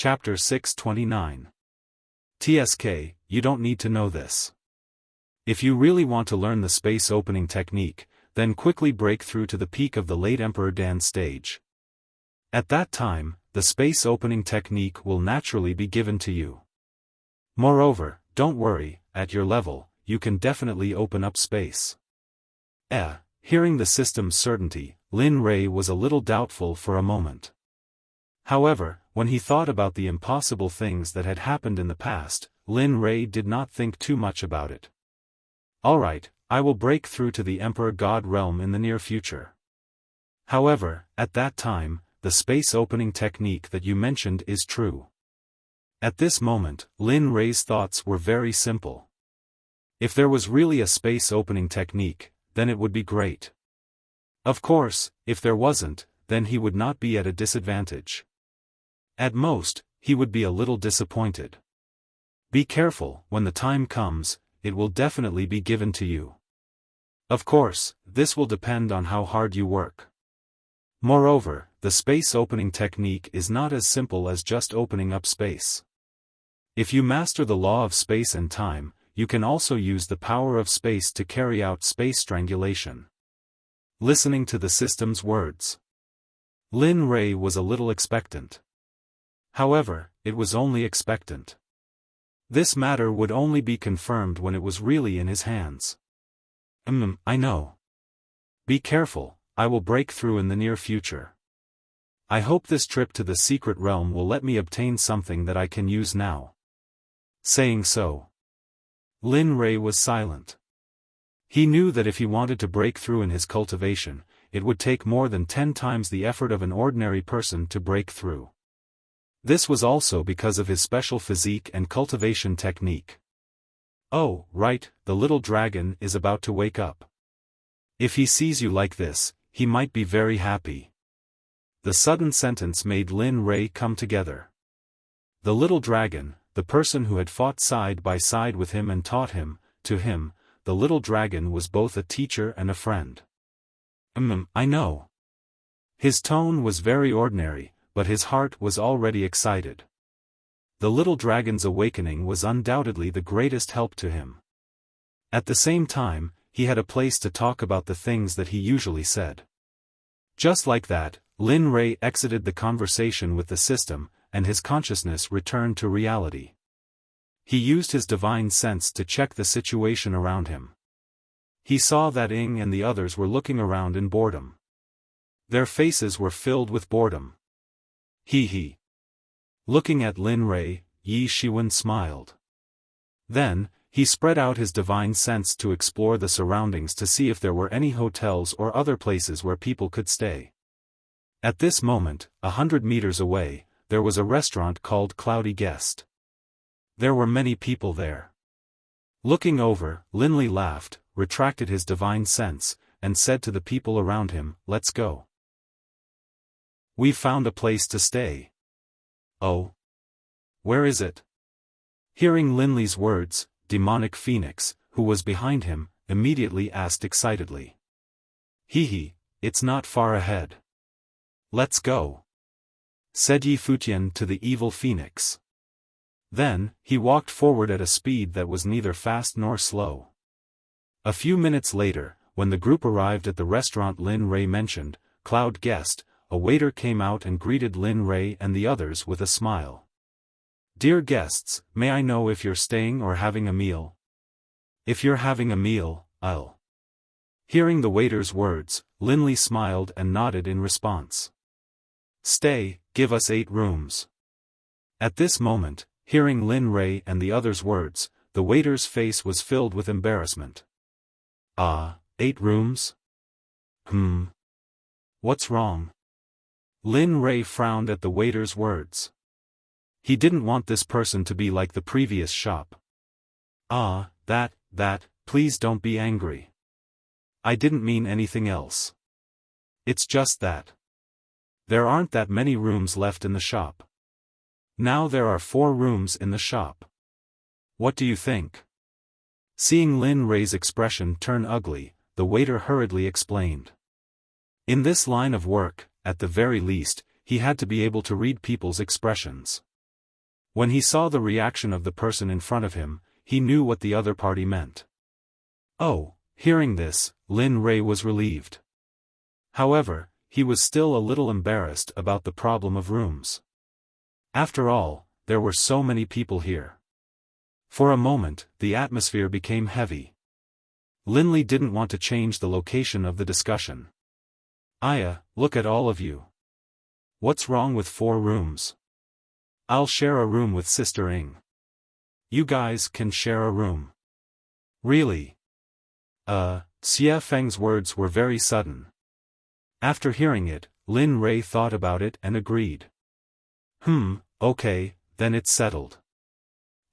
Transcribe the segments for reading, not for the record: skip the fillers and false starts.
Chapter 629. TSK, you don't need to know this. If you really want to learn the space opening technique, then quickly break through to the peak of the late Emperor Dan's stage. At that time, the space opening technique will naturally be given to you. Moreover, don't worry, at your level, you can definitely open up space. Hearing the system's certainty, Lin Rei was a little doubtful for a moment. However, when he thought about the impossible things that had happened in the past, Lin Rei did not think too much about it. Alright, I will break through to the Emperor God realm in the near future. However, at that time, the space opening technique that you mentioned is true. At this moment, Lin Rei's thoughts were very simple. If there was really a space opening technique, then it would be great. Of course, if there wasn't, then he would not be at a disadvantage. At most, he would be a little disappointed. Be careful, when the time comes, it will definitely be given to you. Of course, this will depend on how hard you work. Moreover, the space opening technique is not as simple as just opening up space. If you master the law of space and time, you can also use the power of space to carry out space strangulation. Listening to the system's words, Lin Rei was a little expectant. However, it was only expectant. This matter would only be confirmed when it was really in his hands. I know. Be careful, I will break through in the near future. I hope this trip to the secret realm will let me obtain something that I can use now. Saying so, Lin Rei was silent. He knew that if he wanted to break through in his cultivation, it would take more than 10 times the effort of an ordinary person to break through. This was also because of his special physique and cultivation technique. Oh, right, the little dragon is about to wake up. If he sees you like this, he might be very happy. The sudden sentence made Lin Rei come together. The little dragon, the person who had fought side by side with him and taught him, to him, the little dragon was both a teacher and a friend. I know. His tone was very ordinary, but his heart was already excited. The little dragon's awakening was undoubtedly the greatest help to him. At the same time, he had a place to talk about the things that he usually said. Just like that, Lin Rei exited the conversation with the system, and his consciousness returned to reality. He used his divine sense to check the situation around him. He saw that Ying and the others were looking around in boredom. Their faces were filled with boredom. He. Looking at Lin Rei, Yi Shiwen smiled. Then, he spread out his divine sense to explore the surroundings to see if there were any hotels or other places where people could stay. At this moment, 100 meters away, there was a restaurant called Cloudy Guest. There were many people there. Looking over, Linley laughed, retracted his divine sense, and said to the people around him, "Let's go. We've found a place to stay." "Oh? Where is it?" Hearing Linley's words, Demonic Phoenix, who was behind him, immediately asked excitedly. It's not far ahead. Let's go," said Yi Futian to the evil phoenix. Then, he walked forward at a speed that was neither fast nor slow. A few minutes later, when the group arrived at the restaurant Lin Rei mentioned, Cloud Guest, a waiter came out and greeted Lin Rei and the others with a smile. "Dear guests, may I know if you're staying or having a meal?" "If you're having a meal, I'll." Hearing the waiter's words, Linley smiled and nodded in response. "Stay, give us 8 rooms." At this moment, hearing Lin Rei and the others' words, the waiter's face was filled with embarrassment. 8 rooms? What's wrong?" Lin Rei frowned at the waiter's words. He didn't want this person to be like the previous shop. Please don't be angry. I didn't mean anything else. It's just that there aren't that many rooms left in the shop. Now there are 4 rooms in the shop. What do you think?" Seeing Lin Rei's expression turn ugly, the waiter hurriedly explained. In this line of work, at the very least, he had to be able to read people's expressions. When he saw the reaction of the person in front of him, he knew what the other party meant. Oh, hearing this, Lin Rei was relieved. However, he was still a little embarrassed about the problem of rooms. After all, there were so many people here. For a moment, the atmosphere became heavy. Linley didn't want to change the location of the discussion. Aya, look at all of you. What's wrong with 4 rooms? I'll share a room with Sister Ing. You guys can share a room. Really? Xia Feng's words were very sudden. After hearing it, Lin Rei thought about it and agreed. Okay, then it's settled.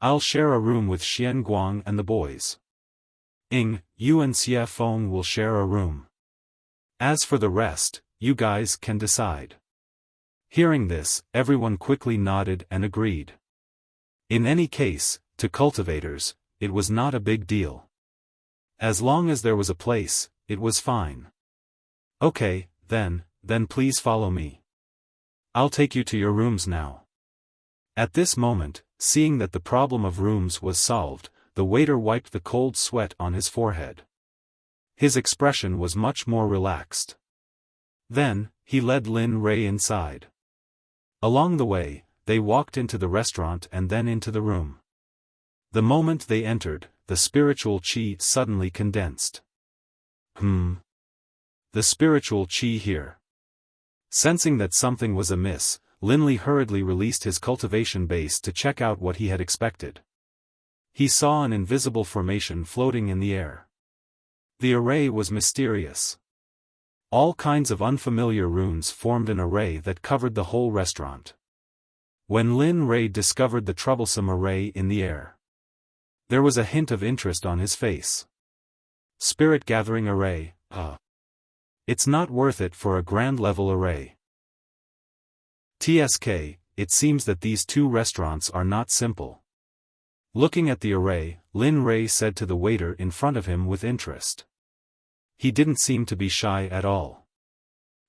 I'll share a room with Xian Guang and the boys. Ing, you and Xia Feng will share a room. As for the rest, you guys can decide. Hearing this, everyone quickly nodded and agreed. In any case, to cultivators, it was not a big deal. As long as there was a place, it was fine. Okay, then please follow me. I'll take you to your rooms now. At this moment, seeing that the problem of rooms was solved, the waiter wiped the cold sweat on his forehead. His expression was much more relaxed. Then, he led Lin Rei inside. Along the way, they walked into the restaurant and then into the room. The moment they entered, the spiritual qi suddenly condensed. The spiritual qi here. Sensing that something was amiss, Linley hurriedly released his cultivation base to check out what he had expected. He saw an invisible formation floating in the air. The array was mysterious. All kinds of unfamiliar runes formed an array that covered the whole restaurant. When Lin Rei discovered the troublesome array in the air, there was a hint of interest on his face. Spirit gathering array, It's not worth it for a grand level array. TSK, it seems that these 2 restaurants are not simple. Looking at the array, Lin Rei said to the waiter in front of him with interest. He didn't seem to be shy at all.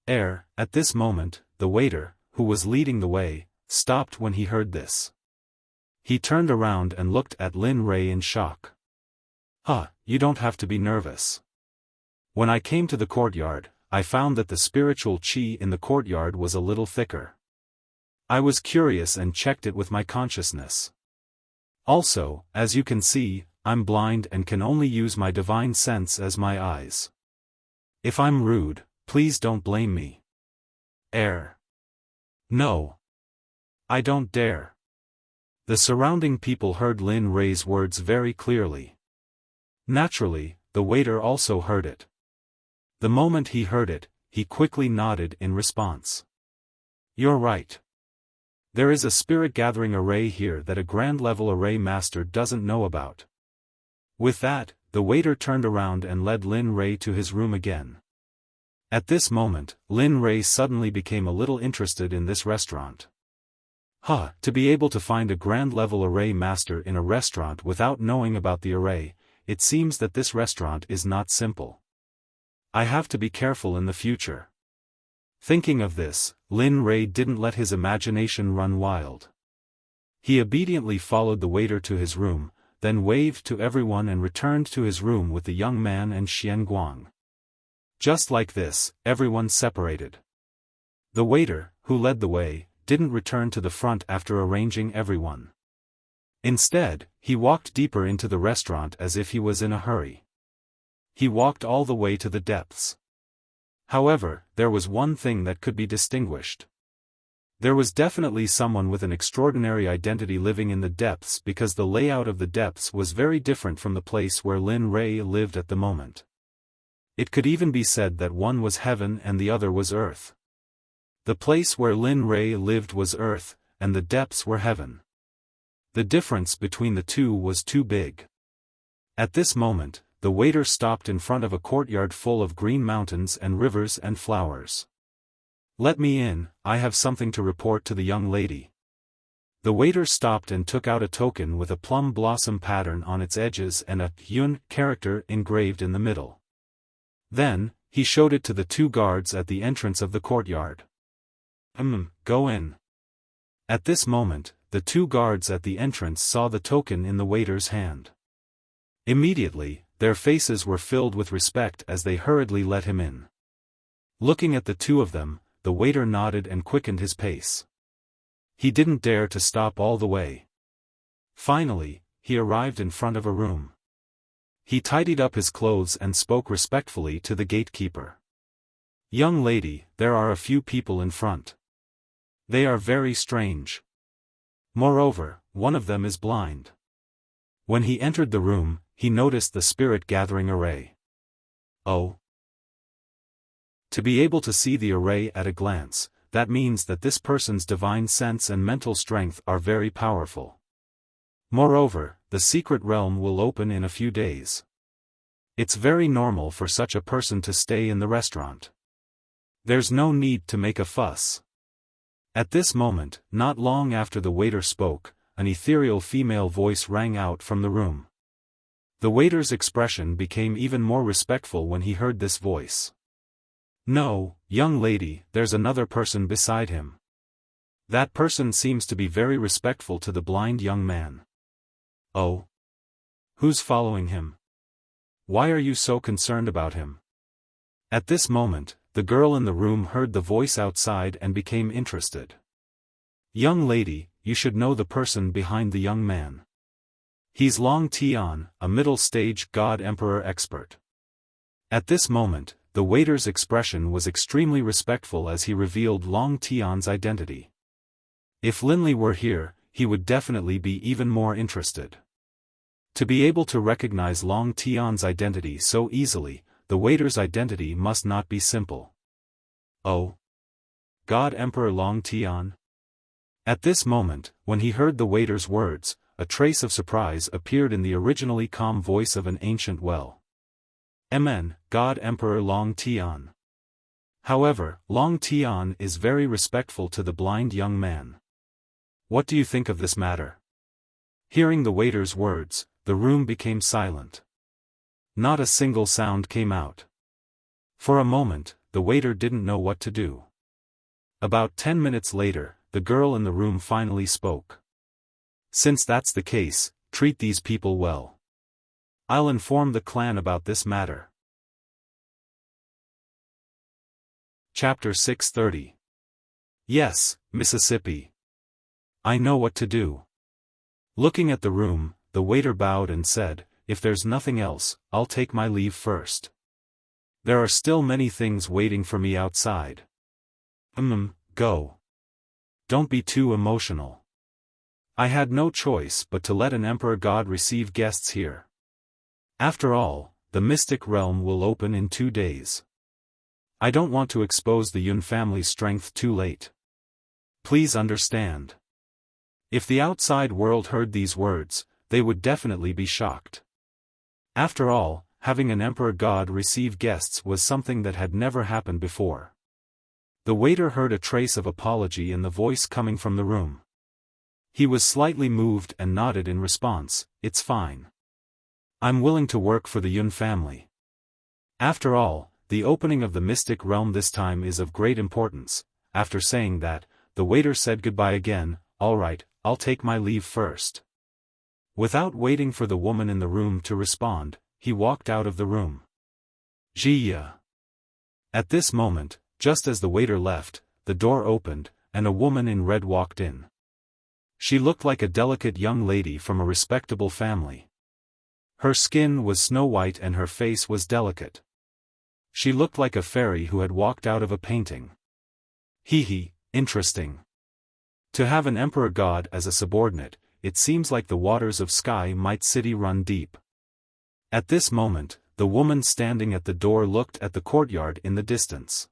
At this moment, the waiter, who was leading the way, stopped when he heard this. He turned around and looked at Lin Rei in shock. You don't have to be nervous. When I came to the courtyard, I found that the spiritual qi in the courtyard was a little thicker. I was curious and checked it with my consciousness. Also, as you can see, I'm blind and can only use my divine sense as my eyes. If I'm rude, please don't blame me. No. I don't dare. The surrounding people heard Lin Rei's words very clearly. Naturally, the waiter also heard it. The moment he heard it, he quickly nodded in response. You're right. There is a spirit gathering array here that a grand level array master doesn't know about. With that, the waiter turned around and led Lin Rei to his room again. At this moment, Lin Rei suddenly became a little interested in this restaurant. To be able to find a grand level array master in a restaurant without knowing about the array, it seems that this restaurant is not simple. I have to be careful in the future. Thinking of this, Lin Rei didn't let his imagination run wild. He obediently followed the waiter to his room, then waved to everyone and returned to his room with the young man and Xian Guang. Just like this, everyone separated. The waiter, who led the way, didn't return to the front after arranging everyone. Instead, he walked deeper into the restaurant as if he was in a hurry. He walked all the way to the depths. However, there was one thing that could be distinguished. There was definitely someone with an extraordinary identity living in the depths because the layout of the depths was very different from the place where Lin Rei lived at the moment. It could even be said that one was heaven and the other was earth. The place where Lin Rei lived was earth, and the depths were heaven. The difference between the two was too big. At this moment, the waiter stopped in front of a courtyard full of green mountains and rivers and flowers. Let me in, I have something to report to the young lady. The waiter stopped and took out a token with a plum blossom pattern on its edges and a Yun character engraved in the middle. Then, he showed it to the 2 guards at the entrance of the courtyard. Go in. At this moment, the two guards at the entrance saw the token in the waiter's hand. Immediately, their faces were filled with respect as they hurriedly let him in. Looking at the two of them, the waiter nodded and quickened his pace. He didn't dare to stop all the way. Finally, he arrived in front of a room. He tidied up his clothes and spoke respectfully to the gatekeeper. "Young lady, there are a few people in front. They are very strange. Moreover, one of them is blind." When he entered the room, he noticed the spirit-gathering array. Oh! To be able to see the array at a glance, that means that this person's divine sense and mental strength are very powerful. Moreover, the secret realm will open in a few days. It's very normal for such a person to stay in the restaurant. There's no need to make a fuss. At this moment, not long after the waiter spoke, an ethereal female voice rang out from the room. The waiter's expression became even more respectful when he heard this voice. "No, young lady, there's another person beside him. That person seems to be very respectful to the blind young man." "Oh? Who's following him? Why are you so concerned about him?" At this moment, the girl in the room heard the voice outside and became interested. "Young lady, you should know the person behind the young man. He's Long Tian, a middle-stage God-Emperor expert." At this moment, the waiter's expression was extremely respectful as he revealed Long Tian's identity. If Linley were here, he would definitely be even more interested. To be able to recognize Long Tian's identity so easily, the waiter's identity must not be simple. "Oh? God Emperor Long Tian?" At this moment, when he heard the waiter's words, a trace of surprise appeared in the originally calm voice of an ancient well. "Amen, God Emperor Long Tian." However, Long Tian is very respectful to the blind young man. "What do you think of this matter?" Hearing the waiter's words, the room became silent. Not a single sound came out. For a moment, the waiter didn't know what to do. About 10 minutes later, the girl in the room finally spoke. "Since that's the case, treat these people well. I'll inform the clan about this matter." Chapter 630. "Yes, Mississippi. I know what to do." Looking at the room, the waiter bowed and said, "If there's nothing else, I'll take my leave first. There are still many things waiting for me outside." Go. Don't be too emotional. I had no choice but to let an emperor god receive guests here. After all, the mystic realm will open in 2 days. I don't want to expose the Yun family's strength too late. Please understand. If the outside world heard these words, they would definitely be shocked. After all, having an emperor god receive guests was something that had never happened before. The waiter heard a trace of apology in the voice coming from the room. He was slightly moved and nodded in response, "It's fine. I'm willing to work for the Yun family. After all, the opening of the mystic realm this time is of great importance." After saying that, the waiter said goodbye again. "All right, I'll take my leave first." Without waiting for the woman in the room to respond, he walked out of the room. Jia. At this moment, just as the waiter left, the door opened, and a woman in red walked in. She looked like a delicate young lady from a respectable family. Her skin was snow-white and her face was delicate. She looked like a fairy who had walked out of a painting. Interesting. To have an emperor god as a subordinate, it seems like the waters of Sky Might City run deep. At this moment, the woman standing at the door looked at the courtyard in the distance.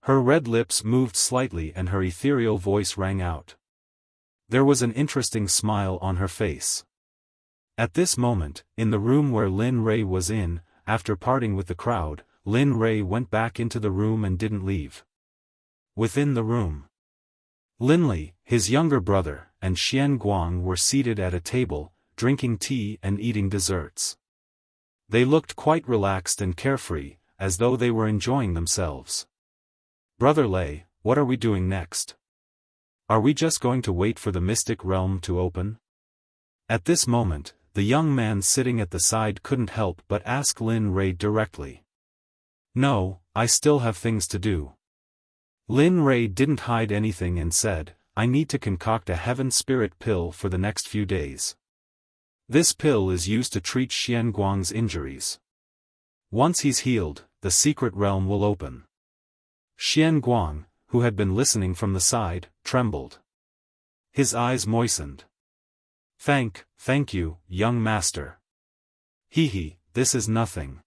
Her red lips moved slightly and her ethereal voice rang out. There was an interesting smile on her face. At this moment, in the room where Lin Ray was in, after parting with the crowd, Lin Ray went back into the room and didn't leave. Within the room, Linley, his younger brother, and Xian Guang were seated at a table, drinking tea and eating desserts. They looked quite relaxed and carefree, as though they were enjoying themselves. "Brother Lei, what are we doing next?" Are we just going to wait for the mystic realm to open? At this moment, the young man sitting at the side couldn't help but ask Lin Rei directly. No, I still have things to do. Lin Rei didn't hide anything and said, I need to concoct a heaven spirit pill for the next few days. This pill is used to treat Xian Guang's injuries. Once he's healed, the secret realm will open. Xian Guang, who had been listening from the side, trembled. His eyes moistened. Thank you, young master. Hee, this is nothing.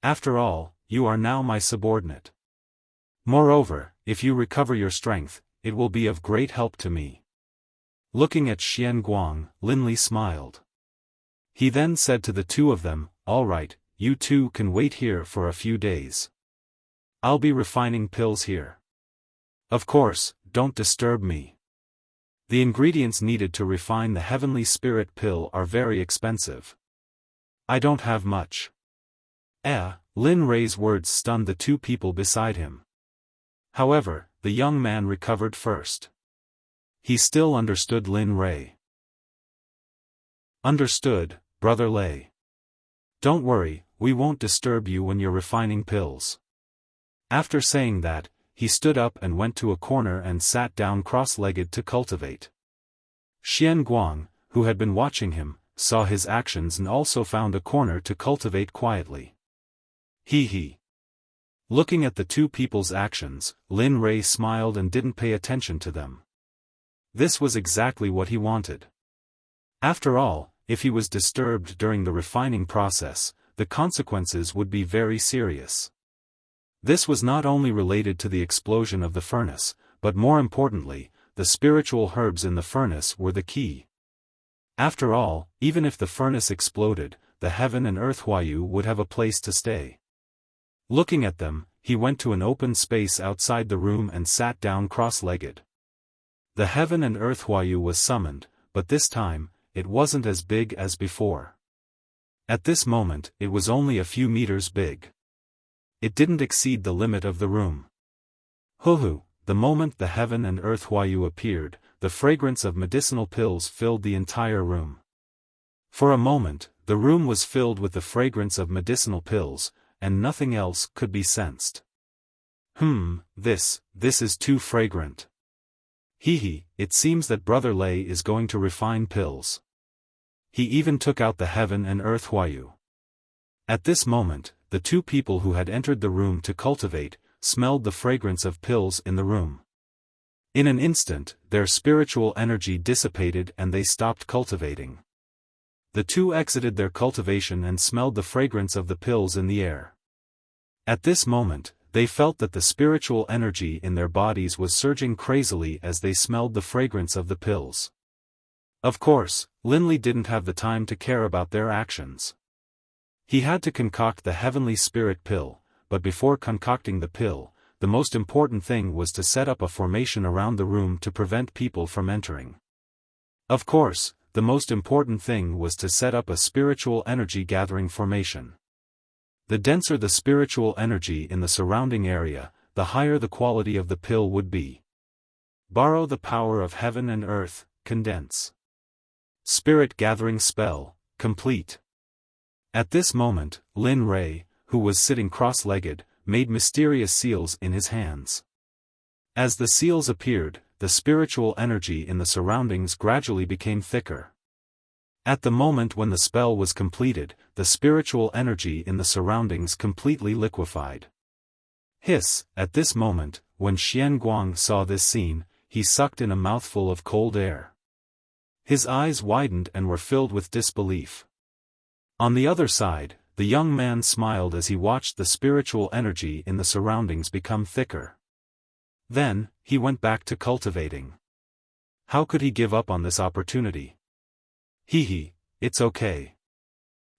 After all, you are now my subordinate. Moreover, if you recover your strength, it will be of great help to me. Looking at Xian Guang, Lin Li smiled. He then said to the two of them, all right, you two can wait here for a few days. I'll be refining pills here. Of course, don't disturb me. The ingredients needed to refine the heavenly spirit pill are very expensive. I don't have much. Lin Rei's words stunned the two people beside him. However, the young man recovered first. He still understood Lin Rei. Understood, Brother Lei. Don't worry, we won't disturb you when you're refining pills. After saying that, he stood up and went to a corner and sat down cross-legged to cultivate. Xian Guang, who had been watching him, saw his actions and also found a corner to cultivate quietly. Hee. Looking at the two people's actions, Lin Rei smiled and didn't pay attention to them. This was exactly what he wanted. After all, if he was disturbed during the refining process, the consequences would be very serious. This was not only related to the explosion of the furnace, but more importantly, the spiritual herbs in the furnace were the key. After all, even if the furnace exploded, the heaven and earth Huayu would have a place to stay. Looking at them, he went to an open space outside the room and sat down cross-legged. The heaven and earth Huayu was summoned, but this time, it wasn't as big as before. At this moment, it was only a few meters big. It didn't exceed the limit of the room. The moment the heaven and earth Huayu appeared, the fragrance of medicinal pills filled the entire room. For a moment, the room was filled with the fragrance of medicinal pills, and nothing else could be sensed. This is too fragrant. It seems that Brother Lei is going to refine pills. He even took out the heaven and earth Huayu. At this moment, the two people who had entered the room to cultivate, smelled the fragrance of pills in the room. In an instant, their spiritual energy dissipated and they stopped cultivating. The two exited their cultivation and smelled the fragrance of the pills in the air. At this moment, they felt that the spiritual energy in their bodies was surging crazily as they smelled the fragrance of the pills. Of course, Lin Li didn't have the time to care about their actions. He had to concoct the heavenly spirit pill, but before concocting the pill, the most important thing was to set up a formation around the room to prevent people from entering. Of course, the most important thing was to set up a spiritual energy gathering formation. The denser the spiritual energy in the surrounding area, the higher the quality of the pill would be. Borrow the power of heaven and earth, condense. Spirit gathering spell, complete. At this moment, Lin Rei, who was sitting cross-legged, made mysterious seals in his hands. As the seals appeared, the spiritual energy in the surroundings gradually became thicker. At the moment when the spell was completed, the spiritual energy in the surroundings completely liquefied. At this moment, when Xian Guang saw this scene, he sucked in a mouthful of cold air. His eyes widened and were filled with disbelief. On the other side, the young man smiled as he watched the spiritual energy in the surroundings become thicker. Then, he went back to cultivating. How could he give up on this opportunity? It's okay.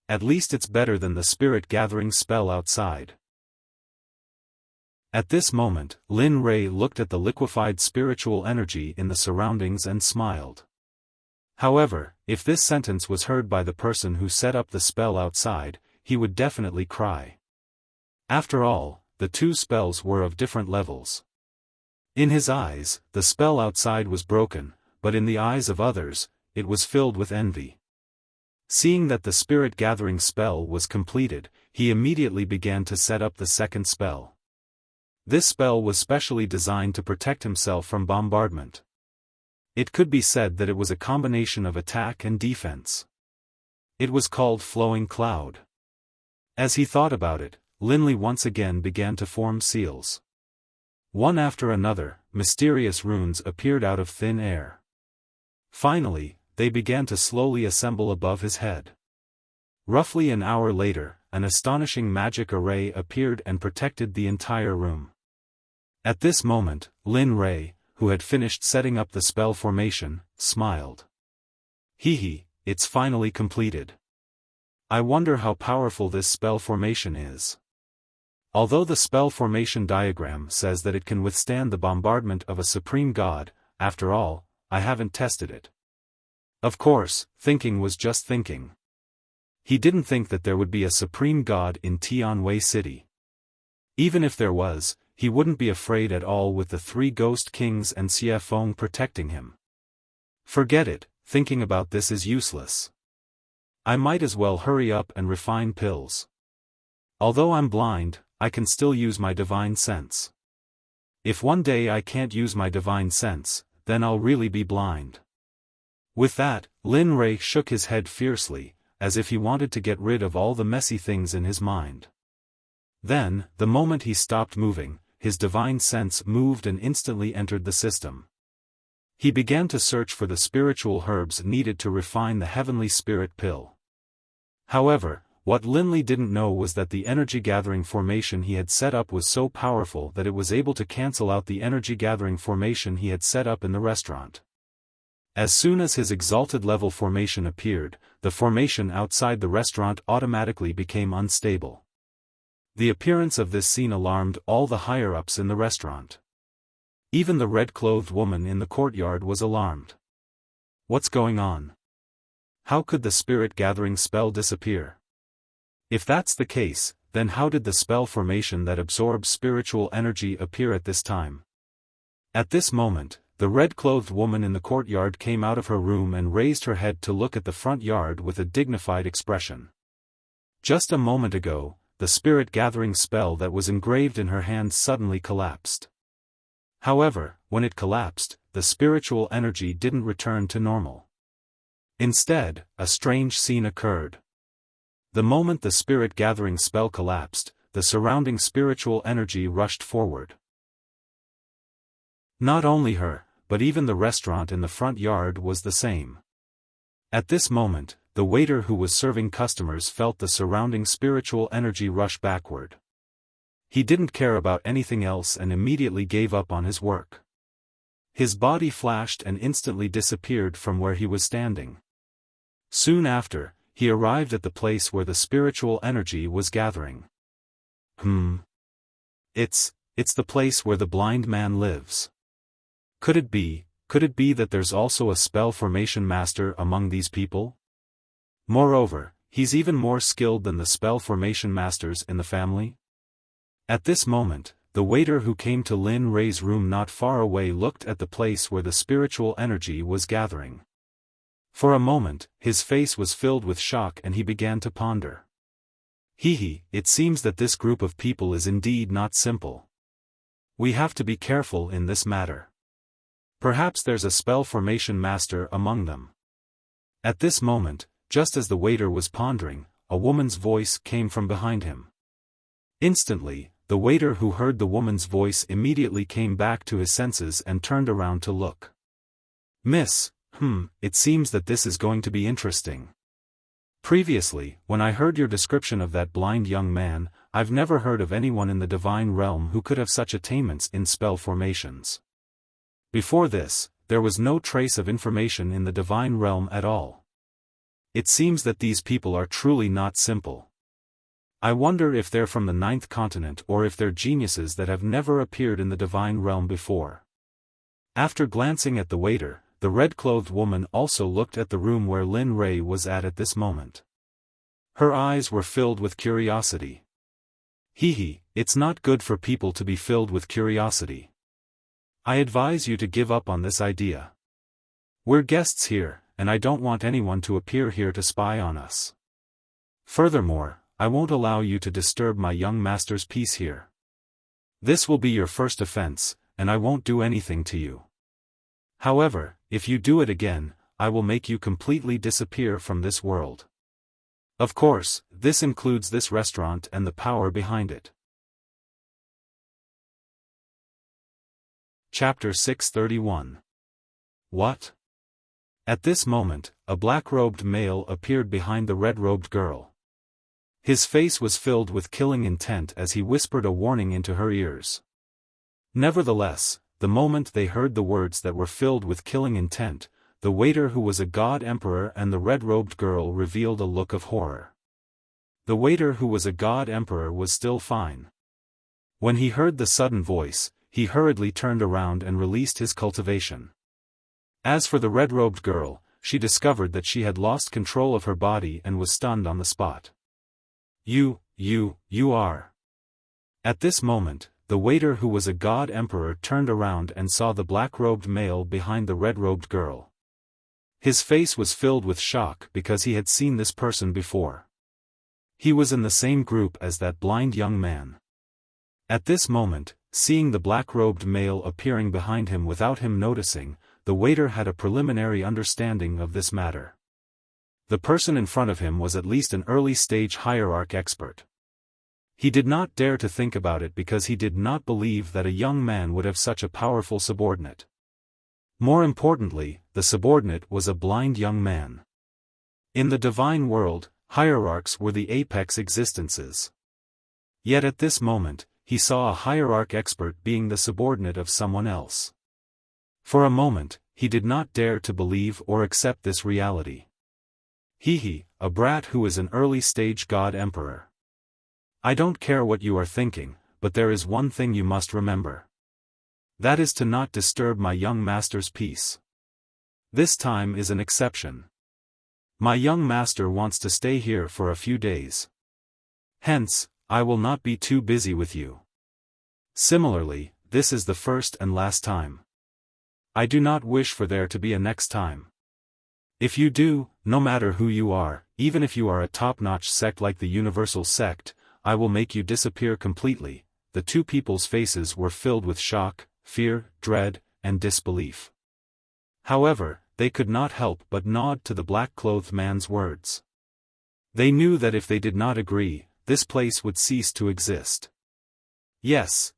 At least it's better than the spirit gathering spell outside. At this moment, Lin Rei looked at the liquefied spiritual energy in the surroundings and smiled. However, if this sentence was heard by the person who set up the spell outside, he would definitely cry. After all, the two spells were of different levels. In his eyes, the spell outside was broken, but in the eyes of others, it was filled with envy. Seeing that the spirit-gathering spell was completed, he immediately began to set up the second spell. This spell was specially designed to protect himself from bombardment. It could be said that it was a combination of attack and defense. It was called Flowing Cloud. As he thought about it, Linley once again began to form seals. One after another, mysterious runes appeared out of thin air. Finally, they began to slowly assemble above his head. Roughly an hour later, an astonishing magic array appeared and protected the entire room. At this moment, Lin Rei, who had finished setting up the spell formation, smiled. Hee, it's finally completed. I wonder how powerful this spell formation is. Although the spell formation diagram says that it can withstand the bombardment of a supreme god, after all, I haven't tested it. Of course, thinking was just thinking. He didn't think that there would be a supreme god in Tianwei City. Even if there was, he wouldn't be afraid at all with the 3 ghost kings and Xiaofan protecting him. Forget it, thinking about this is useless. I might as well hurry up and refine pills. Although I'm blind, I can still use my divine sense. If one day I can't use my divine sense, then I'll really be blind. With that, Lin Rei shook his head fiercely, as if he wanted to get rid of all the messy things in his mind. Then, the moment he stopped moving, his divine sense moved and instantly entered the system. He began to search for the spiritual herbs needed to refine the heavenly spirit pill. However, what Linley didn't know was that the energy-gathering formation he had set up was so powerful that it was able to cancel out the energy-gathering formation he had set up in the restaurant. As soon as his exalted level formation appeared, the formation outside the restaurant automatically became unstable. The appearance of this scene alarmed all the higher-ups in the restaurant. Even the red-clothed woman in the courtyard was alarmed. What's going on? How could the spirit-gathering spell disappear? If that's the case, then how did the spell formation that absorbs spiritual energy appear at this time? At this moment, the red-clothed woman in the courtyard came out of her room and raised her head to look at the front yard with a dignified expression. Just a moment ago, the spirit-gathering spell that was engraved in her hand suddenly collapsed. However, when it collapsed, the spiritual energy didn't return to normal. Instead, a strange scene occurred. The moment the spirit-gathering spell collapsed, the surrounding spiritual energy rushed forward. Not only her, but even the restaurant in the front yard was the same. At this moment, the waiter who was serving customers felt the surrounding spiritual energy rush backward. He didn't care about anything else and immediately gave up on his work. His body flashed and instantly disappeared from where he was standing. Soon after, he arrived at the place where the spiritual energy was gathering. It's the place where the blind man lives. Could it be that there's also a spell formation master among these people? Moreover, he's even more skilled than the spell formation masters in the family? At this moment, the waiter who came to Lin Rei's room not far away looked at the place where the spiritual energy was gathering. For a moment, his face was filled with shock and he began to ponder. It seems that this group of people is indeed not simple. We have to be careful in this matter. Perhaps there's a spell formation master among them. At this moment, just as the waiter was pondering, a woman's voice came from behind him. Instantly, the waiter who heard the woman's voice immediately came back to his senses and turned around to look. Miss, it seems that this is going to be interesting. Previously, when I heard your description of that blind young man, I've never heard of anyone in the divine realm who could have such attainments in spell formations. Before this, there was no trace of information in the divine realm at all. It seems that these people are truly not simple. I wonder if they're from the 9th continent or if they're geniuses that have never appeared in the divine realm before. After glancing at the waiter, the red-clothed woman also looked at the room where Lin Rei was at this moment. Her eyes were filled with curiosity. It's not good for people to be filled with curiosity. I advise you to give up on this idea. We're guests here, and I don't want anyone to appear here to spy on us. Furthermore, I won't allow you to disturb my young master's peace here. This will be your first offense, and I won't do anything to you. However, if you do it again, I will make you completely disappear from this world. Of course, this includes this restaurant and the power behind it. Chapter 631. What? At this moment, a black-robed male appeared behind the red-robed girl. His face was filled with killing intent as he whispered a warning into her ears. Nevertheless, the moment they heard the words that were filled with killing intent, the waiter who was a god emperor and the red-robed girl revealed a look of horror. The waiter who was a god emperor was still fine. When he heard the sudden voice, he hurriedly turned around and released his cultivation. As for the red-robed girl, she discovered that she had lost control of her body and was stunned on the spot. You are. At this moment, the waiter who was a god emperor turned around and saw the black-robed male behind the red-robed girl. His face was filled with shock because he had seen this person before. He was in the same group as that blind young man. At this moment, seeing the black-robed male appearing behind him without him noticing, the waiter had a preliminary understanding of this matter. The person in front of him was at least an early-stage hierarch expert. He did not dare to think about it because he did not believe that a young man would have such a powerful subordinate. More importantly, the subordinate was a blind young man. In the divine world, hierarchs were the apex existences. Yet at this moment, he saw a hierarch expert being the subordinate of someone else. For a moment, he did not dare to believe or accept this reality. A brat who is an early-stage god emperor. I don't care what you are thinking, but there is one thing you must remember. That is to not disturb my young master's peace. This time is an exception. My young master wants to stay here for a few days. Hence, I will not be too busy with you. Similarly, this is the first and last time. I do not wish for there to be a next time. If you do, no matter who you are, even if you are a top-notch sect like the Universal Sect, I will make you disappear completely. The two people's faces were filled with shock, fear, dread, and disbelief. However, they could not help but nod to the black-clothed man's words. They knew that if they did not agree, this place would cease to exist. Yes,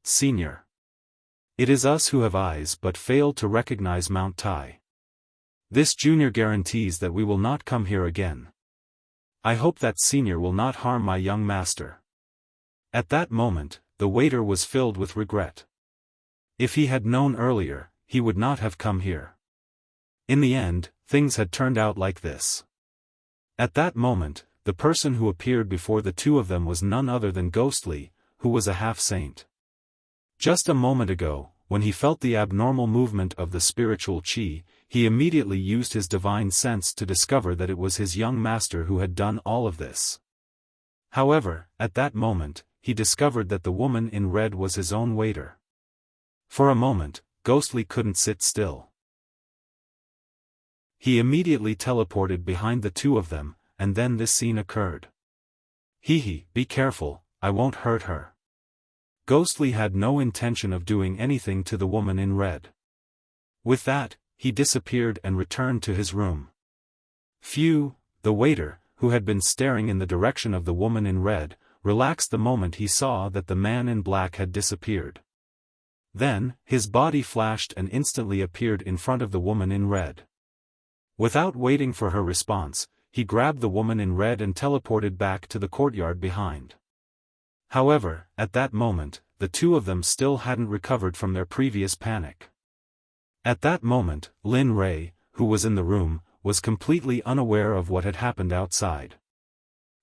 Senior. It is us who have eyes but fail to recognize Mount Tai. This junior guarantees that we will not come here again. I hope that senior will not harm my young master. At that moment, the waiter was filled with regret. If he had known earlier, he would not have come here. In the end, things had turned out like this. At that moment, the person who appeared before the two of them was none other than Ghostly, who was a half-saint. Just a moment ago, when he felt the abnormal movement of the spiritual chi, he immediately used his divine sense to discover that it was his young master who had done all of this. However, at that moment, he discovered that the woman in red was his own waiter. For a moment, Ghostly couldn't sit still. He immediately teleported behind the two of them, and then this scene occurred. Be careful, I won't hurt her. Ghostly had no intention of doing anything to the woman in red. With that, he disappeared and returned to his room. Phew, the waiter, who had been staring in the direction of the woman in red, relaxed the moment he saw that the man in black had disappeared. Then, his body flashed and instantly appeared in front of the woman in red. Without waiting for her response, he grabbed the woman in red and teleported back to the courtyard behind. However, at that moment, the two of them still hadn't recovered from their previous panic. At that moment, Lin Rei, who was in the room, was completely unaware of what had happened outside.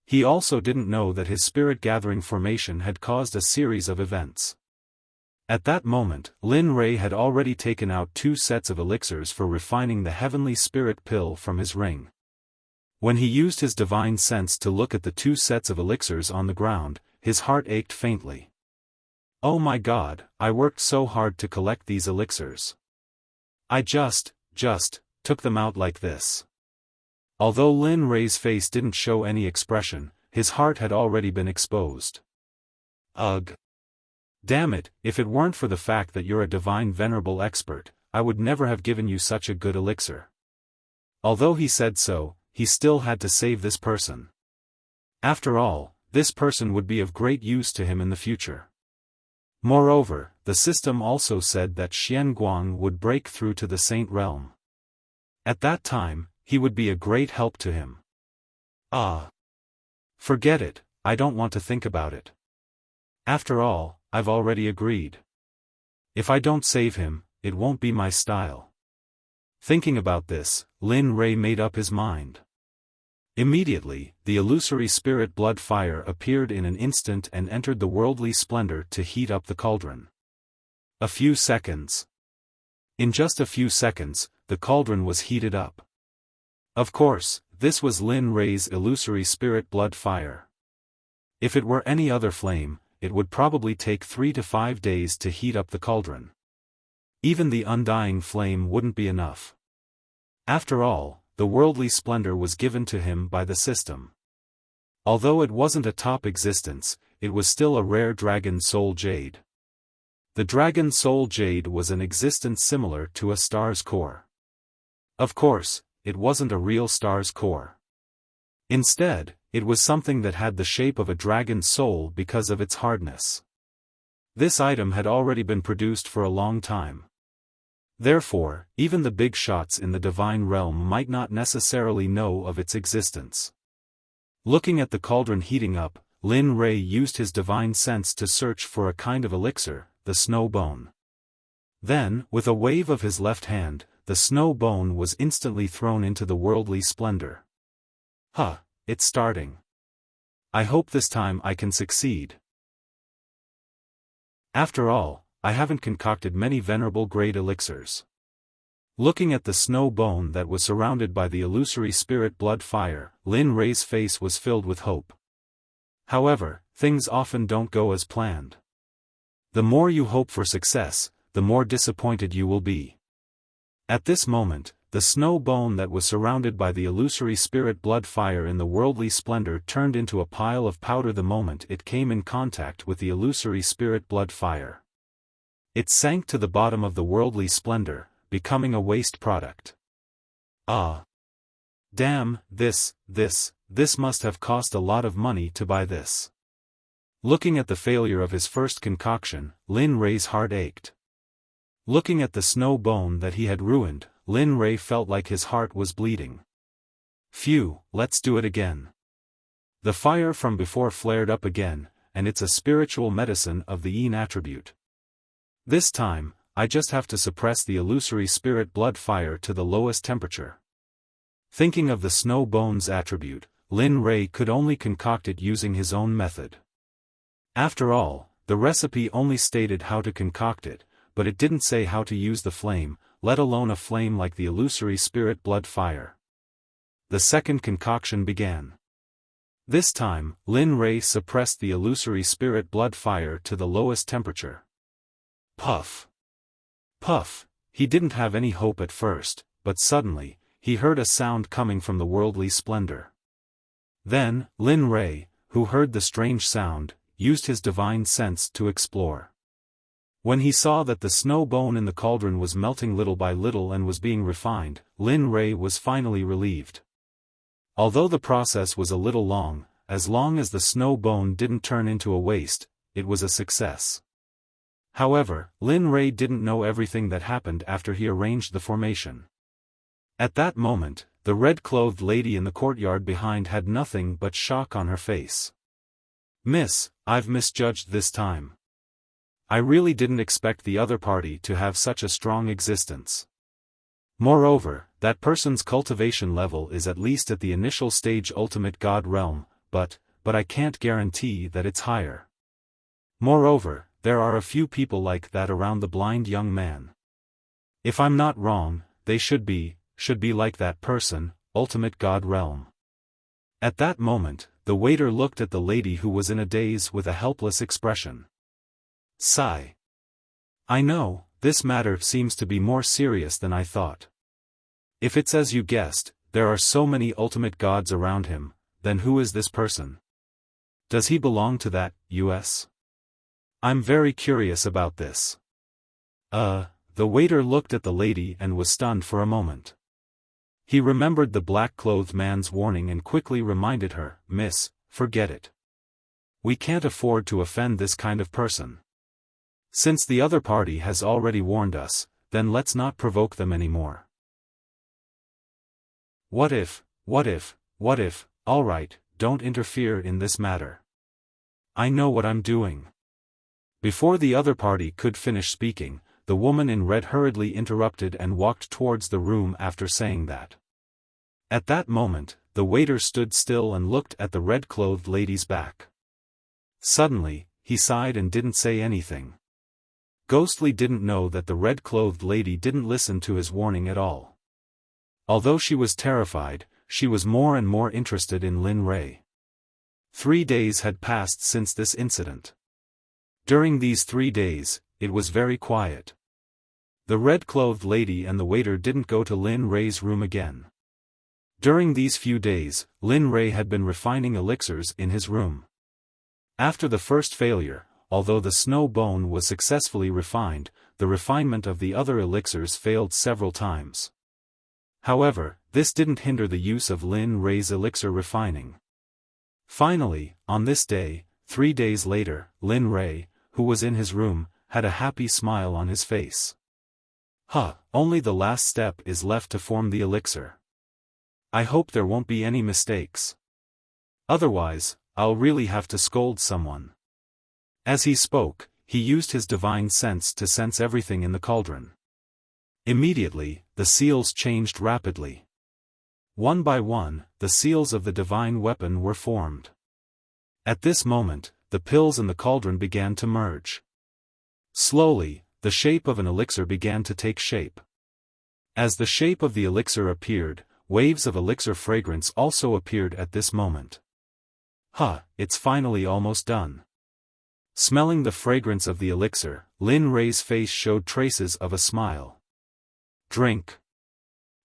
He also didn't know that his spirit-gathering formation had caused a series of events. At that moment, Lin Rei had already taken out 2 sets of elixirs for refining the heavenly spirit pill from his ring. When he used his divine sense to look at the 2 sets of elixirs on the ground, his heart ached faintly. Oh my god, I worked so hard to collect these elixirs. I just took them out like this. Although Lin Rei's face didn't show any expression, his heart had already been exposed. Ugh. Damn it, if it weren't for the fact that you're a divine venerable expert, I would never have given you such a good elixir. Although he said so, he still had to save this person. After all, this person would be of great use to him in the future. Moreover, the system also said that Xian Guang would break through to the Saint Realm. At that time, he would be a great help to him. Ah. Forget it, I don't want to think about it. After all, I've already agreed. If I don't save him, it won't be my style. Thinking about this, Lin Rei made up his mind. Immediately, the illusory spirit blood fire appeared in an instant and entered the worldly splendor to heat up the cauldron. A few seconds. In just a few seconds, the cauldron was heated up. Of course, this was Lin Rei's illusory spirit blood fire. If it were any other flame, it would probably take 3 to 5 days to heat up the cauldron. Even the undying flame wouldn't be enough. After all, the worldly splendor was given to him by the system. Although it wasn't a top existence, it was still a rare dragon soul jade. The dragon soul jade was an existence similar to a star's core. Of course, it wasn't a real star's core. Instead, it was something that had the shape of a dragon's soul because of its hardness. This item had already been produced for a long time. Therefore, even the big shots in the divine realm might not necessarily know of its existence. Looking at the cauldron heating up, Lin Rei used his divine sense to search for a kind of elixir, the snow bone. Then, with a wave of his left hand, the snow bone was instantly thrown into the worldly splendor. Huh, it's starting. I hope this time I can succeed. After all, I haven't concocted many venerable grade elixirs. Looking at the snow bone that was surrounded by the illusory spirit blood fire, Lin Rei's face was filled with hope. However, things often don't go as planned. The more you hope for success, the more disappointed you will be. At this moment, the snow bone that was surrounded by the illusory spirit blood fire in the worldly splendor turned into a pile of powder the moment it came in contact with the illusory spirit blood fire. It sank to the bottom of the worldly splendor, becoming a waste product. Ah! Damn, this must have cost a lot of money to buy this. Looking at the failure of his first concoction, Lin Rei's heart ached. Looking at the snow bone that he had ruined, Lin Rei felt like his heart was bleeding. Phew, let's do it again. The fire from before flared up again, and it's a spiritual medicine of the Yin attribute. This time, I just have to suppress the illusory spirit blood fire to the lowest temperature. Thinking of the snow bone's attribute, Lin Rei could only concoct it using his own method. After all, the recipe only stated how to concoct it, but it didn't say how to use the flame, let alone a flame like the illusory spirit blood fire. The second concoction began. This time, Lin Rei suppressed the illusory spirit blood fire to the lowest temperature. Puff! Puff! He didn't have any hope at first, but suddenly, he heard a sound coming from the worldly splendor. Then, Lin Rei, who heard the strange sound, used his divine sense to explore. When he saw that the snow bone in the cauldron was melting little by little and was being refined, Lin Rei was finally relieved. Although the process was a little long as the snow bone didn't turn into a waste, it was a success. However, Lin Rei didn't know everything that happened after he arranged the formation. At that moment, the red-clothed lady in the courtyard behind had nothing but shock on her face. "Miss, I've misjudged this time. I really didn't expect the other party to have such a strong existence. Moreover, that person's cultivation level is at least at the initial stage ultimate god realm, but I can't guarantee that it's higher. Moreover, there are a few people like that around the blind young man. If I'm not wrong, they should be like that person, ultimate god realm." At that moment, the waiter looked at the lady who was in a daze with a helpless expression. Sigh. I know, this matter seems to be more serious than I thought. If it's as you guessed, there are so many ultimate gods around him, then who is this person? Does he belong to that, US? I'm very curious about this. The waiter looked at the lady and was stunned for a moment. He remembered the black-clothed man's warning and quickly reminded her, Miss, forget it. We can't afford to offend this kind of person. Since the other party has already warned us, then let's not provoke them anymore. What if, alright, don't interfere in this matter. I know what I'm doing. Before the other party could finish speaking, the woman in red hurriedly interrupted and walked towards the room after saying that. At that moment, the waiter stood still and looked at the red-clothed lady's back. Suddenly, he sighed and didn't say anything. Ghostly didn't know that the red-clothed lady didn't listen to his warning at all. Although she was terrified, she was more and more interested in Lin Rei. 3 days had passed since this incident. During these 3 days, it was very quiet. The red-clothed lady and the waiter didn't go to Lin Rei's room again. During these few days, Lin Rei had been refining elixirs in his room. After the first failure, although the snow bone was successfully refined, the refinement of the other elixirs failed several times. However, this didn't hinder the use of Lin Rei's elixir refining. Finally, on this day, 3 days later, Lin Rei, who was in his room, had a happy smile on his face. Only the last step is left to form the elixir. I hope there won't be any mistakes. Otherwise, I'll really have to scold someone. As he spoke, he used his divine sense to sense everything in the cauldron. Immediately, the seals changed rapidly. One by one, the seals of the divine weapon were formed. At this moment, the pills in the cauldron began to merge. Slowly, the shape of an elixir began to take shape. As the shape of the elixir appeared, waves of elixir fragrance also appeared at this moment. It's finally almost done. Smelling the fragrance of the elixir, Lin Rei's face showed traces of a smile. Drink.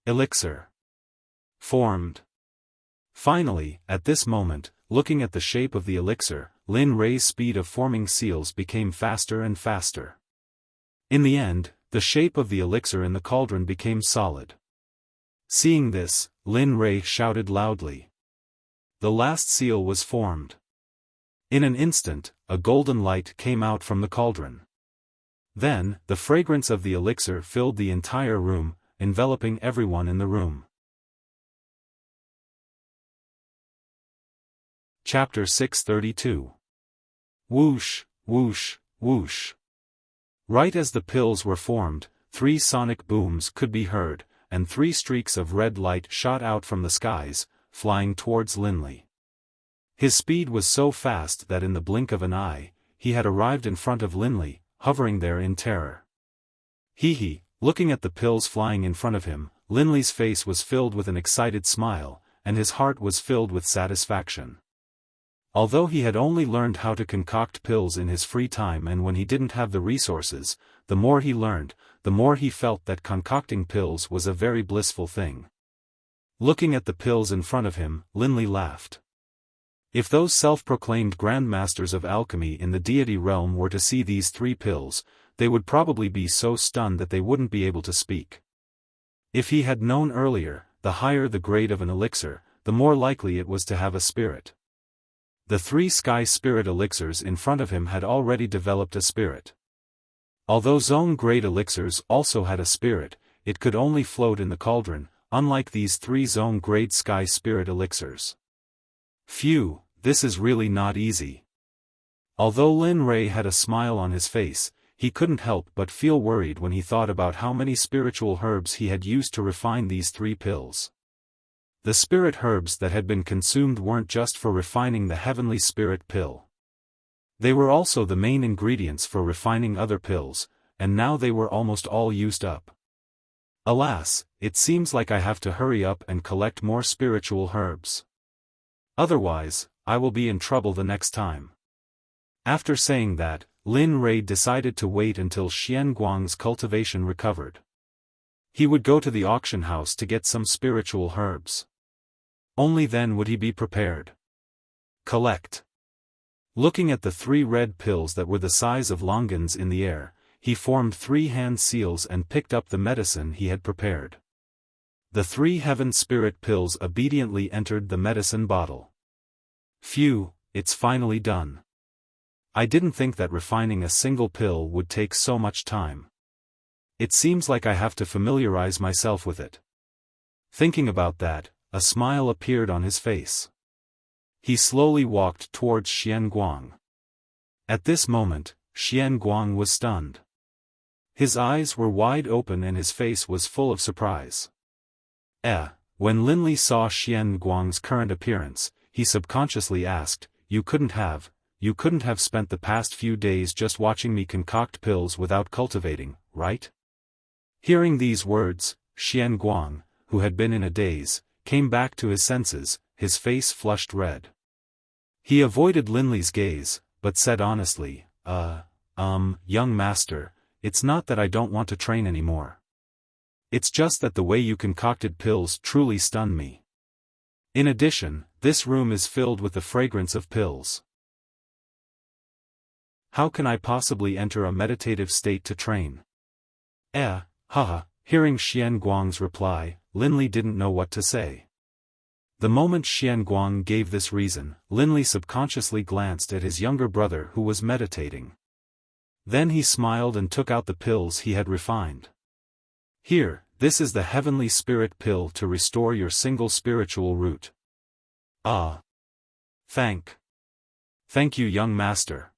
Elixir. Formed. Finally, at this moment, looking at the shape of the elixir, Lin Rei's speed of forming seals became faster and faster. In the end, the shape of the elixir in the cauldron became solid. Seeing this, Lin Rei shouted loudly. The last seal was formed. In an instant, a golden light came out from the cauldron. Then, the fragrance of the elixir filled the entire room, enveloping everyone in the room. Chapter 632. Whoosh, whoosh, whoosh. Right as the pills were formed, 3 sonic booms could be heard, and 3 streaks of red light shot out from the skies, flying towards Linley. His speed was so fast that in the blink of an eye, he had arrived in front of Linley, hovering there in terror. Looking at the pills flying in front of him, Linley's face was filled with an excited smile, and his heart was filled with satisfaction. Although he had only learned how to concoct pills in his free time and when he didn't have the resources, the more he learned, the more he felt that concocting pills was a very blissful thing. Looking at the pills in front of him, Linley laughed. If those self-proclaimed grandmasters of alchemy in the deity realm were to see these 3 pills, they would probably be so stunned that they wouldn't be able to speak. If he had known earlier, the higher the grade of an elixir, the more likely it was to have a spirit. The 3 sky spirit elixirs in front of him had already developed a spirit. Although zone-grade elixirs also had a spirit, it could only float in the cauldron, unlike these 3 zone-grade sky spirit elixirs. Phew, this is really not easy. Although Lin Rei had a smile on his face, he couldn't help but feel worried when he thought about how many spiritual herbs he had used to refine these 3 pills. The spirit herbs that had been consumed weren't just for refining the heavenly spirit pill. They were also the main ingredients for refining other pills, and now they were almost all used up. Alas, it seems like I have to hurry up and collect more spiritual herbs. Otherwise, I will be in trouble the next time. After saying that, Lin Rei decided to wait until Xian Guang's cultivation recovered. He would go to the auction house to get some spiritual herbs. Only then would he be prepared. Collect. Looking at the 3 red pills that were the size of longans in the air, he formed 3 hand seals and picked up the medicine he had prepared. The 3 heaven spirit pills obediently entered the medicine bottle. Phew, it's finally done. I didn't think that refining a single pill would take so much time. It seems like I have to familiarize myself with it. Thinking about that, a smile appeared on his face. He slowly walked towards Xian Guang. At this moment, Xian Guang was stunned. His eyes were wide open and his face was full of surprise. When Lin Li saw Xian Guang's current appearance, he subconsciously asked, You couldn't have spent the past few days just watching me concoct pills without cultivating, right? Hearing these words, Xian Guang, who had been in a daze, came back to his senses, his face flushed red. He avoided Lin Li's gaze, but said honestly, young master, it's not that I don't want to train anymore. It's just that the way you concocted pills truly stunned me. In addition, this room is filled with the fragrance of pills. How can I possibly enter a meditative state to train? Hearing Xian Guang's reply, Lin Li didn't know what to say. The moment Xian Guang gave this reason, Lin Li subconsciously glanced at his younger brother who was meditating. Then he smiled and took out the pills he had refined. Here, this is the heavenly spirit pill to restore your single spiritual root. Thank you, young master.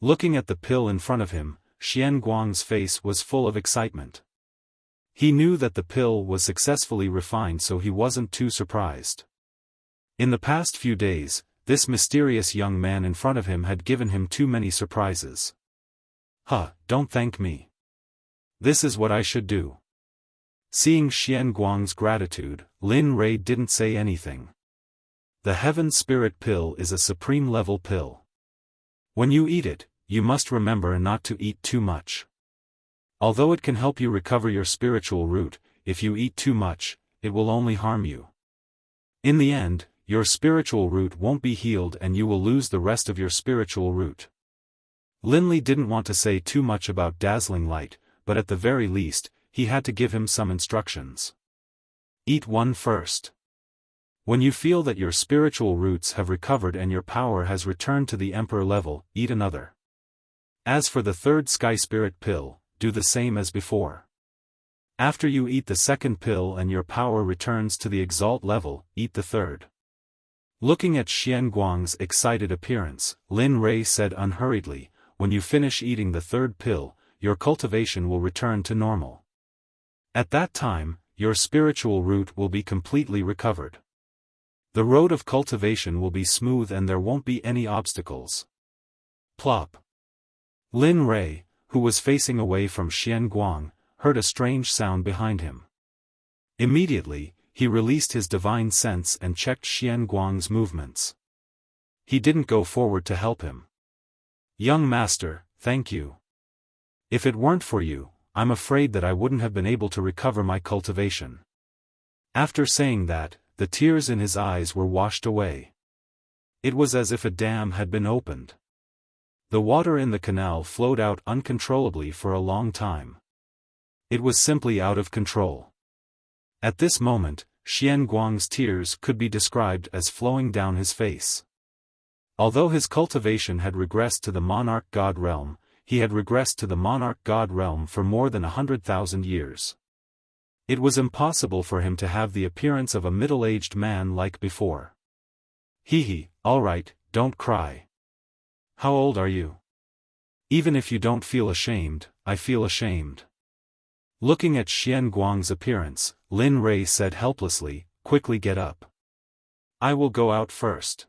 Looking at the pill in front of him, Xian Guang's face was full of excitement. He knew that the pill was successfully refined, so he wasn't too surprised. In the past few days, this mysterious young man in front of him had given him too many surprises. Don't thank me. This is what I should do. Seeing Xian Guang's gratitude, Lin Rei didn't say anything. The Heaven Spirit Pill is a supreme level pill. When you eat it, you must remember not to eat too much. Although it can help you recover your spiritual root, if you eat too much, it will only harm you. In the end, your spiritual root won't be healed and you will lose the rest of your spiritual root. Lin Li didn't want to say too much about dazzling light, but at the very least, he had to give him some instructions. Eat one first. When you feel that your spiritual roots have recovered and your power has returned to the emperor level, eat another. As for the 3rd Sky Spirit Pill, do the same as before. After you eat the 2nd pill and your power returns to the Exalt level, eat the 3rd. Looking at Xian Guang's excited appearance, Lin Rei said unhurriedly, When you finish eating the 3rd pill, your cultivation will return to normal. At that time, your spiritual root will be completely recovered. The road of cultivation will be smooth and there won't be any obstacles. Plop. Lin Rei, who was facing away from Xian Guang, heard a strange sound behind him. Immediately, he released his divine sense and checked Xian Guang's movements. He didn't go forward to help him. Young master, thank you. If it weren't for you, I'm afraid that I wouldn't have been able to recover my cultivation. After saying that, the tears in his eyes were washed away. It was as if a dam had been opened. The water in the canal flowed out uncontrollably for a long time. It was simply out of control. At this moment, Xian Guang's tears could be described as flowing down his face. Although his cultivation had regressed to the monarch god realm, he had regressed to the monarch god realm for more than 100,000 years. It was impossible for him to have the appearance of a middle-aged man like before. Alright, don't cry. How old are you? Even if you don't feel ashamed, I feel ashamed. Looking at Xian Guang's appearance, Lin Rei said helplessly, Quickly get up. I will go out first.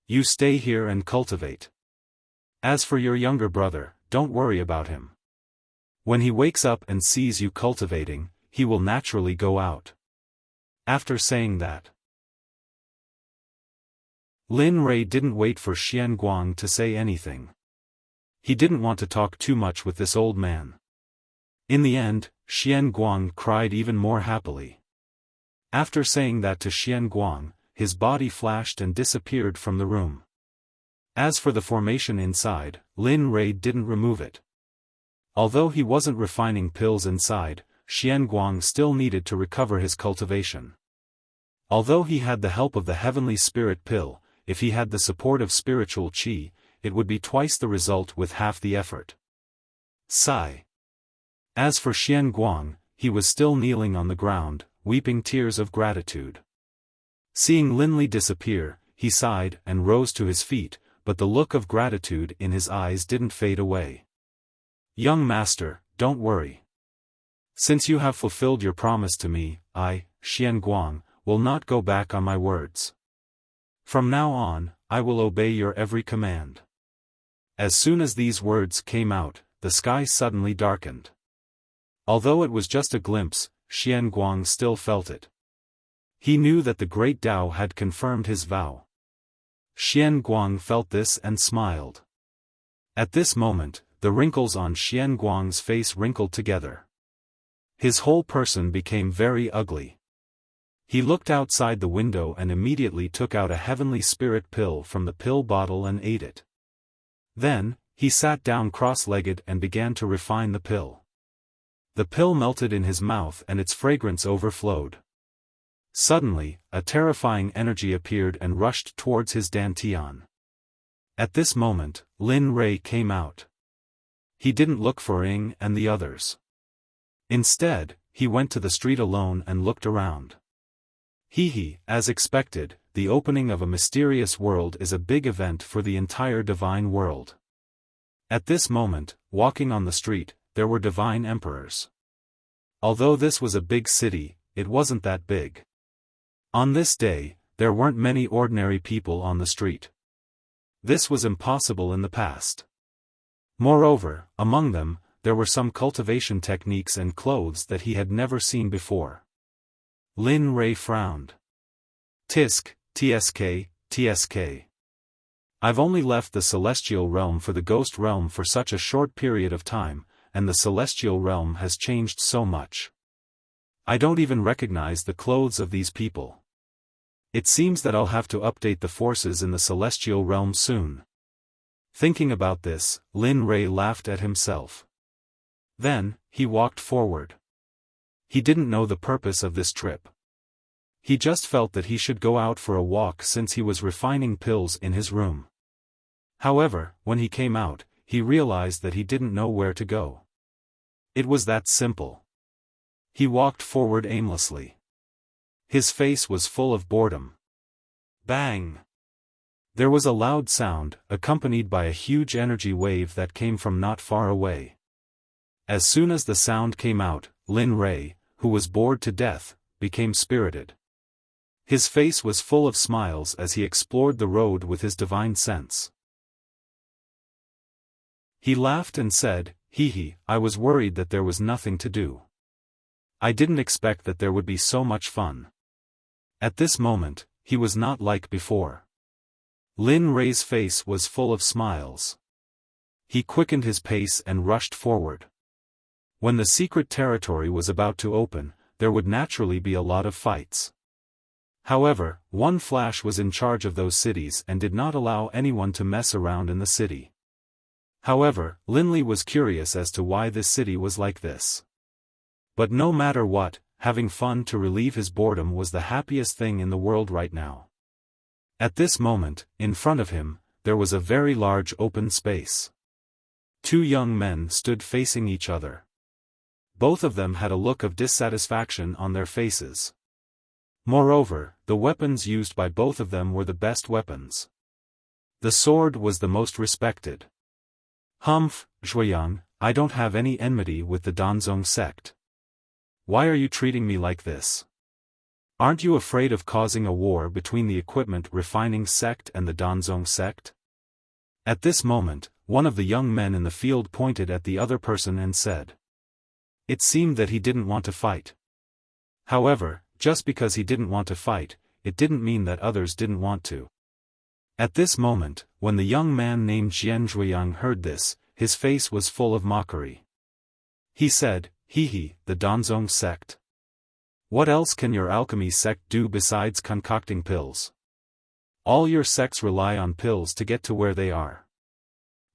You stay here and cultivate. As for your younger brother, don't worry about him. When he wakes up and sees you cultivating, he will naturally go out. After saying that, Lin Rei didn't wait for Xian Guang to say anything. He didn't want to talk too much with this old man. In the end, Xian Guang cried even more happily. After saying that to Xian Guang, his body flashed and disappeared from the room. As for the formation inside, Lin Rei didn't remove it. Although he wasn't refining pills inside, Xian Guang still needed to recover his cultivation. Although he had the help of the heavenly spirit pill, if he had the support of spiritual qi, it would be twice the result with half the effort. Sigh. As for Xian Guang, he was still kneeling on the ground, weeping tears of gratitude. Seeing Lin Li disappear, he sighed and rose to his feet, but the look of gratitude in his eyes didn't fade away. Young master, don't worry. Since you have fulfilled your promise to me, I, Xian Guang, will not go back on my words. From now on, I will obey your every command. As soon as these words came out, the sky suddenly darkened. Although it was just a glimpse, Xian Guang still felt it. He knew that the great Tao had confirmed his vow. Xian Guang felt this and smiled. At this moment, the wrinkles on Xian Guang's face wrinkled together. His whole person became very ugly. He looked outside the window and immediately took out a heavenly spirit pill from the pill bottle and ate it. Then, he sat down cross-legged and began to refine the pill. The pill melted in his mouth and its fragrance overflowed. Suddenly, a terrifying energy appeared and rushed towards his dantian. At this moment, Lin Rei came out. He didn't look for Ying and the others. Instead, he went to the street alone and looked around. As expected, the opening of a mysterious world is a big event for the entire divine world. At this moment, walking on the street, there were divine emperors. Although this was a big city, it wasn't that big. On this day, there weren't many ordinary people on the street. This was impossible in the past. Moreover, among them, there were some cultivation techniques and clothes that he had never seen before. Lin Rei frowned. Tsk. I've only left the celestial realm for the ghost realm for such a short period of time, and the celestial realm has changed so much. I don't even recognize the clothes of these people. It seems that I'll have to update the forces in the celestial realm soon. Thinking about this, Lin Rei laughed at himself. Then, he walked forward. He didn't know the purpose of this trip. He just felt that he should go out for a walk since he was refining pills in his room. However, when he came out, he realized that he didn't know where to go. It was that simple. He walked forward aimlessly. His face was full of boredom. Bang! There was a loud sound, accompanied by a huge energy wave that came from not far away. As soon as the sound came out, Lin Rei, who was bored to death, became spirited. His face was full of smiles as he explored the road with his divine sense. He laughed and said, I was worried that there was nothing to do. I didn't expect that there would be so much fun. At this moment, he was not like before. Lin Rei's face was full of smiles. He quickened his pace and rushed forward. When the secret territory was about to open, there would naturally be a lot of fights. However, one Flash was in charge of those cities and did not allow anyone to mess around in the city. However, Lin Li was curious as to why this city was like this. But no matter what, having fun to relieve his boredom was the happiest thing in the world right now. At this moment, in front of him, there was a very large open space. Two young men stood facing each other. Both of them had a look of dissatisfaction on their faces. Moreover, the weapons used by both of them were the best weapons. The sword was the most respected. Zhuiyang, I don't have any enmity with the Danzong sect. Why are you treating me like this? Aren't you afraid of causing a war between the equipment refining sect and the Danzong sect? At this moment, one of the young men in the field pointed at the other person and said. It seemed that he didn't want to fight. However, just because he didn't want to fight, it didn't mean that others didn't want to. At this moment, when the young man named Zhuiyang heard this, his face was full of mockery. He said, "Hee, the Danzong sect. What else can your alchemy sect do besides concocting pills? All your sects rely on pills to get to where they are.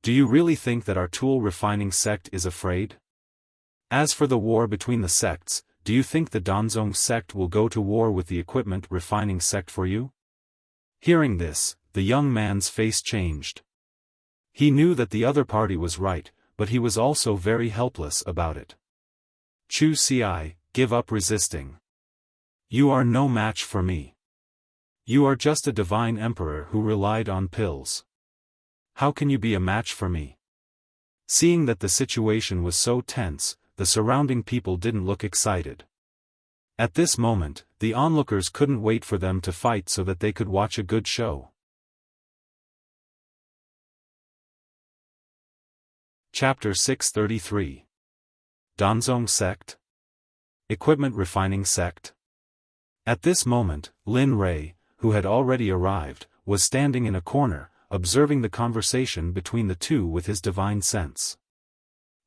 Do you really think that our tool refining sect is afraid? As for the war between the sects, do you think the Danzong sect will go to war with the equipment refining sect for you?" Hearing this, the young man's face changed. He knew that the other party was right, but he was also very helpless about it. Chu Ci, give up resisting. You are no match for me. You are just a divine emperor who relied on pills. How can you be a match for me? Seeing that the situation was so tense, the surrounding people didn't look excited. At this moment, the onlookers couldn't wait for them to fight so that they could watch a good show. Chapter 633. Danzong Sect? Equipment Refining Sect? At this moment, Lin Rei, who had already arrived, was standing in a corner, observing the conversation between the two with his divine sense.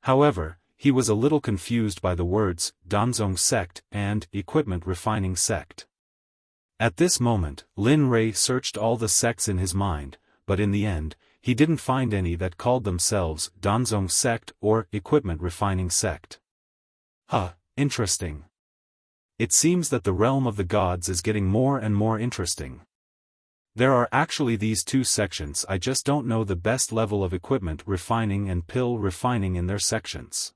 However, he was a little confused by the words, Danzong Sect and Equipment Refining Sect. At this moment, Lin Rei searched all the sects in his mind, but in the end, he didn't find any that called themselves Danzong Sect or Equipment Refining Sect. Interesting. It seems that the realm of the gods is getting more and more interesting. There are actually these two sections. I just don't know the best level of equipment refining and pill refining in their sections.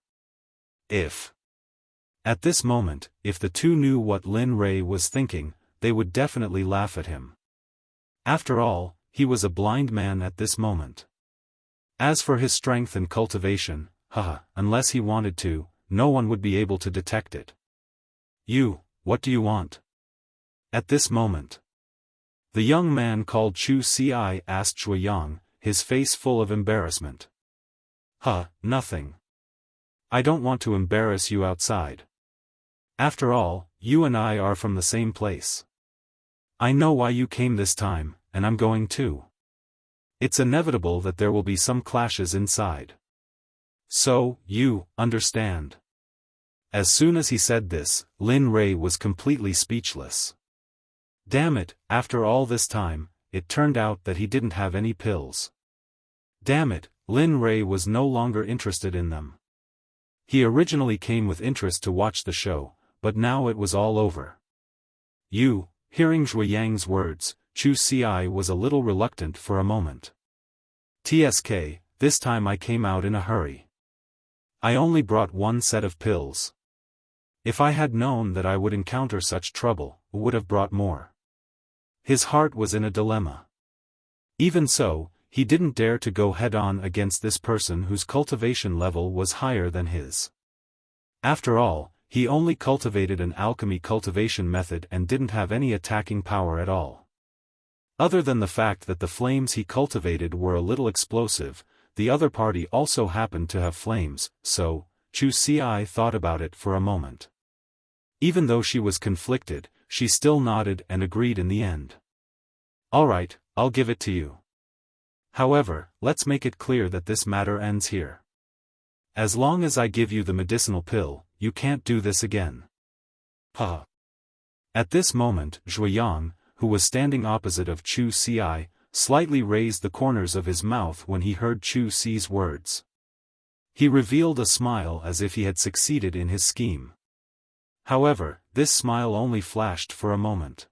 At this moment, if the two knew what Lin Rei was thinking, they would definitely laugh at him. After all, he was a blind man at this moment. As for his strength and cultivation, unless he wanted to, no one would be able to detect it. What do you want? At this moment, the young man called Chu Ci asked Zhuoyang, his face full of embarrassment. Nothing. I don't want to embarrass you outside. After all, you and I are from the same place. I know why you came this time, and I'm going too. It's inevitable that there will be some clashes inside. So, you understand. As soon as he said this, Lin Rei was completely speechless. Damn it, after all this time, it turned out that he didn't have any pills. Damn it, Lin Rei was no longer interested in them. He originally came with interest to watch the show, but now it was all over. Hearing Zhuoyang's words, Chu Ci was a little reluctant for a moment. TSK, this time I came out in a hurry. I only brought one set of pills. If I had known that I would encounter such trouble, I would have brought more. His heart was in a dilemma. Even so, he didn't dare to go head-on against this person whose cultivation level was higher than his. After all, he only cultivated an alchemy cultivation method and didn't have any attacking power at all. Other than the fact that the flames he cultivated were a little explosive, the other party also happened to have flames, so, Chu Ci thought about it for a moment. Even though she was conflicted, she still nodded and agreed in the end. Alright, I'll give it to you. However, let's make it clear that this matter ends here. As long as I give you the medicinal pill, you can't do this again. At this moment, Zhuoyang, who was standing opposite of Chu Ci, slightly raised the corners of his mouth when he heard Chu Ci's words. He revealed a smile as if he had succeeded in his scheme. However, this smile only flashed for a moment.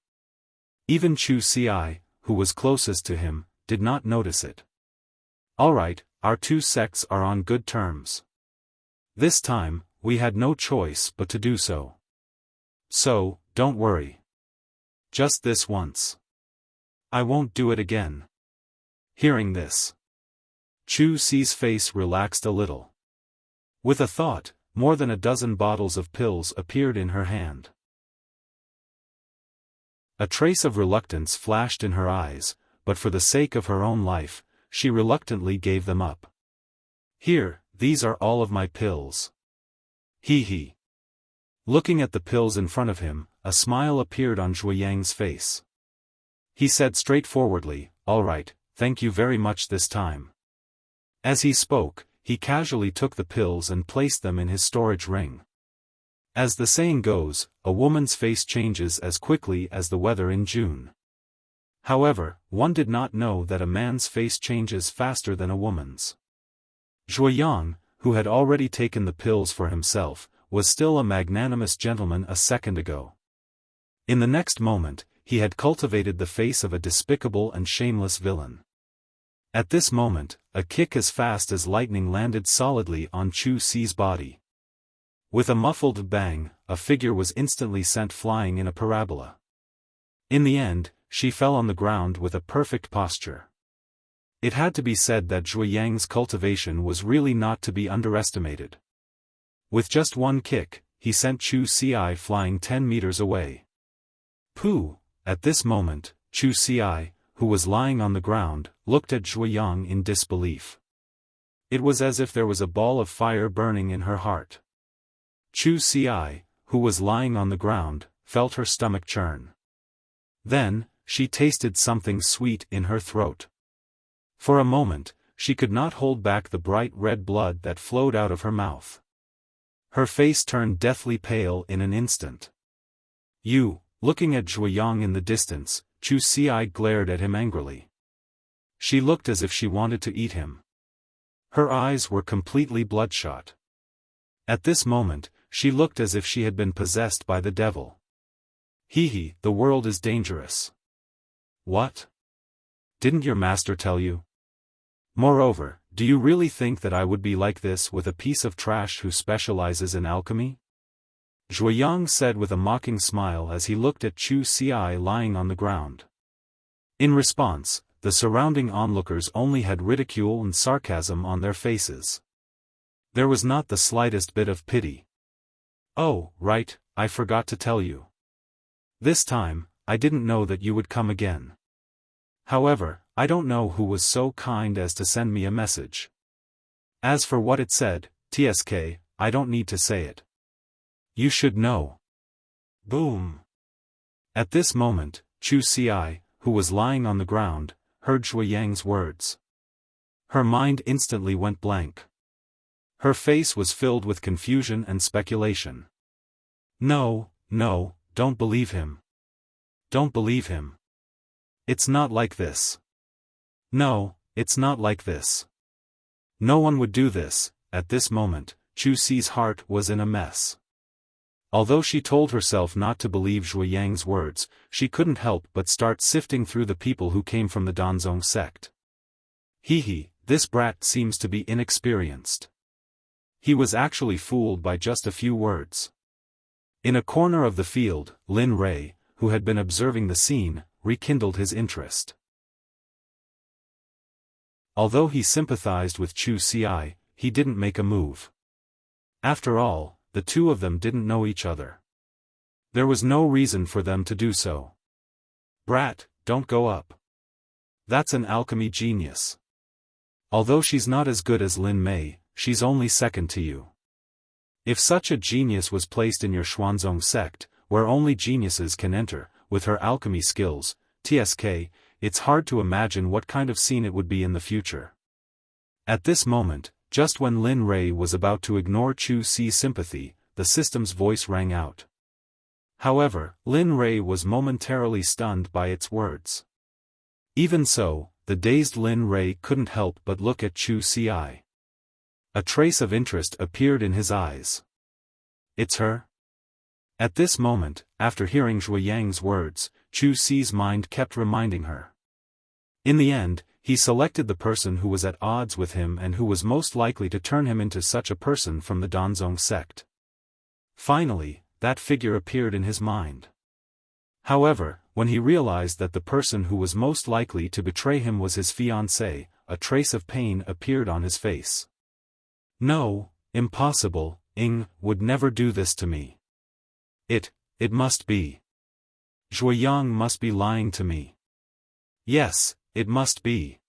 Even Chu Ci, who was closest to him, did not notice it. Alright, our two sects are on good terms. This time, we had no choice but to do so. So, don't worry. Just this once. I won't do it again. Hearing this, Chu Ci's face relaxed a little. With a thought, more than a dozen bottles of pills appeared in her hand. A trace of reluctance flashed in her eyes, but for the sake of her own life, she reluctantly gave them up. Here, these are all of my pills. Hee. Looking at the pills in front of him, a smile appeared on Zhuoyang's face. He said straightforwardly, "All right, thank you very much this time." As he spoke, he casually took the pills and placed them in his storage ring. As the saying goes, a woman's face changes as quickly as the weather in June. However, one did not know that a man's face changes faster than a woman's. Zhuoyang, who had already taken the pills for himself, was still a magnanimous gentleman a second ago. In the next moment, he had cultivated the face of a despicable and shameless villain. At this moment, a kick as fast as lightning landed solidly on Chu Si's body. With a muffled bang, a figure was instantly sent flying in a parabola. In the end, she fell on the ground with a perfect posture. It had to be said that Zhuoyang's cultivation was really not to be underestimated. With just one kick, he sent Chu Si flying 10 meters away. Pooh! At this moment, Chu Si, who was lying on the ground, looked at Zhuoyang in disbelief. It was as if there was a ball of fire burning in her heart. Chu Si, who was lying on the ground, felt her stomach churn. Then, she tasted something sweet in her throat. For a moment, she could not hold back the bright red blood that flowed out of her mouth. Her face turned deathly pale in an instant. "You," looking at Zhuoyang in the distance, Chu Si glared at him angrily. She looked as if she wanted to eat him. Her eyes were completely bloodshot. At this moment, she looked as if she had been possessed by the devil. "Hee, the world is dangerous." "What? Didn't your master tell you? Moreover, do you really think that I would be like this with a piece of trash who specializes in alchemy?" Zhuoyang said with a mocking smile as he looked at Chu Si lying on the ground. In response, the surrounding onlookers only had ridicule and sarcasm on their faces. There was not the slightest bit of pity. "Oh, right, I forgot to tell you. This time, I didn't know that you would come again. However, I don't know who was so kind as to send me a message. As for what it said, TSK, I don't need to say it. You should know." Boom! At this moment, Chu Si, who was lying on the ground, heard Zhuoyang's words. Her mind instantly went blank. Her face was filled with confusion and speculation. No, don't believe him. Don't believe him. It's not like this. No, it's not like this. No one would do this. At this moment, Chu Si's heart was in a mess. Although she told herself not to believe Zhuoyang's words, she couldn't help but start sifting through the people who came from the Danzong sect. This brat seems to be inexperienced. He was actually fooled by just a few words. In a corner of the field, Lin Rei, who had been observing the scene, rekindled his interest. Although he sympathized with Chu Si, he didn't make a move. After all, the two of them didn't know each other. There was no reason for them to do so. "Brat, don't go up. That's an alchemy genius. Although she's not as good as Lin Mei, she's only second to you. If such a genius was placed in your Xuanzong sect, where only geniuses can enter, with her alchemy skills, TSK, it's hard to imagine what kind of scene it would be in the future." At this moment, just when Lin Rei was about to ignore Chu Si's sympathy, the system's voice rang out. However, Lin Rei was momentarily stunned by its words. Even so, the dazed Lin Rei couldn't help but look at Chu Si. A trace of interest appeared in his eyes. "It's her?" At this moment, after hearing Zhuoyang's words, Chu Si's mind kept reminding her. In the end, he selected the person who was at odds with him and who was most likely to turn him into such a person from the Danzong sect. Finally, that figure appeared in his mind. However, when he realized that the person who was most likely to betray him was his fiancée, a trace of pain appeared on his face. "No, impossible, Ing would never do this to me. It must be. Zhuoyang must be lying to me. Yes, it must be."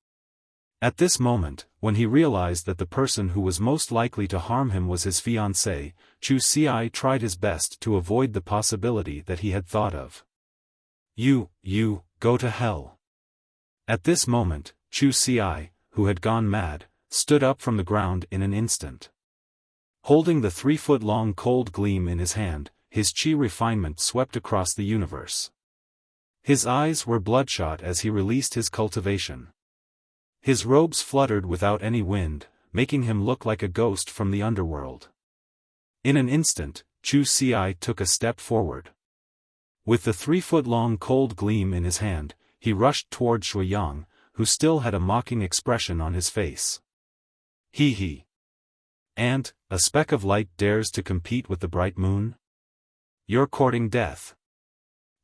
At this moment, when he realized that the person who was most likely to harm him was his fiancée, Chu Si tried his best to avoid the possibility that he had thought of. You, go to hell." At this moment, Chu Si, who had gone mad, stood up from the ground in an instant. Holding the 3-foot-long cold gleam in his hand, his chi refinement swept across the universe. His eyes were bloodshot as he released his cultivation. His robes fluttered without any wind, making him look like a ghost from the underworld. In an instant, Chu Ci took a step forward. With the 3-foot-long cold gleam in his hand, he rushed toward Shuiyang, who still had a mocking expression on his face. He. "Ant, a speck of light dares to compete with the bright moon? You're courting death."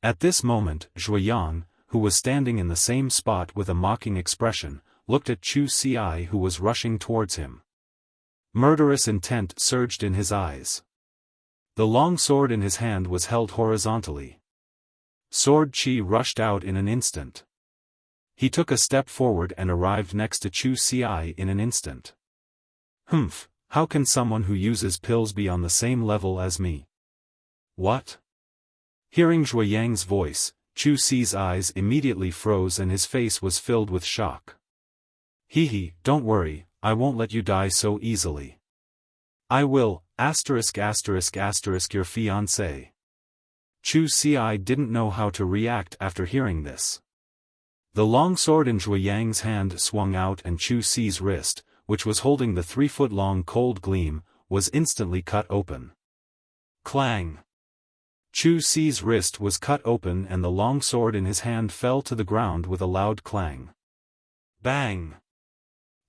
At this moment, Shuiyang, who was standing in the same spot with a mocking expression, looked at Chu Ci who was rushing towards him. Murderous intent surged in his eyes. The long sword in his hand was held horizontally. Sword chi rushed out in an instant. He took a step forward and arrived next to Chu Ci in an instant. "Humph, how can someone who uses pills be on the same level as me?" "What?" Hearing Shuiyang's voice, Chu Ci's eyes immediately froze and his face was filled with shock. Don't worry, I won't let you die so easily. I will, ***** your fiancé. Chu Ci didn't know how to react after hearing this. The long sword in Shuiyang's hand swung out and Chu Ci's wrist, which was holding the 3-foot-long cold gleam, was instantly cut open. Clang! Chu Ci's wrist was cut open and the long sword in his hand fell to the ground with a loud clang. Bang!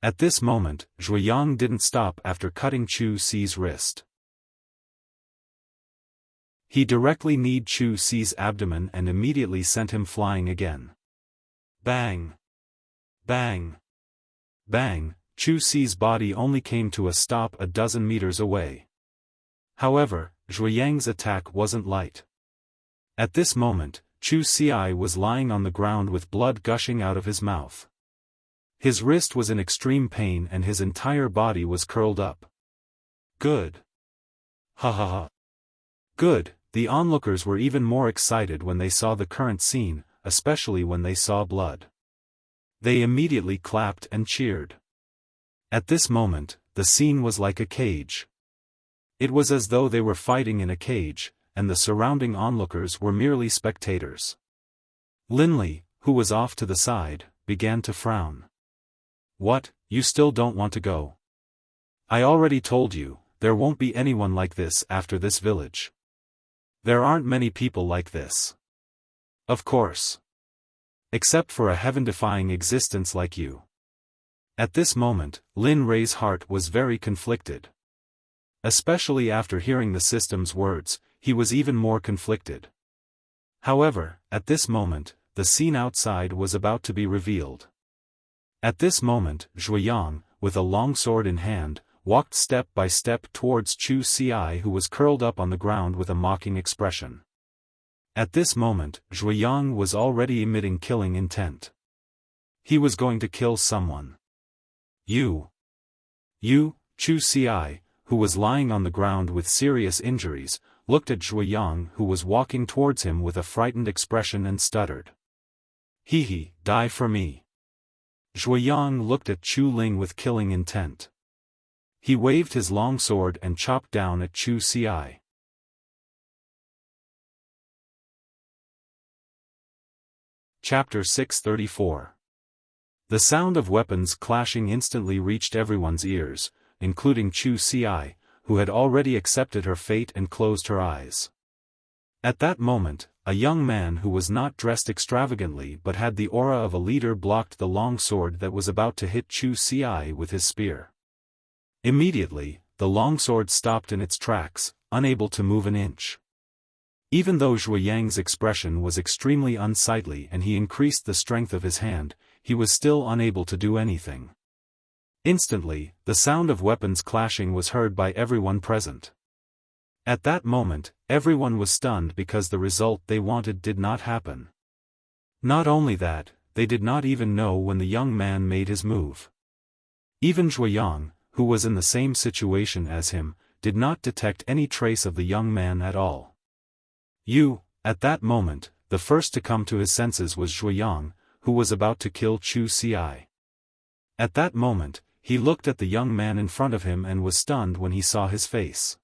At this moment, Shuiyang didn't stop after cutting Chu Ci's wrist. He directly kneed Chu Ci's abdomen and immediately sent him flying again. Bang! Bang! Bang! Chu Ci's body only came to a stop a dozen meters away. However, Shuiyang's attack wasn't light. At this moment, Chu Ci was lying on the ground with blood gushing out of his mouth. His wrist was in extreme pain and his entire body was curled up. Good. Ha ha ha. Good. The onlookers were even more excited when they saw the current scene, especially when they saw blood. They immediately clapped and cheered. At this moment, the scene was like a cage. It was as though they were fighting in a cage, and the surrounding onlookers were merely spectators. Linley, who was off to the side, began to frown. What, you still don't want to go? I already told you, there won't be anyone like this after this village. There aren't many people like this. Of course. Except for a heaven-defying existence like you. At this moment, Lin Rei's heart was very conflicted. Especially after hearing the system's words, he was even more conflicted. However, at this moment, the scene outside was about to be revealed. At this moment, Shuiyang, with a long sword in hand, walked step by step towards Chu Ci who was curled up on the ground with a mocking expression. At this moment, Shuiyang was already emitting killing intent. He was going to kill someone. You, Chu Ci, who was lying on the ground with serious injuries, looked at Shuiyang who was walking towards him with a frightened expression and stuttered. Die for me. Shuiyang looked at Chu Ling with killing intent. He waved his long sword and chopped down at Chu Ci. Chapter 634. The sound of weapons clashing instantly reached everyone's ears, including Chu Ci, who had already accepted her fate and closed her eyes. At that moment, a young man who was not dressed extravagantly but had the aura of a leader blocked the long sword that was about to hit Chu Ci with his spear. Immediately, the long sword stopped in its tracks, unable to move an inch. Even though Shuiyang's expression was extremely unsightly and he increased the strength of his hand, he was still unable to do anything. Instantly, the sound of weapons clashing was heard by everyone present. At that moment, everyone was stunned because the result they wanted did not happen. Not only that, they did not even know when the young man made his move. Even Shuiyang, who was in the same situation as him, did not detect any trace of the young man at all. At that moment, the first to come to his senses was Shuiyang, who was about to kill Chu Ci. At that moment, he looked at the young man in front of him and was stunned when he saw his face.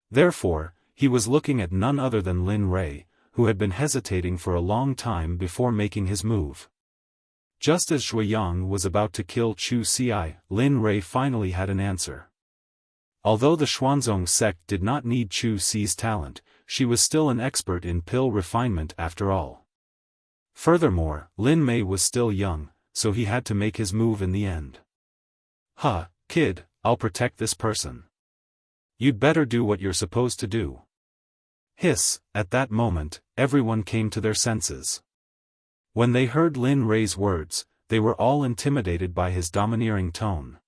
Therefore, he was looking at none other than Lin Rei, who had been hesitating for a long time before making his move. Just as Zhuo Yang was about to kill Chu Xi, Lin Rei finally had an answer. Although the Xuanzong sect did not need Chu Xi's talent, she was still an expert in pill refinement after all. Furthermore, Lin Mei was still young, so he had to make his move in the end. "Huh, kid, I'll protect this person. You'd better do what you're supposed to do." Hiss, at that moment, everyone came to their senses. When they heard Lin Rei's words, they were all intimidated by his domineering tone.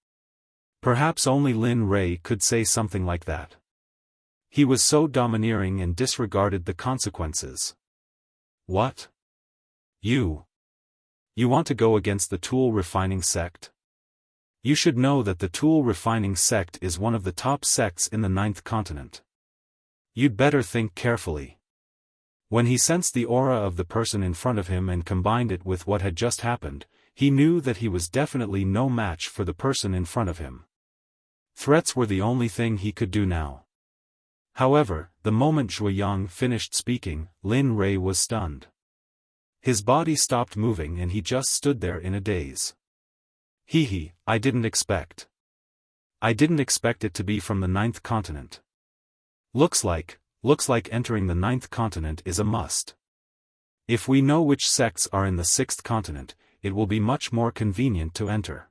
Perhaps only Lin Rei could say something like that. He was so domineering and disregarded the consequences. "What? You want to go against the tool refining sect? You should know that the tool refining sect is one of the top sects in the 9th continent. You'd better think carefully." When he sensed the aura of the person in front of him and combined it with what had just happened, he knew that he was definitely no match for the person in front of him. Threats were the only thing he could do now. However, the moment Zhuo Yang finished speaking, Lin Rei was stunned. His body stopped moving and he just stood there in a daze. I didn't expect it to be from the 9th continent. Looks like entering the 9th continent is a must. If we know which sects are in the 6th continent, it will be much more convenient to enter.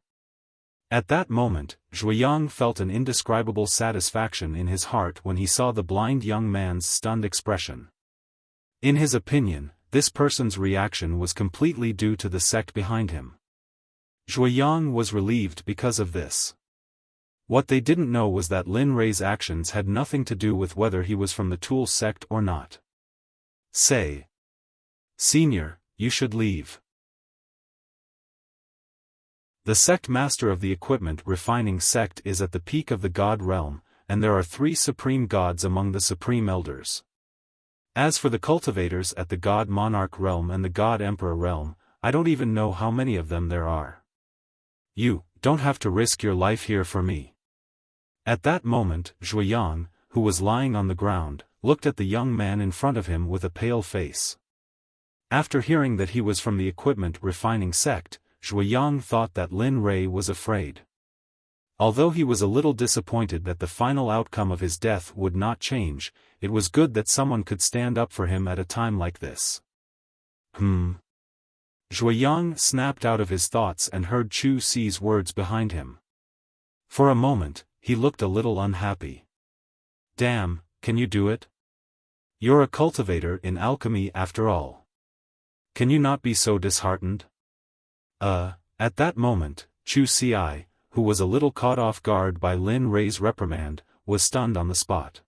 At that moment, Zhuo Yang felt an indescribable satisfaction in his heart when he saw the blind young man's stunned expression. In his opinion, this person's reaction was completely due to the sect behind him. Zhuo Yang was relieved because of this. What they didn't know was that Lin Rei's actions had nothing to do with whether he was from the Tool sect or not. "Say, Senior, you should leave." The sect master of the equipment refining sect is at the peak of the god realm, and there are 3 supreme gods among the supreme elders. As for the cultivators at the god monarch realm and the god emperor realm, I don't even know how many of them there are. You don't have to risk your life here for me. At that moment, Zhuo Yang, who was lying on the ground, looked at the young man in front of him with a pale face. After hearing that he was from the equipment refining sect, Zhuo Yang thought that Lin Rei was afraid. Although he was a little disappointed that the final outcome of his death would not change, it was good that someone could stand up for him at a time like this. Zhuo Yang snapped out of his thoughts and heard Chu Xi's words behind him. For a moment, he looked a little unhappy. "Damn, can you do it? You're a cultivator in alchemy after all. Can you not be so disheartened?" At that moment, Chu Xi, who was a little caught off guard by Lin Rei's reprimand, was stunned on the spot.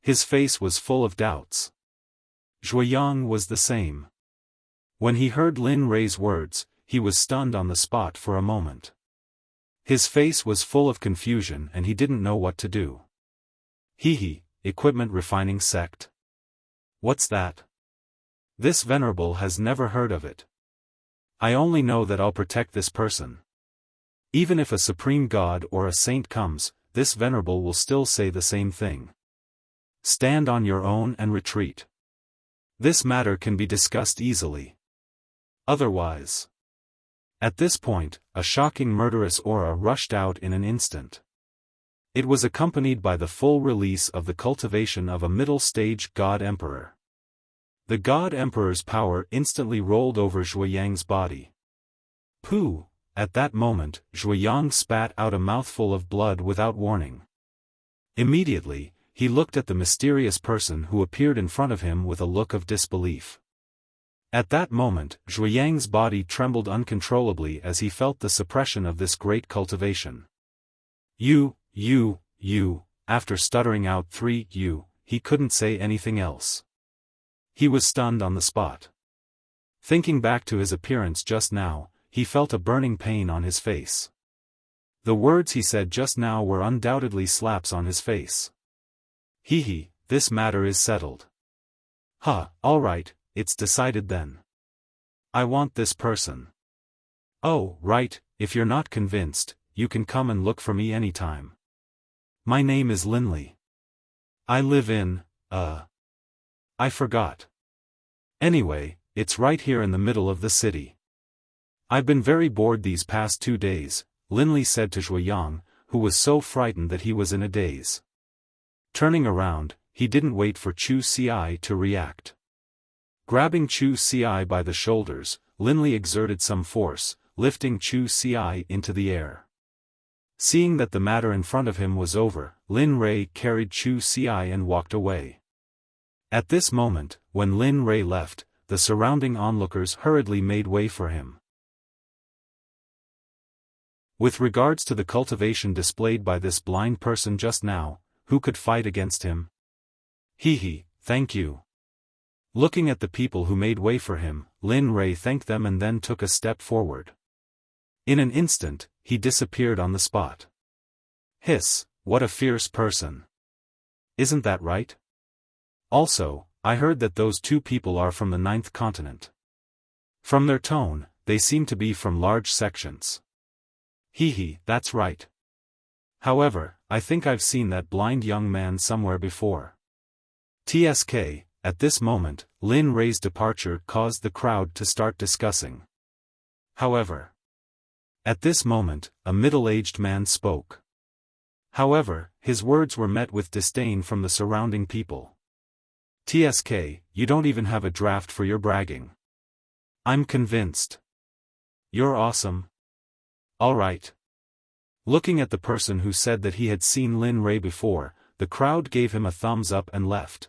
His face was full of doubts. Zhuo Yang was the same. When he heard Lin Rei's words, he was stunned on the spot for a moment. His face was full of confusion and he didn't know what to do. Equipment refining sect? What's that? This venerable has never heard of it. I only know that I'll protect this person. Even if a supreme god or a saint comes, this venerable will still say the same thing. Stand on your own and retreat. This matter can be discussed easily. Otherwise. At this point, a shocking murderous aura rushed out in an instant. It was accompanied by the full release of the cultivation of a middle-stage God Emperor. The God Emperor's power instantly rolled over Zhuo Yang's body. Pooh! At that moment, Zhuo Yang spat out a mouthful of blood without warning. Immediately, he looked at the mysterious person who appeared in front of him with a look of disbelief. At that moment, Zhuo Yang's body trembled uncontrollably as he felt the suppression of this great cultivation. You, after stuttering out 3 he couldn't say anything else. He was stunned on the spot. Thinking back to his appearance just now, he felt a burning pain on his face. The words he said just now were undoubtedly slaps on his face. This matter is settled. Alright, it's decided then. I want this person. Oh, right, if you're not convinced, you can come and look for me anytime. My name is Linley. I live in, I forgot. Anyway, it's right here in the middle of the city. I've been very bored these past 2 days, Linley said to Zhuoyang, who was so frightened that he was in a daze. Turning around, he didn't wait for Chu Xi to react. Grabbing Chu Xi by the shoulders, Linley exerted some force, lifting Chu Xi into the air. Seeing that the matter in front of him was over, Lin Rei carried Chu Xi and walked away. At this moment, when Lin Rei left, the surrounding onlookers hurriedly made way for him. With regards to the cultivation displayed by this blind person just now, who could fight against him? Thank you. Looking at the people who made way for him, Lin Rei thanked them and then took a step forward. In an instant, he disappeared on the spot. Hiss, what a fierce person. Isn't that right? Also, I heard that those 2 people are from the 9th continent. From their tone, they seem to be from large sections. That's right. However, I think I've seen that blind young man somewhere before. TSK, at this moment, Lin Rei's departure caused the crowd to start discussing. However, at this moment, a middle-aged man spoke. However, his words were met with disdain from the surrounding people. TSK, you don't even have a draft for your bragging. I'm convinced. You're awesome. Alright. Looking at the person who said that he had seen Lin Rei before, the crowd gave him a thumbs up and left.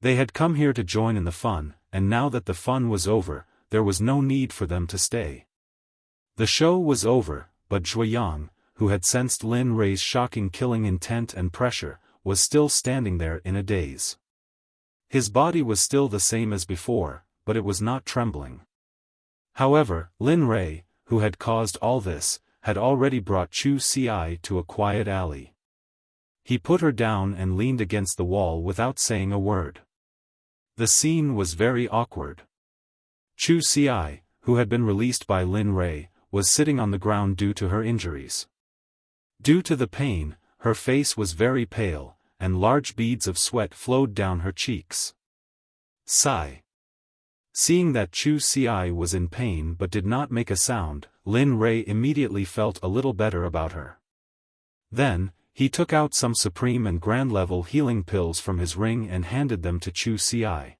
They had come here to join in the fun, and now that the fun was over, there was no need for them to stay. The show was over, but Zhuoyang, who had sensed Lin Rei's shocking killing intent and pressure, was still standing there in a daze. His body was still the same as before, but it was not trembling. However, Lin Rei, who had caused all this, had already brought Chu Xi to a quiet alley. He put her down and leaned against the wall without saying a word. The scene was very awkward. Chu Xi, who had been released by Lin Rei, was sitting on the ground due to her injuries. Due to the pain, her face was very pale, and large beads of sweat flowed down her cheeks. Sigh. Seeing that Chu Xi was in pain but did not make a sound, Lin Rei immediately felt a little better about her. Then, he took out some supreme and grand level healing pills from his ring and handed them to Chu Xi.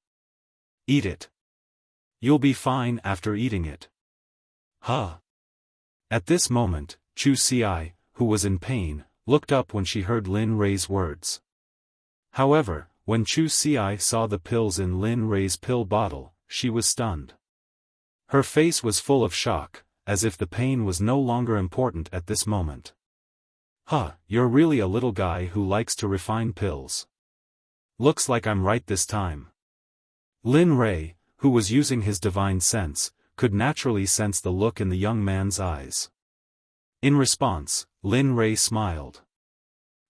Eat it. You'll be fine after eating it. Huh. At this moment, Chu Xi, who was in pain, looked up when she heard Lin Rei's words. However, when Chu Xi saw the pills in Lin Rei's pill bottle, she was stunned. Her face was full of shock, as if the pain was no longer important at this moment. Huh, you're really a little guy who likes to refine pills. Looks like I'm right this time. Lin Rei, who was using his divine sense, could naturally sense the look in the young man's eyes. In response, Lin Rei smiled.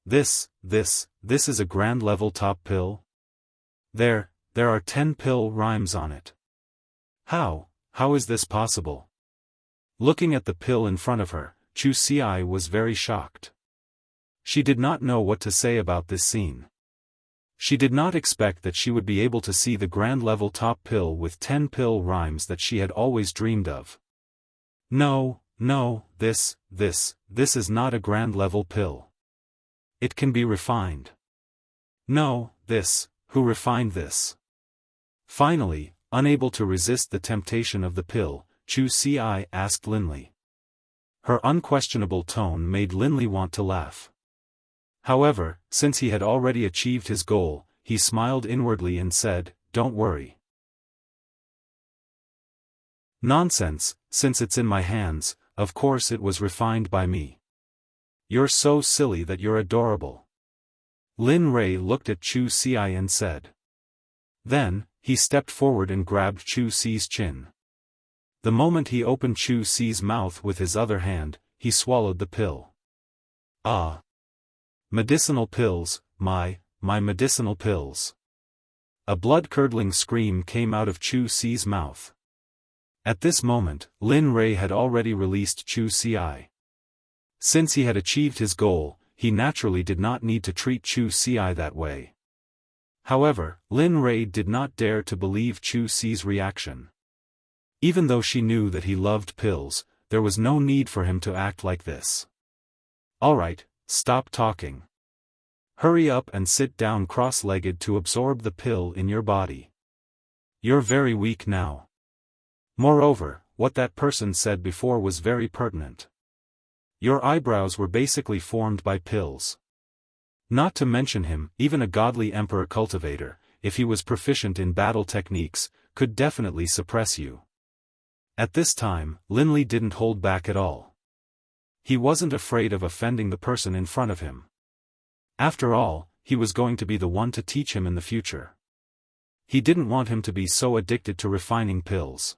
This is a grand level top pill? There are 10 pill rhymes on it. How is this possible? Looking at the pill in front of her, Chu Xi was very shocked. She did not know what to say about this scene. She did not expect that she would be able to see the grand level top pill with 10 pill rhymes that she had always dreamed of. No, this is not a grand level pill. It can be refined. No, who refined this? Finally, unable to resist the temptation of the pill, Chu Xi asked Linley. Her unquestionable tone made Linley want to laugh. However, since he had already achieved his goal, he smiled inwardly and said, "Don't worry." Nonsense, since it's in my hands, of course it was refined by me. You're so silly that you're adorable. Lin Rei looked at Chu Xi and said. Then, he stepped forward and grabbed Chu Xi's chin. The moment he opened Chu Xi's mouth with his other hand, he swallowed the pill. Ah! Medicinal pills, my medicinal pills. A blood-curdling scream came out of Chu Xi's mouth. At this moment, Lin Rei had already released Chu Xi. Since he had achieved his goal, he naturally did not need to treat Chu Xi that way. However, Lin Rei did not dare to believe Chu Xi's reaction. Even though she knew that he loved pills, there was no need for him to act like this. Alright, stop talking. Hurry up and sit down cross-legged to absorb the pill in your body. You're very weak now. Moreover, what that person said before was very pertinent. Your eyebrows were basically formed by pills. Not to mention him, even a godly emperor cultivator, if he was proficient in battle techniques, could definitely suppress you. At this time, Lin Li didn't hold back at all. He wasn't afraid of offending the person in front of him. After all, he was going to be the one to teach him in the future. He didn't want him to be so addicted to refining pills.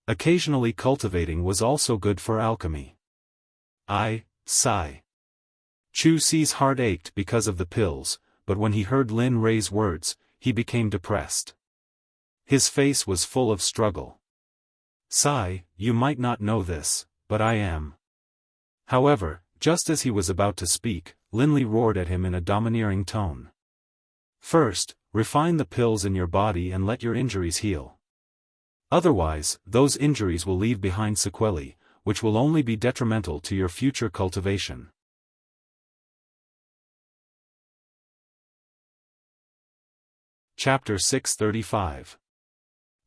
Occasionally cultivating was also good for alchemy. Sigh. Chu Xi's heart ached because of the pills, but when he heard Lin Rei's words, he became depressed. His face was full of struggle. Sigh, you might not know this, but I am. However, just as he was about to speak, Lin Li roared at him in a domineering tone. First, refine the pills in your body and let your injuries heal. Otherwise, those injuries will leave behind sequelae, which will only be detrimental to your future cultivation. Chapter 635.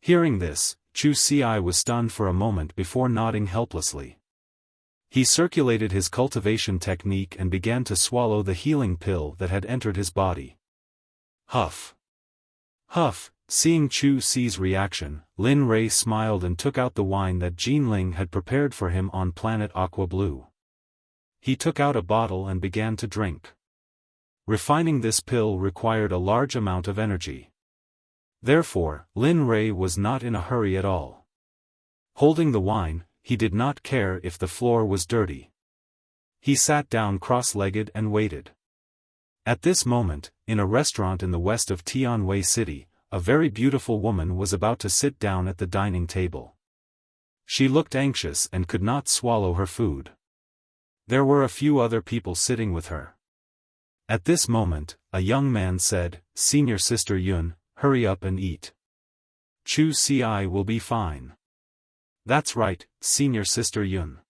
Hearing this, Chu Xi was stunned for a moment before nodding helplessly. He circulated his cultivation technique and began to swallow the healing pill that had entered his body. Huff. Huff. Seeing Chu Xi's reaction, Lin Rei smiled and took out the wine that Jinling had prepared for him on planet Aqua Blue. He took out a bottle and began to drink. Refining this pill required a large amount of energy. Therefore, Lin Rei was not in a hurry at all. Holding the wine, he did not care if the floor was dirty. He sat down cross-legged and waited. At this moment, in a restaurant in the west of Tianwei City, a very beautiful woman was about to sit down at the dining table. She looked anxious and could not swallow her food. There were a few other people sitting with her. At this moment, a young man said, "Senior Sister Yun, hurry up and eat. Chu Xi will be fine." "That's right, Senior Sister Yun.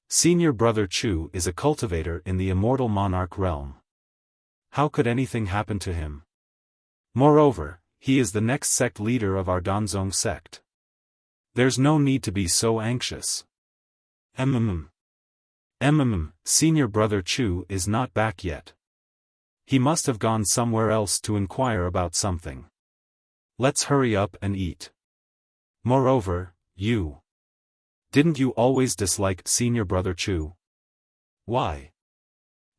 Senior Brother Chu is a cultivator in the immortal monarch realm. How could anything happen to him? Moreover, he is the next sect leader of our Danzong sect. There's no need to be so anxious." Senior Brother Chu is not back yet. He must have gone somewhere else to inquire about something. Let's hurry up and eat. Moreover, didn't you always dislike Senior Brother Chu? Why?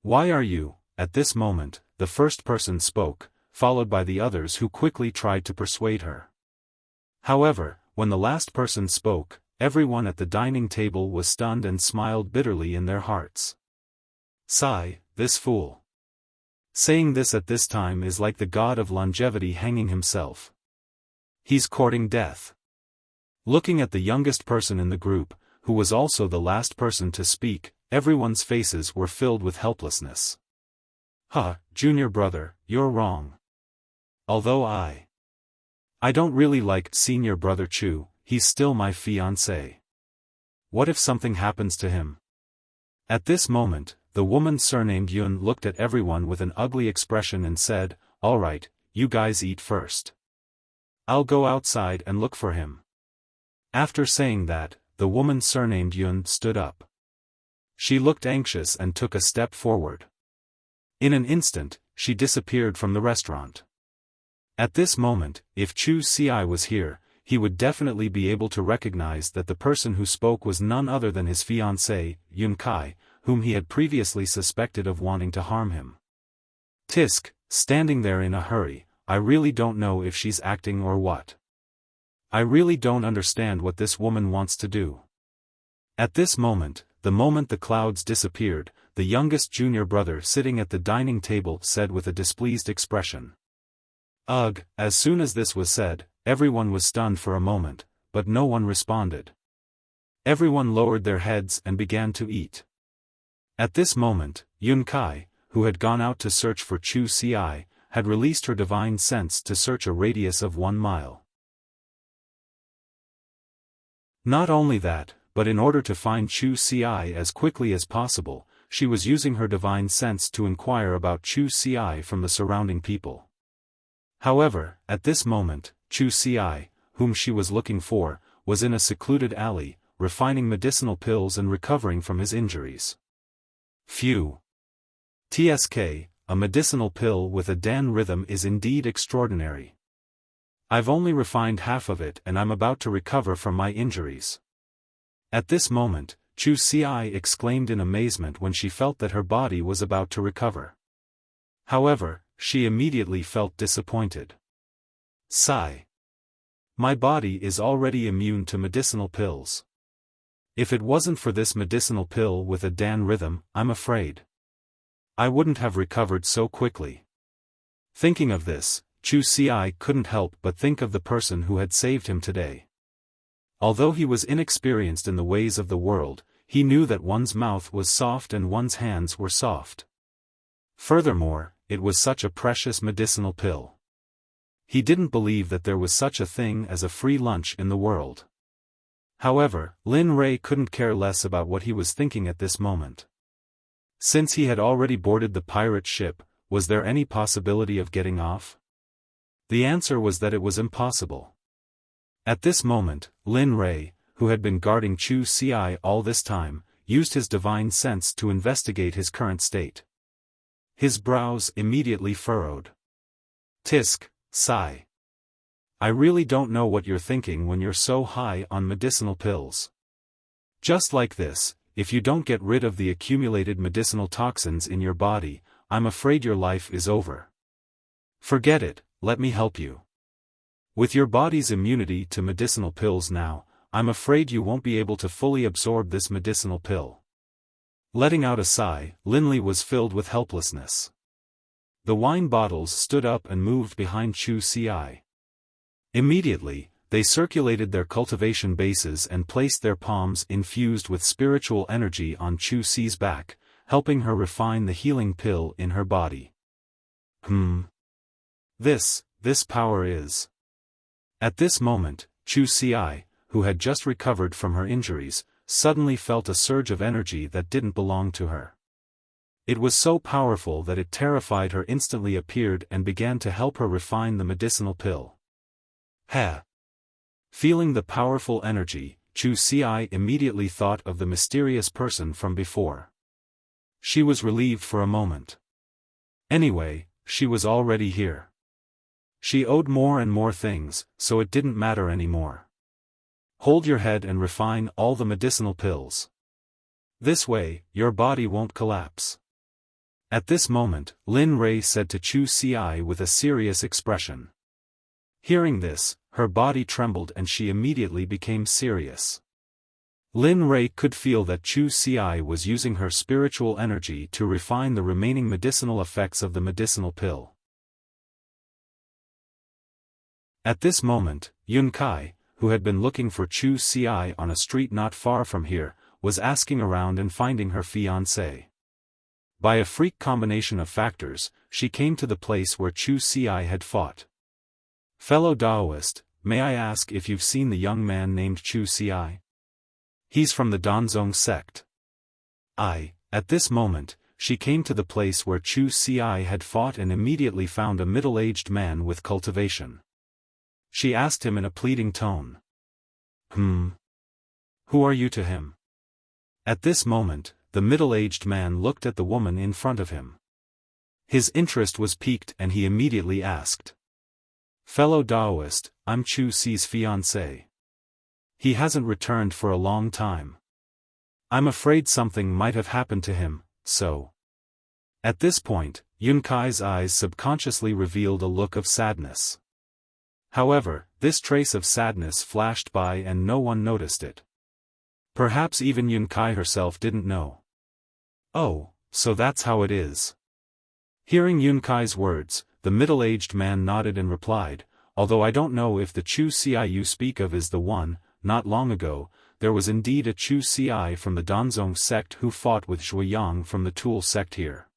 Why are you? At this moment, the first person spoke, followed by the others who quickly tried to persuade her. However, when the last person spoke, everyone at the dining table was stunned and smiled bitterly in their hearts. Sigh, this fool. Saying this at this time is like the god of longevity hanging himself. He's courting death. Looking at the youngest person in the group, who was also the last person to speak, everyone's faces were filled with helplessness. Junior brother, you're wrong. Although I don't really like Senior Brother Chu, he's still my fiancé. What if something happens to him? At this moment, the woman surnamed Yun looked at everyone with an ugly expression and said, "Alright, you guys eat first. I'll go outside and look for him." After saying that, the woman surnamed Yun stood up. She looked anxious and took a step forward. In an instant, she disappeared from the restaurant. At this moment, if Chu Xi was here, he would definitely be able to recognize that the person who spoke was none other than his fiancée, Yun Kai, whom he had previously suspected of wanting to harm him. Tisk, standing there in a hurry, I really don't know if she's acting or what. I really don't understand what this woman wants to do. At this moment, the moment the clouds disappeared, the youngest junior brother sitting at the dining table said with a displeased expression. Ugh, as soon as this was said, everyone was stunned for a moment, but no one responded. Everyone lowered their heads and began to eat. At this moment, Yun Kai, who had gone out to search for Chu Ci, had released her divine sense to search a radius of 1 mile. Not only that, but in order to find Chu Ci as quickly as possible, she was using her divine sense to inquire about Chu Ci from the surrounding people. However, at this moment, Chu Ci, whom she was looking for, was in a secluded alley, refining medicinal pills and recovering from his injuries. Phew! TSK, a medicinal pill with a Dan rhythm is indeed extraordinary. I've only refined half of it and I'm about to recover from my injuries. At this moment, Chu Ci exclaimed in amazement when she felt that her body was about to recover. However, she immediately felt disappointed. Sigh. My body is already immune to medicinal pills. If it wasn't for this medicinal pill with a Dan rhythm, I'm afraid I wouldn't have recovered so quickly. Thinking of this, Chu Ci couldn't help but think of the person who had saved him today. Although he was inexperienced in the ways of the world, he knew that one's mouth was soft and one's hands were soft. Furthermore, it was such a precious medicinal pill. He didn't believe that there was such a thing as a free lunch in the world. However, Lin Rei couldn't care less about what he was thinking at this moment. Since he had already boarded the pirate ship, was there any possibility of getting off? The answer was that it was impossible. At this moment, Lin Rei, who had been guarding Chu Ci all this time, used his divine sense to investigate his current state. His brows immediately furrowed. Tisk, sigh. I really don't know what you're thinking when you're so high on medicinal pills. Just like this, if you don't get rid of the accumulated medicinal toxins in your body, I'm afraid your life is over. Forget it, let me help you. With your body's immunity to medicinal pills now, I'm afraid you won't be able to fully absorb this medicinal pill. Letting out a sigh, Linley was filled with helplessness. The wine bottles stood up and moved behind Chu Ci. Immediately, they circulated their cultivation bases and placed their palms infused with spiritual energy on Chu Ci's back, helping her refine the healing pill in her body. This power is. At this moment, Chu Ci, who had just recovered from her injuries, suddenly felt a surge of energy that didn't belong to her. It was so powerful that it terrified her, instantly appeared and began to help her refine the medicinal pill. Ha! Feeling the powerful energy, Chu Ci immediately thought of the mysterious person from before. She was relieved for a moment. Anyway, she was already here. She owed more and more things, so it didn't matter anymore. Hold your head and refine all the medicinal pills. This way, your body won't collapse. At this moment, Lin Rei said to Chu Ci with a serious expression. Hearing this, her body trembled and she immediately became serious. Lin Rei could feel that Chu Ci was using her spiritual energy to refine the remaining medicinal effects of the medicinal pill. At this moment, Yun Kai, who had been looking for Chu Ci on a street not far from here, was asking around and finding her fiancé. By a freak combination of factors, she came to the place where Chu Ci had fought. Fellow Daoist, may I ask if you've seen the young man named Chu Ci? He's from the Danzong Sect. At this moment, she came to the place where Chu Ci had fought and immediately found a middle-aged man with cultivation. She asked him in a pleading tone. Who are you to him? At this moment, the middle-aged man looked at the woman in front of him. His interest was piqued and he immediately asked. Fellow Daoist, I'm Chu Ci's fiancé. He hasn't returned for a long time. I'm afraid something might have happened to him, so. At this point, Yun Kai's eyes subconsciously revealed a look of sadness. However, this trace of sadness flashed by and no one noticed it. Perhaps even Yun Kai herself didn't know. Oh, so that's how it is. Hearing Yun Kai's words, the middle-aged man nodded and replied, although I don't know if the Chu Ci you speak of is the one, not long ago, there was indeed a Chu Ci from the Danzong sect who fought with Zhuoyang from the Tool sect here.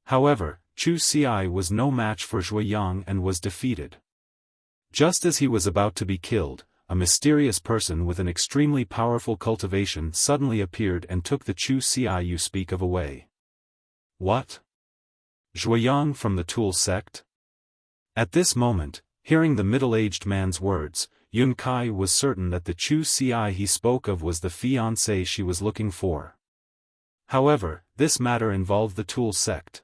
However, Chu Ci was no match for Zhuoyang and was defeated. Just as he was about to be killed, a mysterious person with an extremely powerful cultivation suddenly appeared and took the Chu Ci you speak of away. What? Zhuoyang from the Tool sect? At this moment, hearing the middle-aged man's words, Yun Kai was certain that the Chu Ci he spoke of was the fiancé she was looking for. However, this matter involved the Tool sect.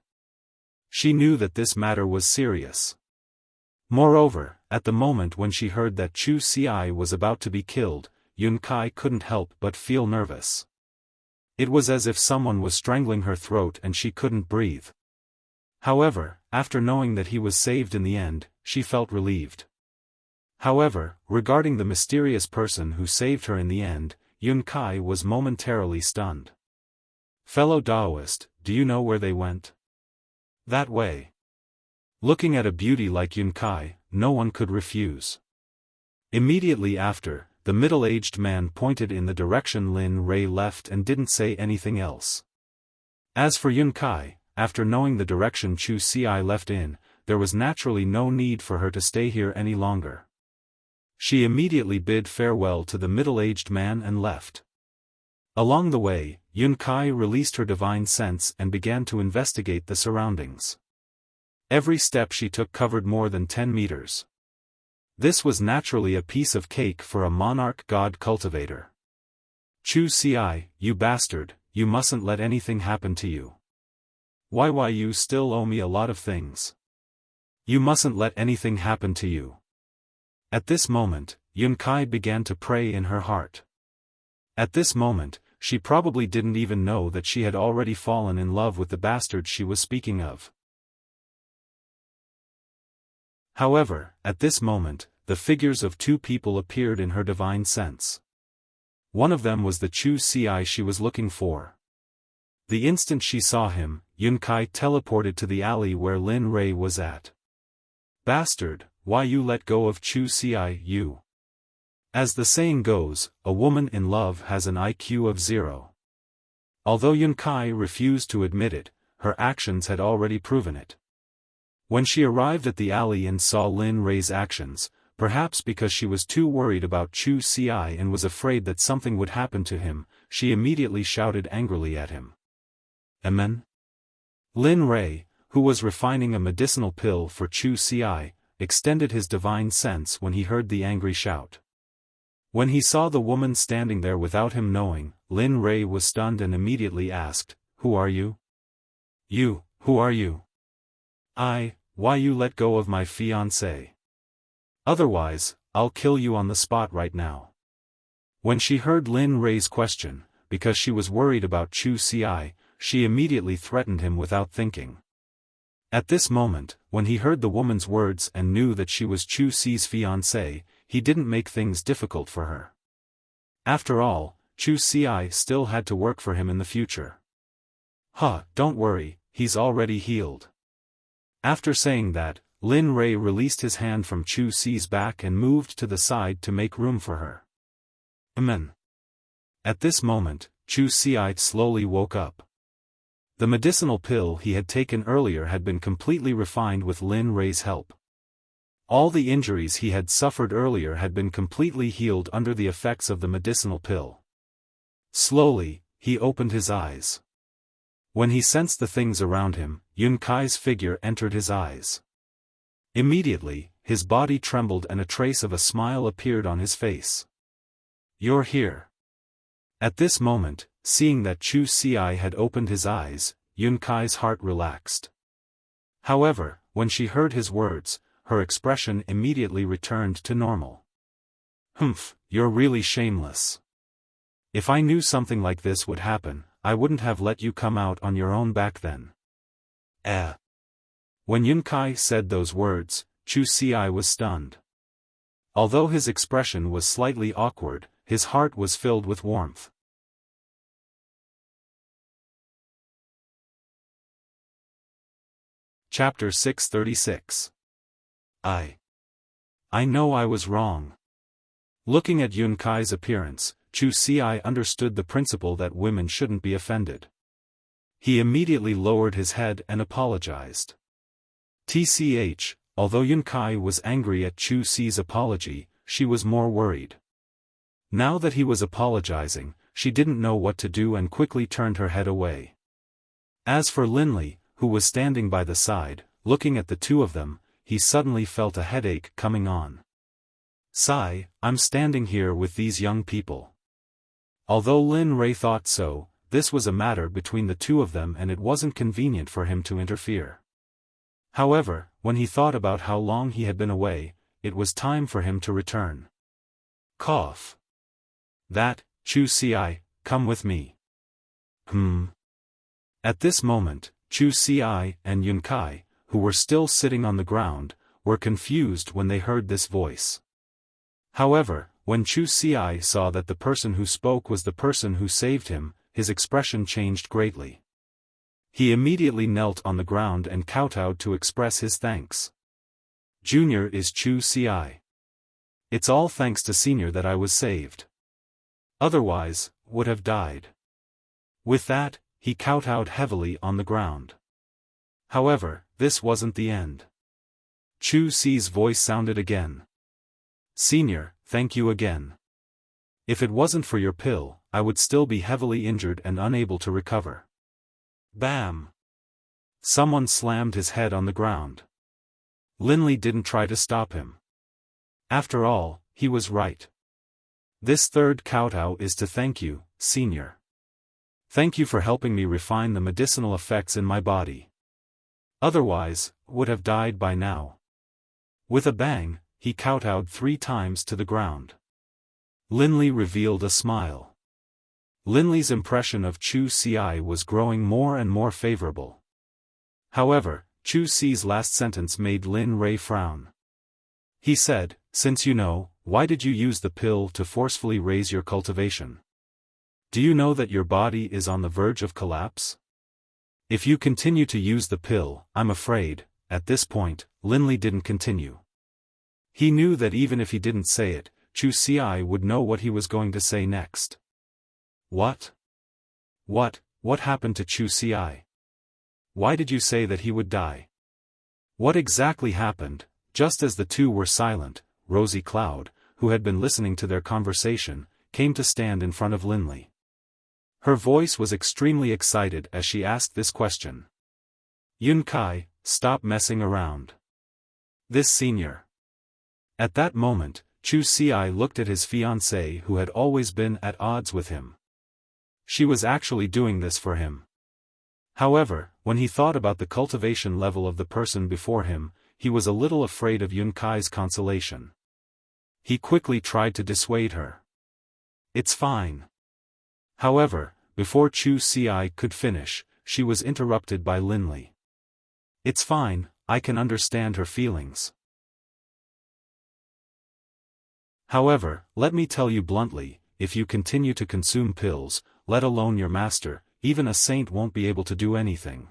She knew that this matter was serious. Moreover, at the moment when she heard that Chu Ci was about to be killed, Yun Kai couldn't help but feel nervous. It was as if someone was strangling her throat and she couldn't breathe. However, after knowing that he was saved in the end, she felt relieved. However, regarding the mysterious person who saved her in the end, Yun Kai was momentarily stunned. Fellow Taoist, do you know where they went? That way. Looking at a beauty like Yun Kai, no one could refuse. Immediately after, the middle-aged man pointed in the direction Lin Rei left and didn't say anything else. As for Yun Kai, after knowing the direction Chu Ci left in, there was naturally no need for her to stay here any longer. She immediately bid farewell to the middle-aged man and left. Along the way, Yun Kai released her divine sense and began to investigate the surroundings. Every step she took covered more than 10 meters. This was naturally a piece of cake for a monarch god cultivator. Chu Ci, you bastard, you mustn't let anything happen to you. Why you still owe me a lot of things. You mustn't let anything happen to you. At this moment, Yun Kai began to pray in her heart. At this moment, she probably didn't even know that she had already fallen in love with the bastard she was speaking of. However, at this moment, the figures of two people appeared in her divine sense. One of them was the Chu Ci she was looking for. The instant she saw him, Yun Kai teleported to the alley where Lin Rei was at. Bastard, why you let go of Chu Ci you? As the saying goes, a woman in love has an IQ of 0. Although Yun Kai refused to admit it, her actions had already proven it. When she arrived at the alley and saw Lin Rei's actions, perhaps because she was too worried about Chu Ci and was afraid that something would happen to him, she immediately shouted angrily at him. Amen? Lin Rei, who was refining a medicinal pill for Chu Ci, extended his divine sense when he heard the angry shout. When he saw the woman standing there without him knowing, Lin Rei was stunned and immediately asked, "Who are you?" "You, who are you?" Why you let go of my fiancé? Otherwise, I'll kill you on the spot right now." When she heard Lin Rei's question, because she was worried about Chu Ci, she immediately threatened him without thinking. At this moment, when he heard the woman's words and knew that she was Chu Ci's fiancé, he didn't make things difficult for her. After all, Chu Ci still had to work for him in the future. Don't worry, he's already healed." After saying that, Lin Rei released his hand from Chu Ci's back and moved to the side to make room for her. Amen. At this moment, Chu Ci slowly woke up. The medicinal pill he had taken earlier had been completely refined with Lin Rei's help. All the injuries he had suffered earlier had been completely healed under the effects of the medicinal pill. Slowly, he opened his eyes. When he sensed the things around him, Yun Kai's figure entered his eyes. Immediately, his body trembled and a trace of a smile appeared on his face. "You're here." At this moment, seeing that Chu Ci had opened his eyes, Yun Kai's heart relaxed. However, when she heard his words, her expression immediately returned to normal. You're really shameless. If I knew something like this would happen, I wouldn't have let you come out on your own back then. When Yun Kai said those words, Chu Ci was stunned. Although his expression was slightly awkward, his heart was filled with warmth. Chapter 636. I know I was wrong. Looking at Yun Kai's appearance, Chu Xi understood the principle that women shouldn't be offended. He immediately lowered his head and apologized. TCH, although Yun Kai was angry at Chu Xi's apology, she was more worried. Now that he was apologizing, she didn't know what to do and quickly turned her head away. As for Linley, who was standing by the side, looking at the two of them, he suddenly felt a headache coming on. Sigh, I'm standing here with these young people. Although Lin Ray thought so, this was a matter between the two of them and it wasn't convenient for him to interfere. However, when he thought about how long he had been away, it was time for him to return. Cough. That, Chu Xi, come with me. At this moment, Chu Xi and Yun Kai, who were still sitting on the ground, were confused when they heard this voice. However, when Chu Xi saw that the person who spoke was the person who saved him, his expression changed greatly. He immediately knelt on the ground and kowtowed to express his thanks. Junior is Chu Xi. It's all thanks to Senior that I was saved. Otherwise, would have died. With that, he kowtowed heavily on the ground. However, this wasn't the end. Chu Xi's voice sounded again. Senior, thank you again. If it wasn't for your pill, I would still be heavily injured and unable to recover. Bam! Someone slammed his head on the ground. Linley didn't try to stop him. After all, he was right. This third kowtow is to thank you, Senior. Thank you for helping me refine the medicinal effects in my body. Otherwise, would have died by now. With a bang, he kowtowed 3 times to the ground. Linley revealed a smile. Linley's impression of Chu Xi was growing more and more favorable. However, Chu Xi's last sentence made Lin Ray frown. He said, since you know, why did you use the pill to forcefully raise your cultivation? Do you know that your body is on the verge of collapse? If you continue to use the pill, I'm afraid, at this point, Linley didn't continue. He knew that even if he didn't say it, Chu Xi would know what he was going to say next. What? What happened to Chu Xi? Why did you say that he would die? What exactly happened? Just as the two were silent, Rosie Cloud, who had been listening to their conversation, came to stand in front of Linley. Her voice was extremely excited as she asked this question. Yun Kai, stop messing around. This Senior. At that moment, Chu Xi looked at his fiancée who had always been at odds with him. She was actually doing this for him. However, when he thought about the cultivation level of the person before him, he was a little afraid of Yun Kai's consolation. He quickly tried to dissuade her. It's fine. However, before Chu Xi could finish, she was interrupted by Linley. It's fine, I can understand her feelings. However, let me tell you bluntly, if you continue to consume pills, let alone your master, even a saint won't be able to do anything.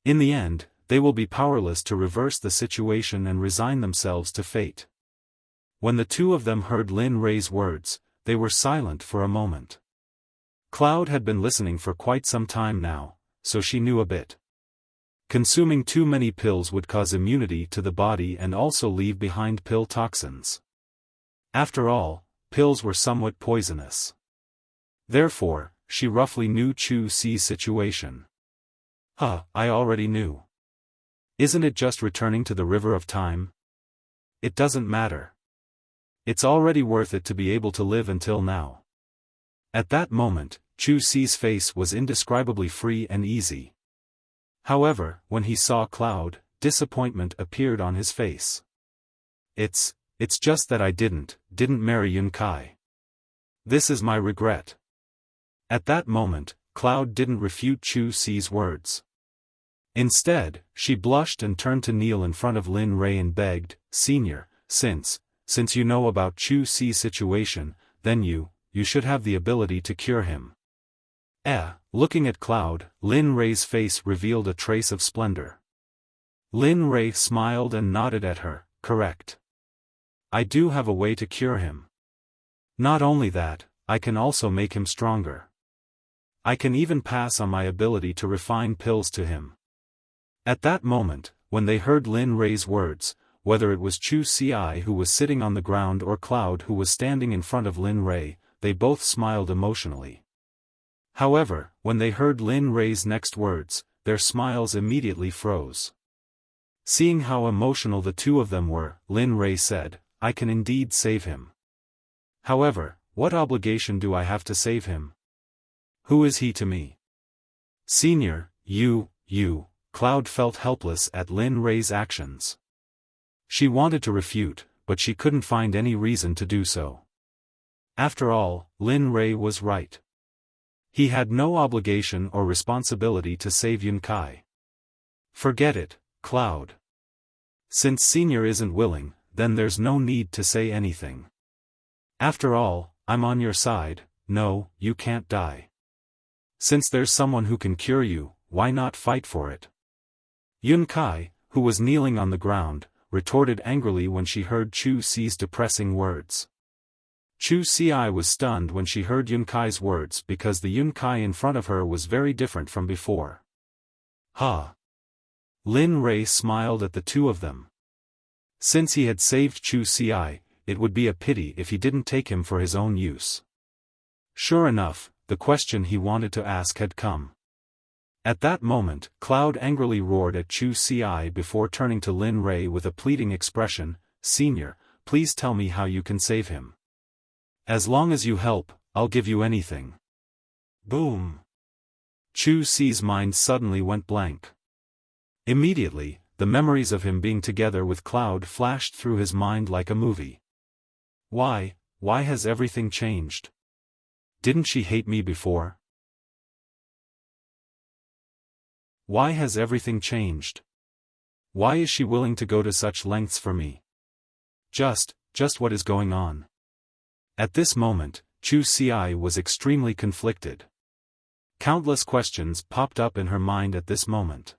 In the end, they will be powerless to reverse the situation and resign themselves to fate. When the two of them heard Lin Ray's words, they were silent for a moment. Cloud had been listening for quite some time now, so she knew a bit. Consuming too many pills would cause immunity to the body and also leave behind pill toxins. After all, pills were somewhat poisonous. Therefore, she roughly knew Chu Xi's situation. I already knew. Isn't it just returning to the river of time? It doesn't matter. It's already worth it to be able to live until now. At that moment, Chu Xi's face was indescribably free and easy. However, when he saw Cloud, disappointment appeared on his face. It's just that I didn't marry Yun Kai. This is my regret. At that moment, Cloud didn't refute Chu Xi's words. Instead, she blushed and turned to kneel in front of Lin Ray and begged, Senior, since you know about Chu Xi's situation, then you should have the ability to cure him. Looking at Cloud, Lin Ray's face revealed a trace of splendor. Lin Ray smiled and nodded at her, correct. I do have a way to cure him. Not only that, I can also make him stronger. I can even pass on my ability to refine pills to him. At that moment, when they heard Lin Rei's words, whether it was Chu Ci who was sitting on the ground or Cloud who was standing in front of Lin Rei, they both smiled emotionally. However, when they heard Lin Rei's next words, their smiles immediately froze. Seeing how emotional the two of them were, Lin Rei said, "I can indeed save him. However, what obligation do I have to save him? Who is he to me?" "Senior, you. Cloud felt helpless at Lin Rei's actions. She wanted to refute, but she couldn't find any reason to do so. After all, Lin Rei was right. He had no obligation or responsibility to save Yun Kai. "Forget it, Cloud. Since Senior isn't willing, then there's no need to say anything. After all, I'm on your side. No, you can't die. Since there's someone who can cure you, why not fight for it?" Yun Kai, who was kneeling on the ground, retorted angrily when she heard Chu Ci's depressing words. Chu Ci was stunned when she heard Yun Kai's words because the Yun Kai in front of her was very different from before. "Ha!" Lin Rei smiled at the two of them. Since he had saved Chu Ci, it would be a pity if he didn't take him for his own use. Sure enough, the question he wanted to ask had come. At that moment, Cloud angrily roared at Chu Ci before turning to Lin Rei with a pleading expression, "Senior, please tell me how you can save him. As long as you help, I'll give you anything." Boom! Chu Ci's mind suddenly went blank. Immediately, the memories of him being together with Cloud flashed through his mind like a movie. Why has everything changed? Didn't she hate me before? Why has everything changed? Why is she willing to go to such lengths for me? Just what is going on? At this moment, Chu Ci was extremely conflicted. Countless questions popped up in her mind at this moment.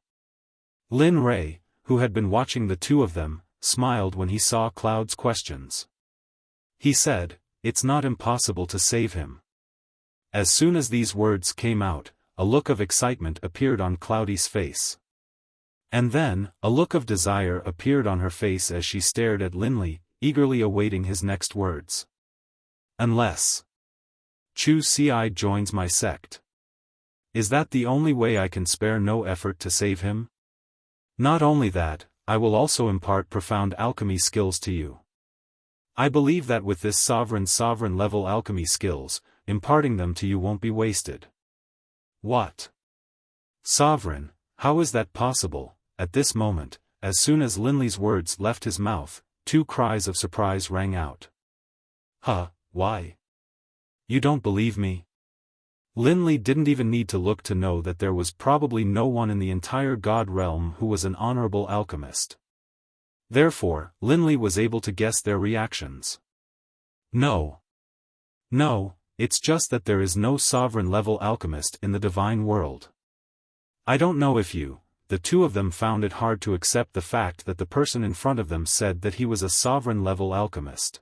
Lin Rei, who had been watching the two of them, smiled when he saw Cloud's questions. He said, "It's not impossible to save him." As soon as these words came out, a look of excitement appeared on Cloudy's face. And then, a look of desire appeared on her face as she stared at Linley, eagerly awaiting his next words. "Unless Chu Ci joins my sect. Is that the only way I can spare no effort to save him? Not only that, I will also impart profound alchemy skills to you. I believe that with this sovereign level alchemy skills, imparting them to you won't be wasted." "What? Sovereign, how is that possible?" At this moment, as soon as Linley's words left his mouth, two cries of surprise rang out. "Huh, why? You don't believe me?" Linley didn't even need to look to know that there was probably no one in the entire God realm who was an honorable alchemist. Therefore, Linley was able to guess their reactions. No, it's just that there is no sovereign-level alchemist in the divine world. I don't know if the two of them found it hard to accept the fact that the person in front of them said that he was a sovereign-level alchemist.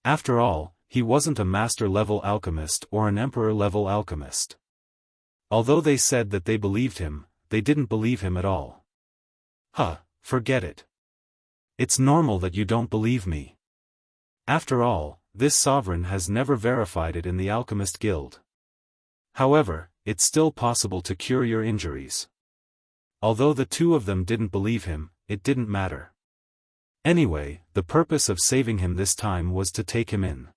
After all, he wasn't a master-level alchemist or an emperor-level alchemist. Although they said that they believed him, they didn't believe him at all. "Huh, forget it. It's normal that you don't believe me. After all, this sovereign has never verified it in the Alchemist Guild. However, it's still possible to cure your injuries." Although the two of them didn't believe him, it didn't matter. Anyway, the purpose of saving him this time was to take him in.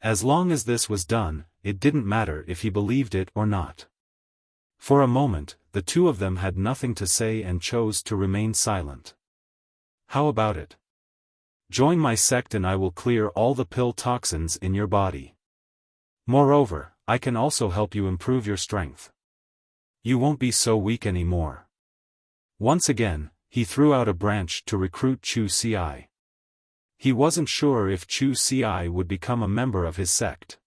As long as this was done, it didn't matter if he believed it or not. For a moment, the two of them had nothing to say and chose to remain silent. "How about it? Join my sect and I will clear all the pill toxins in your body. Moreover, I can also help you improve your strength. You won't be so weak anymore." Once again, he threw out a branch to recruit Chu Ci. He wasn't sure if Chu Ci would become a member of his sect.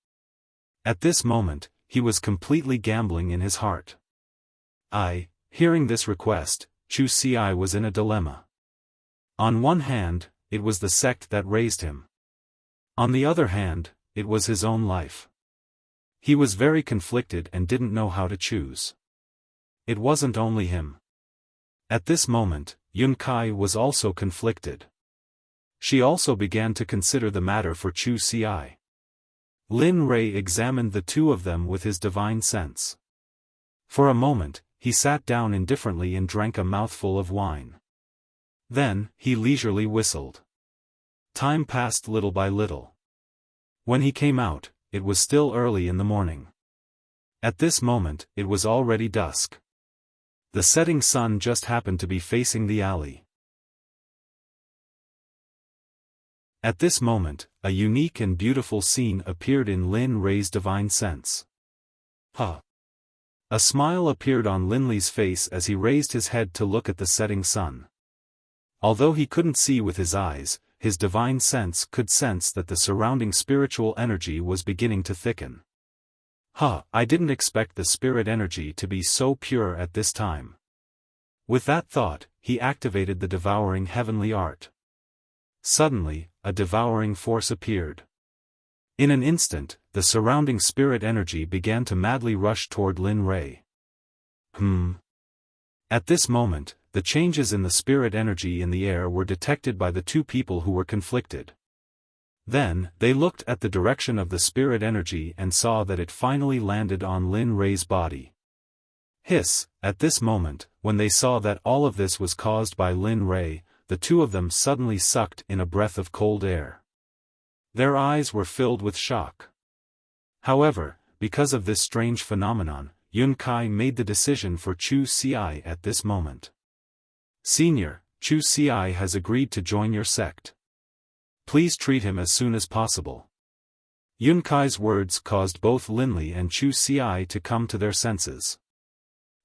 At this moment, he was completely gambling in his heart. Hearing this request, Chu Ci was in a dilemma. On one hand, it was the sect that raised him. On the other hand, it was his own life. He was very conflicted and didn't know how to choose. It wasn't only him. At this moment, Yun Kai was also conflicted. She also began to consider the matter for Chu Ci. Lin Rei examined the two of them with his divine sense. For a moment, he sat down indifferently and drank a mouthful of wine. Then, he leisurely whistled. Time passed little by little. When he came out, it was still early in the morning. At this moment, it was already dusk. The setting sun just happened to be facing the alley. At this moment, a unique and beautiful scene appeared in Lin Rei's divine sense. Huh! A smile appeared on Lin Li's face as he raised his head to look at the setting sun. Although he couldn't see with his eyes, his divine sense could sense that the surrounding spiritual energy was beginning to thicken. I didn't expect the spirit energy to be so pure at this time. With that thought, he activated the devouring heavenly art. Suddenly, a devouring force appeared. In an instant, the surrounding spirit energy began to madly rush toward Lin Rei. At this moment, the changes in the spirit energy in the air were detected by the two people who were conflicted. Then, they looked at the direction of the spirit energy and saw that it finally landed on Lin Rei's body. Hiss! At this moment, when they saw that all of this was caused by Lin Rei, the two of them suddenly sucked in a breath of cold air. Their eyes were filled with shock. However, because of this strange phenomenon, Yun Kai made the decision for Chu Ci at this moment. Senior, Chu Ci has agreed to join your sect. Please treat him as soon as possible. Yun Kai's words caused both Lin Li and Chu Ci to come to their senses.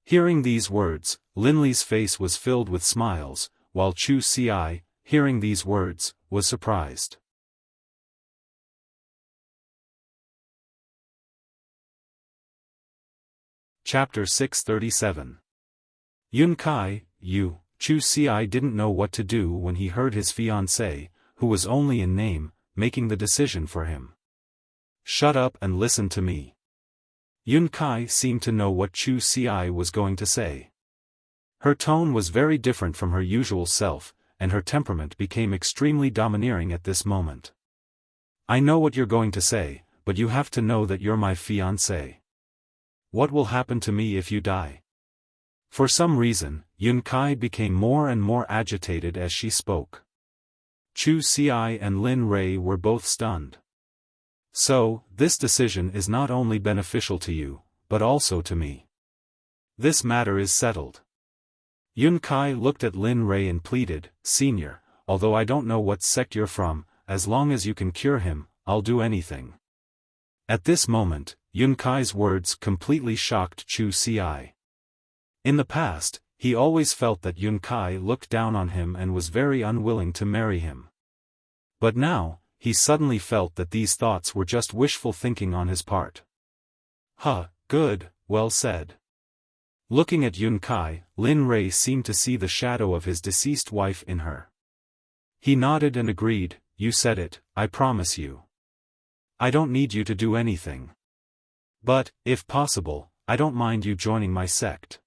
Hearing these words, Lin Li's face was filled with smiles, while Chu Ci, hearing these words, was surprised. Chapter 637. Yun Kai, Chu Ci didn't know what to do when he heard his fiancée, who was only in name, making the decision for him. Shut up and listen to me. Yun Kai seemed to know what Chu Ci was going to say. Her tone was very different from her usual self, and her temperament became extremely domineering at this moment. I know what you're going to say, but you have to know that you're my fiancé. What will happen to me if you die? For some reason, Yun Kai became more and more agitated as she spoke. Chu Ci and Lin Rei were both stunned. So, this decision is not only beneficial to you, but also to me. This matter is settled. Yun Kai looked at Lin Rei and pleaded, Senior, although I don't know what sect you're from, as long as you can cure him, I'll do anything. At this moment, Yun Kai's words completely shocked Chu Ci. In the past, he always felt that Yun Kai looked down on him and was very unwilling to marry him. But now, he suddenly felt that these thoughts were just wishful thinking on his part. Good, well said. Looking at Yun Kai, Lin Rei seemed to see the shadow of his deceased wife in her. He nodded and agreed, you said it, I promise you. I don't need you to do anything. But, if possible, I don't mind you joining my sect.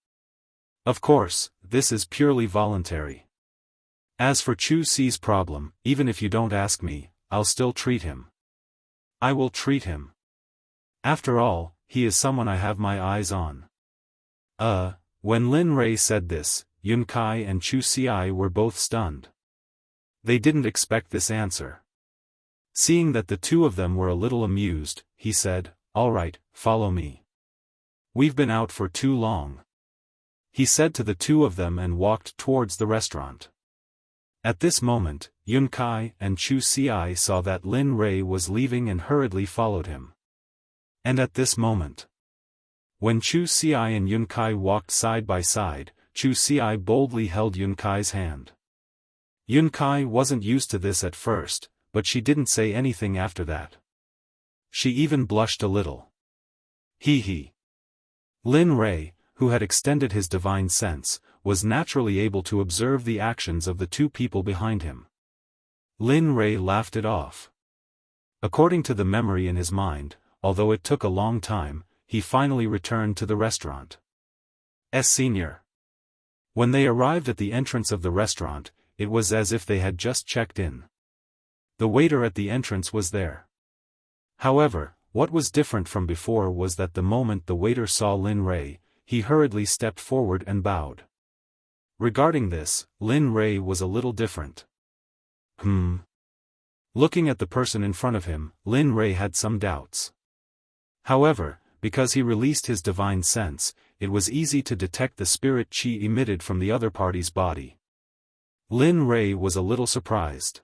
Of course, this is purely voluntary. As for Chu Ci's problem, even if you don't ask me, I'll still treat him. I will treat him. After all, he is someone I have my eyes on. When Lin Rei said this, Yun Kai and Chu Ci were both stunned. They didn't expect this answer. Seeing that the two of them were a little amused, he said, all right, follow me. We've been out for too long. He said to the two of them and walked towards the restaurant. At this moment, Yun Kai and Chu Ci saw that Lin Rei was leaving and hurriedly followed him. And at this moment, when Chu Ci and Yun Kai walked side by side, Chu Ci boldly held Yun Kai's hand. Yun Kai wasn't used to this at first, but she didn't say anything after that. She even blushed a little. Hee. Lin Rei, who had extended his divine sense, was naturally able to observe the actions of the two people behind him. Lin Rei laughed it off. According to the memory in his mind, although it took a long time, he finally returned to the restaurant. Senior. When they arrived at the entrance of the restaurant, it was as if they had just checked in. The waiter at the entrance was there. However, what was different from before was that the moment the waiter saw Lin Rei, he hurriedly stepped forward and bowed. Regarding this, Lin Rei was a little different. Looking at the person in front of him, Lin Rei had some doubts. However, because he released his divine sense, it was easy to detect the spirit qi emitted from the other party's body. Lin Rei was a little surprised.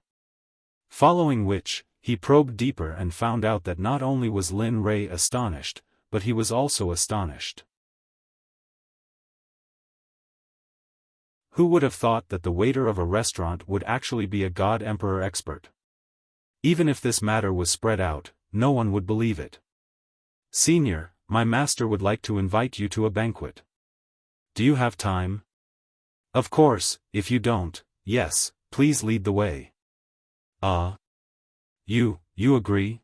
Following which, he probed deeper and found out that not only was Lin Rei astonished, but he was also astonished. Who would have thought that the waiter of a restaurant would actually be a God Emperor expert? Even if this matter was spread out, no one would believe it. Senior, my master would like to invite you to a banquet. Do you have time? Of course, if you don't, yes, please lead the way. You agree?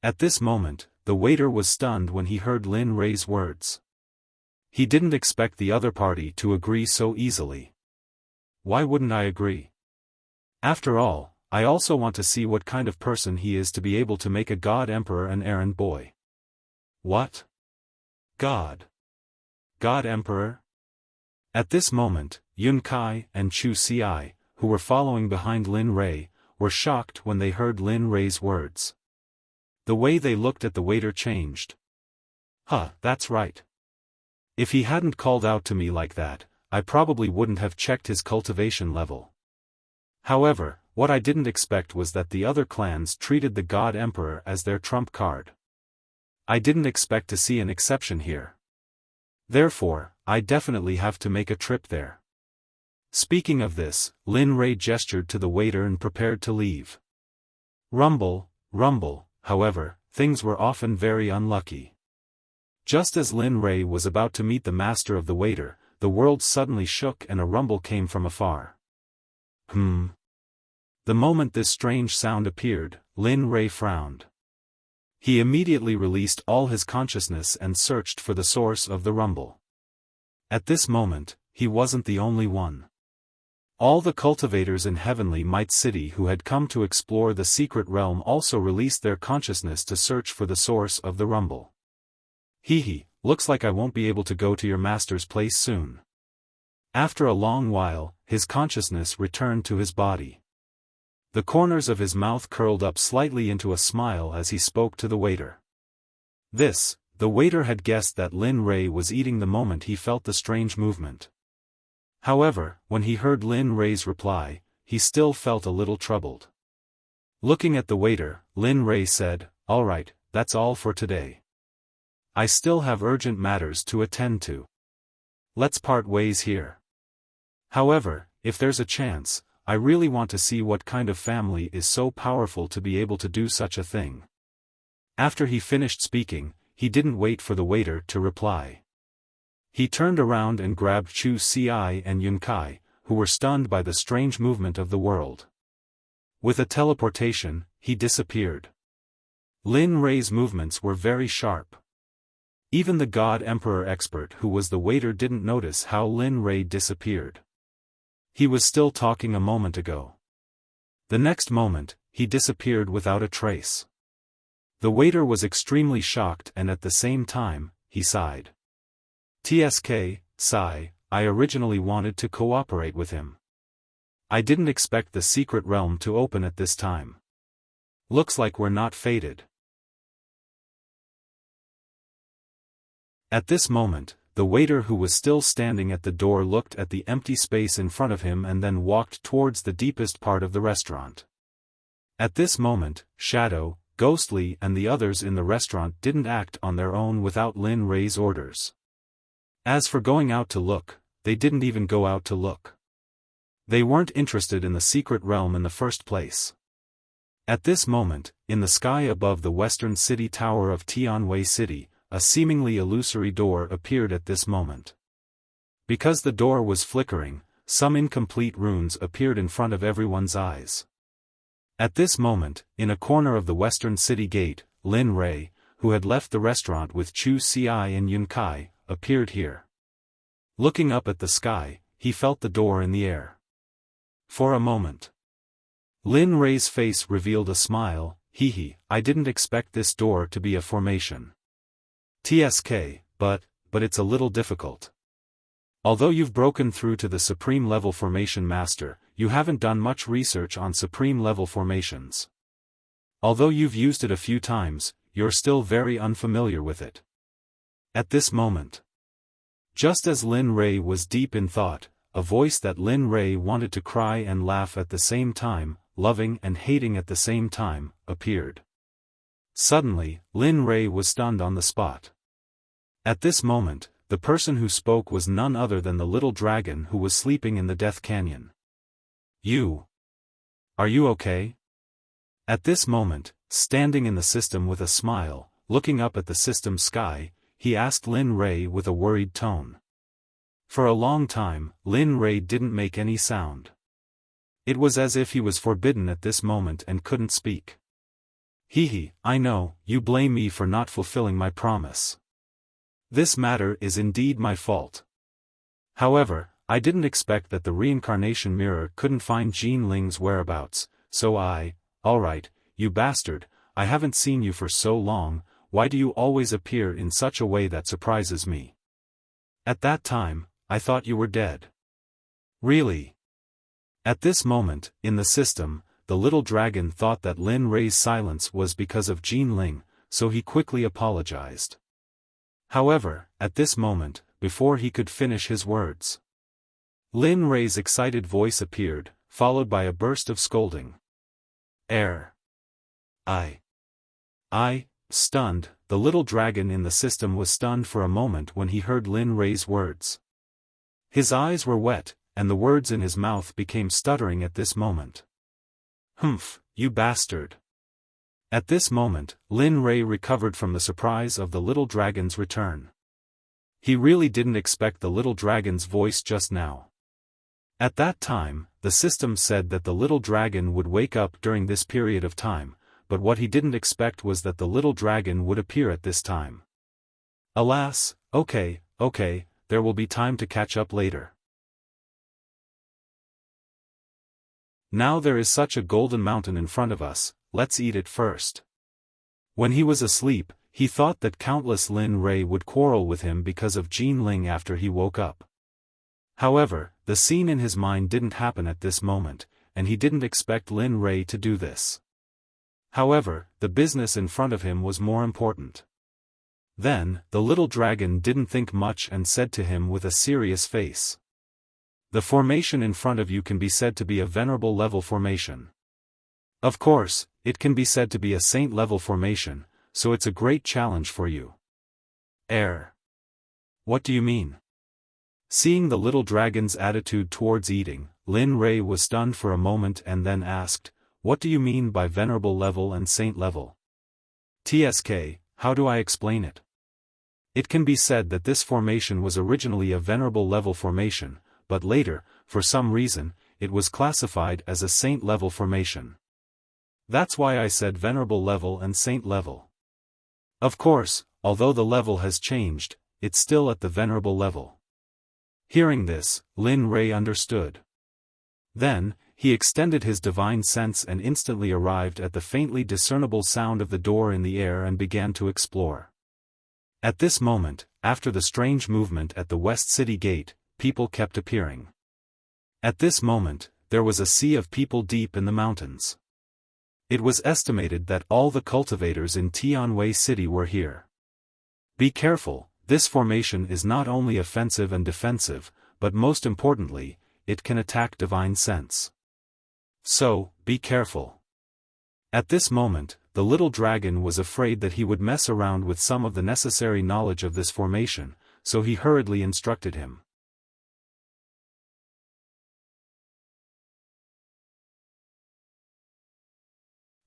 At this moment, the waiter was stunned when he heard Lin Rei's words. He didn't expect the other party to agree so easily. Why wouldn't I agree? After all, I also want to see what kind of person he is to be able to make a God Emperor an errand boy. What? God Emperor? At this moment, Yun Kai and Chu Ci, who were following behind Lin Rei, were shocked when they heard Lin Rei's words. The way they looked at the waiter changed. That's right. If he hadn't called out to me like that, I probably wouldn't have checked his cultivation level. However, what I didn't expect was that the other clans treated the God Emperor as their trump card. I didn't expect to see an exception here. Therefore, I definitely have to make a trip there. Speaking of this, Lin Rei gestured to the waiter and prepared to leave. Rumble, however, things were often very unlucky. Just as Lin Rei was about to meet the master of the waiter, the world suddenly shook and a rumble came from afar. The moment this strange sound appeared, Lin Rei frowned. He immediately released all his consciousness and searched for the source of the rumble. At this moment, he wasn't the only one. All the cultivators in Heavenly Might City who had come to explore the secret realm also released their consciousness to search for the source of the rumble. Looks like I won't be able to go to your master's place soon. After a long while, his consciousness returned to his body. The corners of his mouth curled up slightly into a smile as he spoke to the waiter. The waiter had guessed that Lin Rei was eating the moment he felt the strange movement. However, when he heard Lin Rei's reply, he still felt a little troubled. Looking at the waiter, Lin Rei said, "All right, that's all for today. I still have urgent matters to attend to. Let's part ways here. However, if there's a chance, I really want to see what kind of family is so powerful to be able to do such a thing." After he finished speaking, he didn't wait for the waiter to reply. He turned around and grabbed Chu Ci and Yun Kai, who were stunned by the strange movement of the world. With a teleportation, he disappeared. Lin Rei's movements were very sharp. Even the God Emperor expert who was the waiter didn't notice how Lin Rei disappeared. He was still talking a moment ago. The next moment, he disappeared without a trace. The waiter was extremely shocked and at the same time, he sighed. Sigh, I originally wanted to cooperate with him. I didn't expect the secret realm to open at this time. Looks like we're not fated. At this moment, the waiter who was still standing at the door looked at the empty space in front of him and then walked towards the deepest part of the restaurant. At this moment, Shadow, Ghostly and the others in the restaurant didn't act on their own without Lin Rei's orders. As for going out to look, they didn't even go out to look. They weren't interested in the secret realm in the first place. At this moment, in the sky above the western city tower of Tianwei City, a seemingly illusory door appeared at this moment. Because the door was flickering, some incomplete runes appeared in front of everyone's eyes. At this moment, in a corner of the western city gate, Lin Rei, who had left the restaurant with Chu Xiai and Yun Kai, appeared here. Looking up at the sky, he felt the door in the air. For a moment, Lin Rei's face revealed a smile. Hee, I didn't expect this door to be a formation. TSK, but it's a little difficult. Although you've broken through to the Supreme Level Formation Master, you haven't done much research on Supreme Level formations. Although you've used it a few times, you're still very unfamiliar with it. At this moment, just as Lin Rei was deep in thought, a voice that Lin Rei wanted to cry and laugh at the same time, loving and hating at the same time, appeared. Suddenly, Lin Rei was stunned on the spot. At this moment, the person who spoke was none other than the little dragon who was sleeping in the Death Canyon. Are you okay? At this moment, standing in the system with a smile, looking up at the system sky, he asked Lin Rei with a worried tone. For a long time, Lin Rei didn't make any sound. It was as if he was forbidden at this moment and couldn't speak. I know, you blame me for not fulfilling my promise. This matter is indeed my fault. However, I didn't expect that the reincarnation mirror couldn't find Jean Ling's whereabouts, so alright, you bastard, I haven't seen you for so long, why do you always appear in such a way that surprises me? At that time, I thought you were dead. Really? At this moment, in the system, the little dragon thought that Lin Rei's silence was because of Jean Ling, so he quickly apologized. However, at this moment, before he could finish his words, Lin Rei's excited voice appeared, followed by a burst of scolding. Stunned, the little dragon in the system was stunned for a moment when he heard Lin Rei's words. His eyes were wet, and the words in his mouth became stuttering at this moment. Humph, you bastard. At this moment, Lin Rei recovered from the surprise of the little dragon's return. He really didn't expect the little dragon's voice just now. At that time, the system said that the little dragon would wake up during this period of time, but what he didn't expect was that the little dragon would appear at this time. Alas, okay, there will be time to catch up later. Now there is such a golden mountain in front of us, let's eat it first. When he was asleep, he thought that countless Lin Rei would quarrel with him because of Jean Ling after he woke up. However, the scene in his mind didn't happen at this moment, and he didn't expect Lin Rei to do this. However, the business in front of him was more important. Then, the little dragon didn't think much and said to him with a serious face. The formation in front of you can be said to be a venerable level formation. Of course, it can be said to be a saint level formation, so it's a great challenge for you. What do you mean? Seeing the little dragon's attitude towards eating, Lin Rei was stunned for a moment and then asked, what do you mean by venerable level and saint level? TSK, how do I explain it? It can be said that this formation was originally a venerable level formation, but later, for some reason, it was classified as a saint level formation. That's why I said venerable level and saint level. Of course, although the level has changed, it's still at the venerable level. Hearing this, Lin Rei understood. Then, he extended his divine sense and instantly arrived at the faintly discernible sound of the door in the air and began to explore. At this moment, after the strange movement at the West City Gate, people kept appearing. At this moment, there was a sea of people deep in the mountains. It was estimated that all the cultivators in Tianwei City were here. Be careful, this formation is not only offensive and defensive, but most importantly, it can attack divine sense. So, be careful. At this moment, the little dragon was afraid that he would mess around with some of the necessary knowledge of this formation, so he hurriedly instructed him.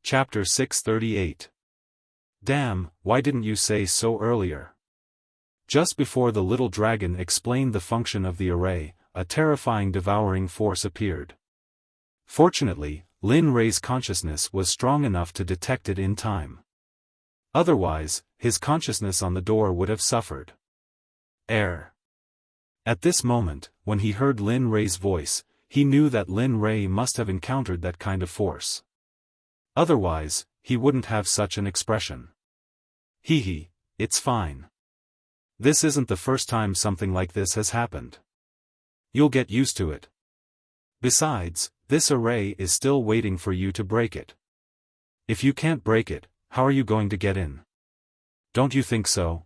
Chapter 638. Damn, why didn't you say so earlier? Just before the little dragon explained the function of the array, a terrifying devouring force appeared. Fortunately, Lin Rei's consciousness was strong enough to detect it in time. Otherwise, his consciousness on the door would have suffered. Air. At this moment, when he heard Lin Rei's voice, he knew that Lin Rei must have encountered that kind of force. Otherwise, he wouldn't have such an expression. Hee, it's fine. This isn't the first time something like this has happened. You'll get used to it. Besides, this array is still waiting for you to break it. If you can't break it, how are you going to get in? Don't you think so?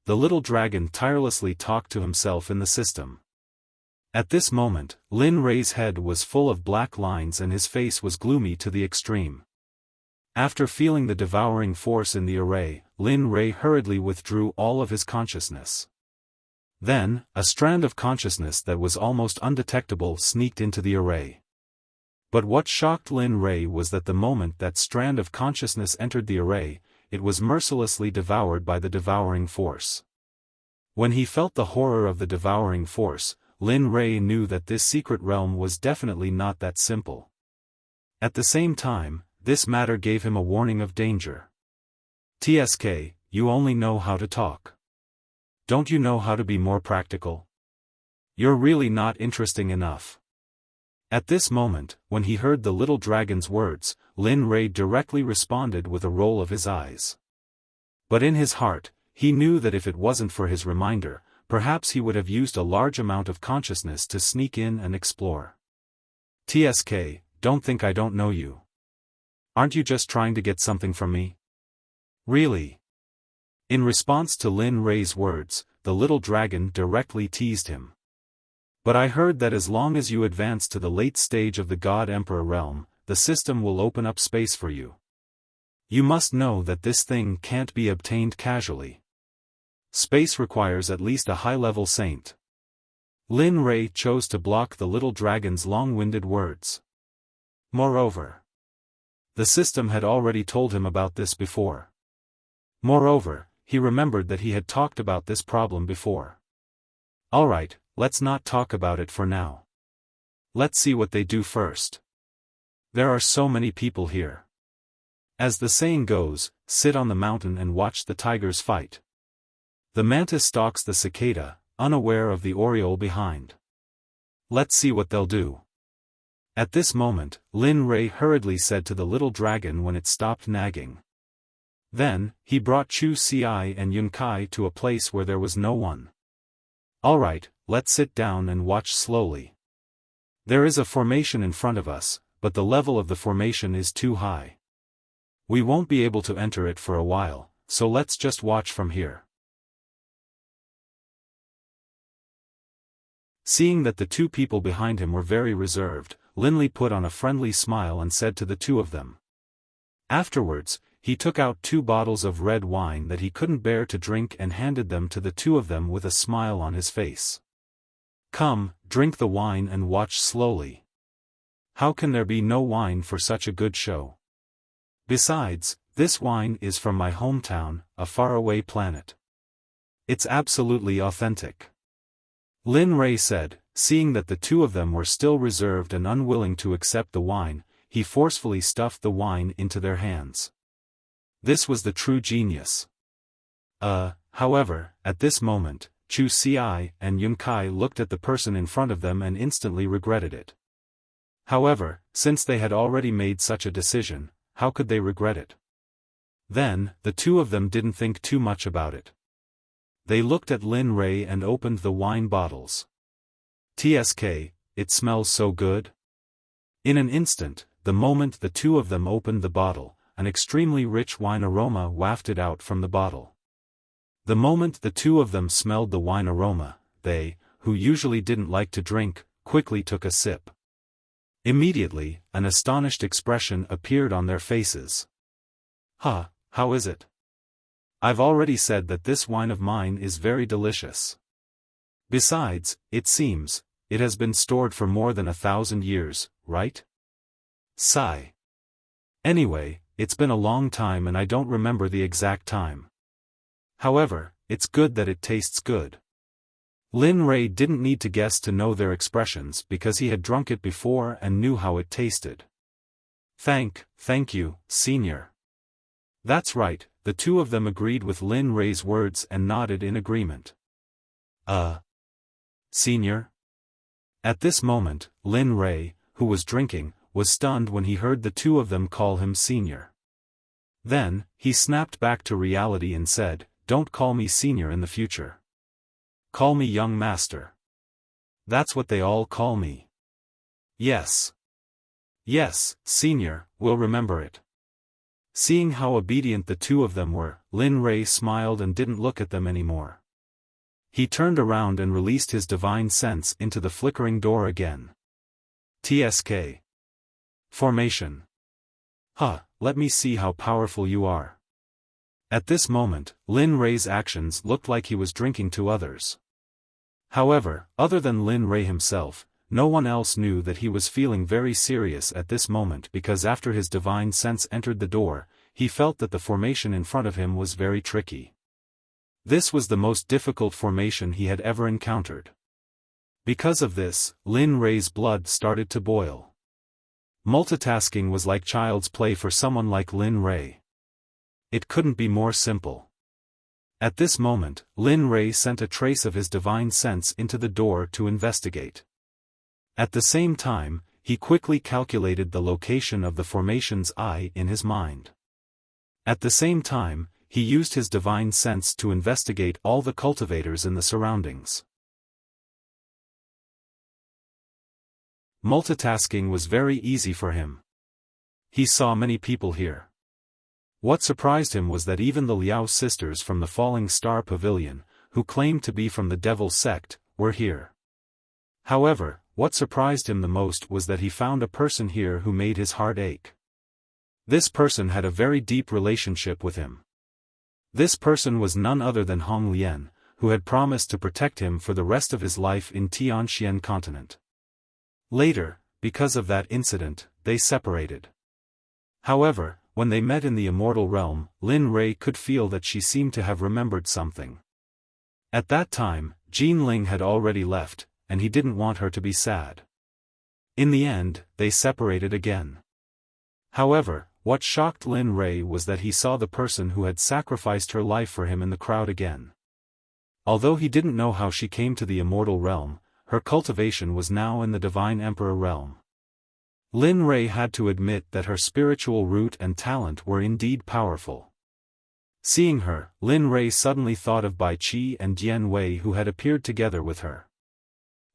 The little dragon tirelessly talked to himself in the system. At this moment, Lin Rei's head was full of black lines and his face was gloomy to the extreme. After feeling the devouring force in the array, Lin Rei hurriedly withdrew all of his consciousness. Then, a strand of consciousness that was almost undetectable sneaked into the array. But what shocked Lin Rei was that the moment that strand of consciousness entered the array, it was mercilessly devoured by the devouring force. When he felt the horror of the devouring force, Lin Rei knew that this secret realm was definitely not that simple. At the same time, this matter gave him a warning of danger. TSK, you only know how to talk. Don't you know how to be more practical? You're really not interesting enough. At this moment, when he heard the little dragon's words, Lin Rei directly responded with a roll of his eyes. But in his heart, he knew that if it wasn't for his reminder, perhaps he would have used a large amount of consciousness to sneak in and explore. TSK, don't think I don't know you. Aren't you just trying to get something from me? Really? In response to Lin Rei's words, the little dragon directly teased him. But I heard that as long as you advance to the late stage of the God Emperor realm, the system will open up space for you. You must know that this thing can't be obtained casually. Space requires at least a high-level saint. Lin Rei chose to block the little dragon's long-winded words. Moreover, the system had already told him about this before. Moreover, he remembered that he had talked about this problem before. Alright, let's not talk about it for now. Let's see what they do first. There are so many people here. As the saying goes, sit on the mountain and watch the tigers fight. The mantis stalks the cicada, unaware of the oriole behind. Let's see what they'll do. At this moment, Lin Rei hurriedly said to the little dragon when it stopped nagging. Then, he brought Chu Xi and Yun Kai to a place where there was no one. Alright, let's sit down and watch slowly. There is a formation in front of us, but the level of the formation is too high. We won't be able to enter it for a while, so let's just watch from here. Seeing that the two people behind him were very reserved, Lin Li put on a friendly smile and said to the two of them. Afterwards, he took out 2 bottles of red wine that he couldn't bear to drink and handed them to the two of them with a smile on his face. Come, drink the wine and watch slowly. How can there be no wine for such a good show? Besides, this wine is from my hometown, a faraway planet. It's absolutely authentic. Lin Rei said, seeing that the two of them were still reserved and unwilling to accept the wine, he forcefully stuffed the wine into their hands. This was the true genius. However, at this moment, Chu Xi and Yun Kai looked at the person in front of them and instantly regretted it. However, since they had already made such a decision, how could they regret it? Then, the two of them didn't think too much about it. They looked at Lin Rei and opened the wine bottles. TSK, it smells so good. In an instant, the moment the two of them opened the bottle, an extremely rich wine aroma wafted out from the bottle. The moment the two of them smelled the wine aroma, they, who usually didn't like to drink, quickly took a sip. Immediately, an astonished expression appeared on their faces. Huh, how is it? I've already said that this wine of mine is very delicious. Besides, it seems, it has been stored for more than 1,000 years, right? Sigh. Anyway, it's been a long time and I don't remember the exact time. However, it's good that it tastes good. Lin Rei didn't need to guess to know their expressions because he had drunk it before and knew how it tasted. Thank you, Senior. That's right, the two of them agreed with Lin Rei's words and nodded in agreement. Senior? At this moment, Lin Rei, who was drinking, was stunned when he heard the two of them call him Senior. Then, he snapped back to reality and said, "Don't call me Senior in the future. Call me Young Master. That's what they all call me." Yes. Yes, Senior, we'll remember it. Seeing how obedient the two of them were, Lin Rei smiled and didn't look at them anymore. He turned around and released his divine sense into the flickering door again. TSK. Formation. Let me see how powerful you are. At this moment, Lin Rei's actions looked like he was drinking to others. However, other than Lin Rei himself, no one else knew that he was feeling very serious at this moment because after his divine sense entered the door, he felt that the formation in front of him was very tricky. This was the most difficult formation he had ever encountered. Because of this, Lin Rei's blood started to boil. Multitasking was like child's play for someone like Lin Rei. It couldn't be more simple. At this moment, Lin Rei sent a trace of his divine sense into the door to investigate. At the same time, he quickly calculated the location of the formation's eye in his mind. At the same time, he used his divine sense to investigate all the cultivators in the surroundings. Multitasking was very easy for him. He saw many people here. What surprised him was that even the Liao sisters from the Falling Star Pavilion, who claimed to be from the Devil Sect, were here. However, what surprised him the most was that he found a person here who made his heart ache. This person had a very deep relationship with him. This person was none other than Hong Lian, who had promised to protect him for the rest of his life in Tianxian continent. Later, because of that incident, they separated. However, when they met in the immortal realm, Lin Rei could feel that she seemed to have remembered something. At that time, Jean Ling had already left, and he didn't want her to be sad. In the end, they separated again. However, what shocked Lin Rei was that he saw the person who had sacrificed her life for him in the crowd again. Although he didn't know how she came to the immortal realm, her cultivation was now in the Divine Emperor realm. Lin Rei had to admit that her spiritual root and talent were indeed powerful. Seeing her, Lin Rei suddenly thought of Bai Qi and Dian Wei who had appeared together with her.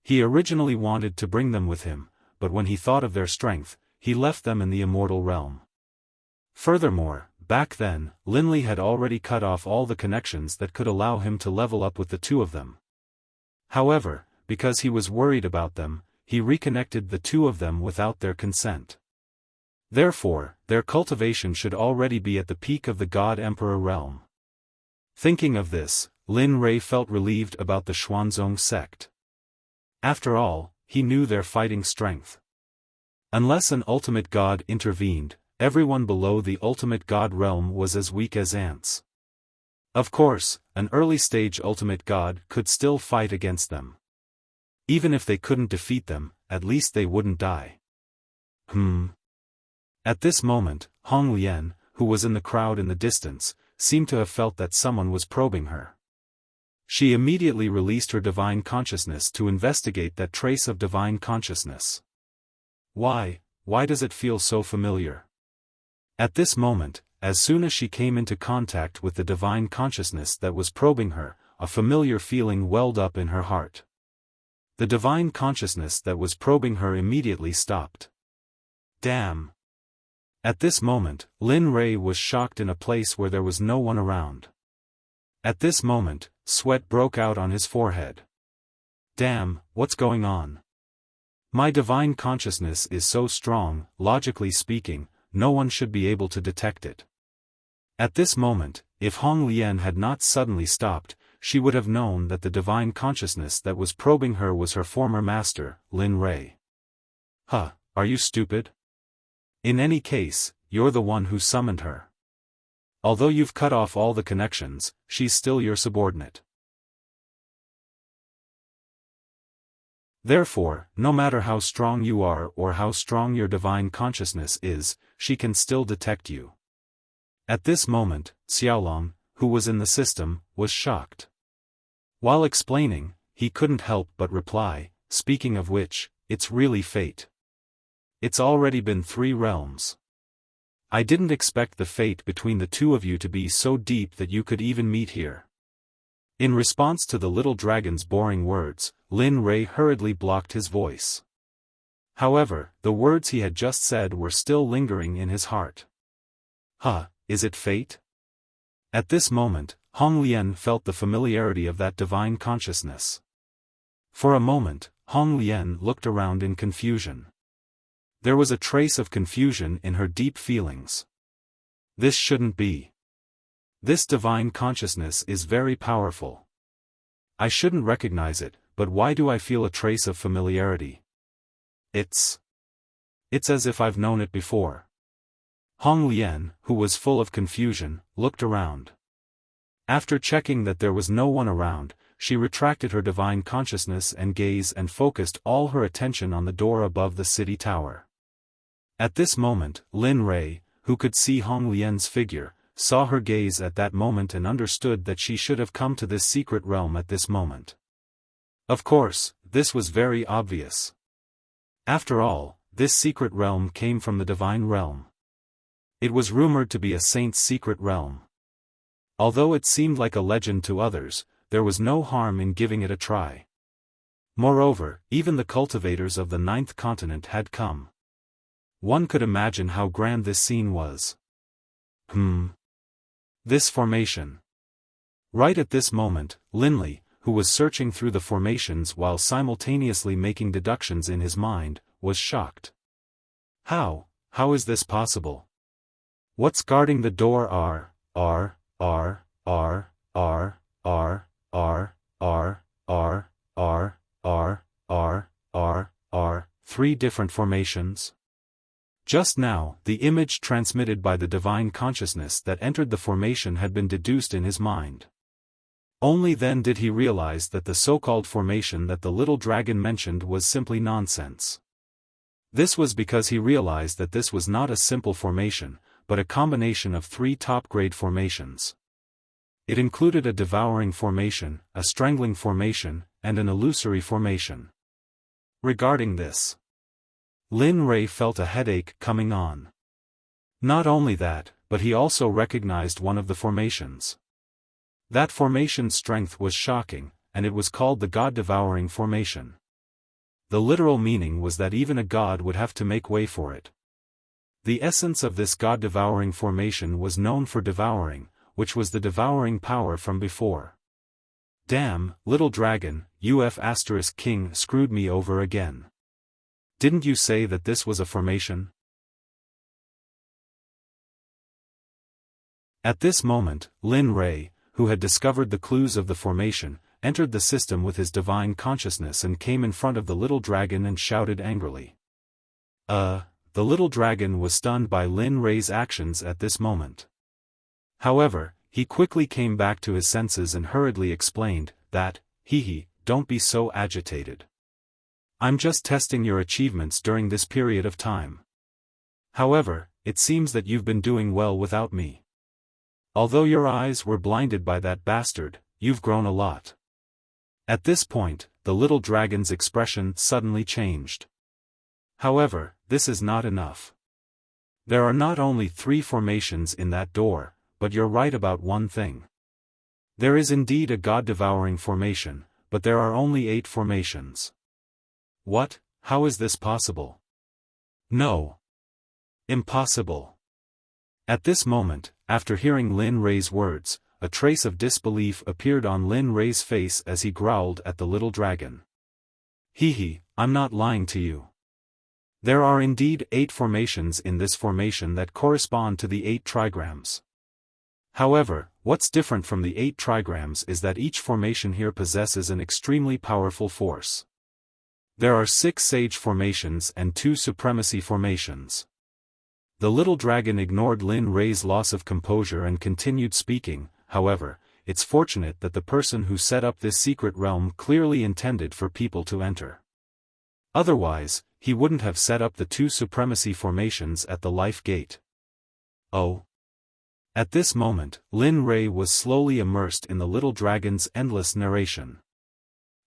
He originally wanted to bring them with him, but when he thought of their strength, he left them in the immortal realm. Furthermore, back then, Lin Li had already cut off all the connections that could allow him to level up with the two of them. However, because he was worried about them, he reconnected the two of them without their consent. Therefore, their cultivation should already be at the peak of the God Emperor realm. Thinking of this, Lin Rei felt relieved about the Xuanzong sect. After all, he knew their fighting strength. Unless an ultimate god intervened, everyone below the ultimate god realm was as weak as ants. Of course, an early-stage ultimate god could still fight against them. Even if they couldn't defeat them, at least they wouldn't die. At this moment, Hong Lian, who was in the crowd in the distance, seemed to have felt that someone was probing her. She immediately released her divine consciousness to investigate that trace of divine consciousness. Why does it feel so familiar? At this moment, as soon as she came into contact with the divine consciousness that was probing her, a familiar feeling welled up in her heart. The divine consciousness that was probing her immediately stopped. Damn! At this moment, Lin Rei was shocked in a place where there was no one around. At this moment, sweat broke out on his forehead. Damn, what's going on? My divine consciousness is so strong, logically speaking, no one should be able to detect it. At this moment, if Hong Lian had not suddenly stopped, she would have known that the divine consciousness that was probing her was her former master, Lin Rei. Are you stupid? In any case, you're the one who summoned her. Although you've cut off all the connections, she's still your subordinate. Therefore, no matter how strong you are or how strong your divine consciousness is, she can still detect you. At this moment, Xiaolong, who was in the system, was shocked. While explaining, he couldn't help but reply, speaking of which, it's really fate. It's already been 3 realms. I didn't expect the fate between the two of you to be so deep that you could even meet here. In response to the little dragon's boring words, Lin Rei hurriedly blocked his voice. However, the words he had just said were still lingering in his heart. Huh, is it fate? At this moment, Hong Lian felt the familiarity of that divine consciousness. For a moment, Hong Lian looked around in confusion. There was a trace of confusion in her deep feelings. This shouldn't be. This divine consciousness is very powerful. I shouldn't recognize it, but why do I feel a trace of familiarity? It's as if I've known it before. Hong Lian, who was full of confusion, looked around. After checking that there was no one around, she retracted her divine consciousness and gaze and focused all her attention on the door above the city tower. At this moment, Lin Rei, who could see Hong Lian's figure, saw her gaze at that moment and understood that she should have come to this secret realm at this moment. Of course, this was very obvious. After all, this secret realm came from the divine realm. It was rumored to be a saint's secret realm. Although it seemed like a legend to others, there was no harm in giving it a try. Moreover, even the cultivators of the 9th continent had come. One could imagine how grand this scene was. This formation. Right at this moment, Linley, who was searching through the formations while simultaneously making deductions in his mind, was shocked. How is this possible? What's guarding the door are, 3 different formations? Just now, the image transmitted by the divine consciousness that entered the formation had been deduced in his mind. Only then did he realize that the so-called formation that the little dragon mentioned was simply nonsense. This was because he realized that this was not a simple formation, but a combination of 3 top-grade formations. It included a devouring formation, a strangling formation, and an illusory formation. Regarding this, Lin Rei felt a headache coming on. Not only that, but he also recognized one of the formations. That formation's strength was shocking, and it was called the God-devouring formation. The literal meaning was that even a god would have to make way for it. The essence of this God-devouring formation was known for devouring, which was the devouring power from before. Damn, little dragon, King screwed me over again. Didn't you say that this was a formation? At this moment, Lin Rei, who had discovered the clues of the formation, entered the system with his divine consciousness and came in front of the little dragon and shouted angrily. The little dragon was stunned by Lin Rei's actions at this moment. However, he quickly came back to his senses and hurriedly explained that, don't be so agitated. I'm just testing your achievements during this period of time. However, it seems that you've been doing well without me. Although your eyes were blinded by that bastard, you've grown a lot. At this point, the little dragon's expression suddenly changed. However, this is not enough. There are not only 3 formations in that door, but you're right about one thing. There is indeed a God-devouring formation, but there are only 8 formations. What? How is this possible? No. Impossible. At this moment, after hearing Lin Rei's words, a trace of disbelief appeared on Lin Rei's face as he growled at the little dragon. I'm not lying to you. There are indeed 8 formations in this formation that correspond to the 8 trigrams. However, what's different from the 8 trigrams is that each formation here possesses an extremely powerful force. There are 6 sage formations and 2 supremacy formations. The little dragon ignored Lin Rei's loss of composure and continued speaking. However, it's fortunate that the person who set up this secret realm clearly intended for people to enter. Otherwise, he wouldn't have set up the 2 supremacy formations at the life gate. Oh. At this moment, Lin Rei was slowly immersed in the little dragon's endless narration.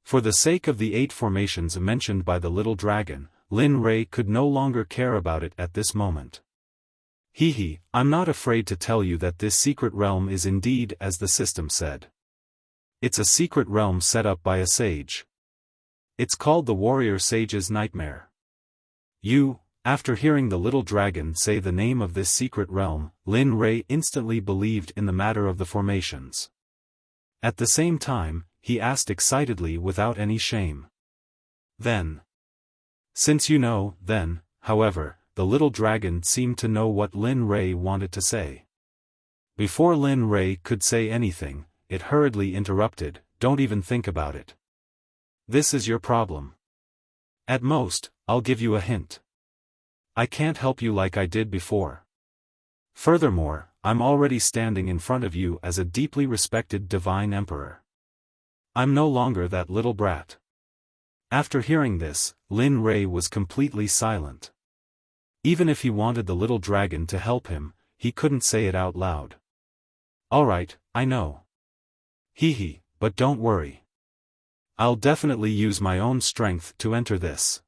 For the sake of the 8 formations mentioned by the little dragon, Lin Rei could no longer care about it at this moment. I'm not afraid to tell you that this secret realm is indeed as the system said. It's a secret realm set up by a sage. It's called the warrior sage's nightmare. After hearing the little dragon say the name of this secret realm, Lin Rei instantly believed in the matter of the formations. At the same time, he asked excitedly without any shame. Then. Since you know, then, however, the little dragon seemed to know what Lin Rei wanted to say. Before Lin Rei could say anything, it hurriedly interrupted, "Don't even think about it. This is your problem. At most, I'll give you a hint. I can't help you like I did before. Furthermore, I'm already standing in front of you as a deeply respected divine emperor. I'm no longer that little brat." After hearing this, Lin Rei was completely silent. Even if he wanted the little dragon to help him, he couldn't say it out loud. "Alright, I know. But don't worry. I'll definitely use my own strength to enter this,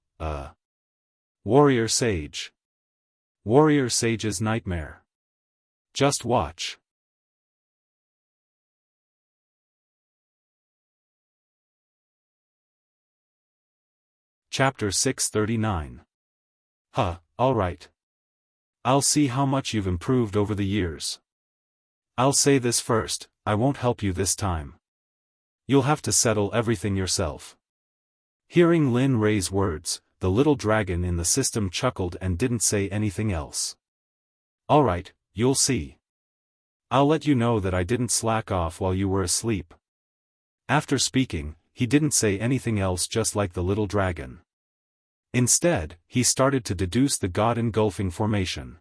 Warrior Sage. Warrior Sage's nightmare. Just watch." Chapter 639. Alright. I'll see how much you've improved over the years. I'll say this first, I won't help you this time. You'll have to settle everything yourself. Hearing Lin Rei's words, the little dragon in the system chuckled and didn't say anything else. "Alright, you'll see. I'll let you know that I didn't slack off while you were asleep." After speaking, he didn't say anything else, just like the little dragon. Instead, he started to deduce the God engulfing formation.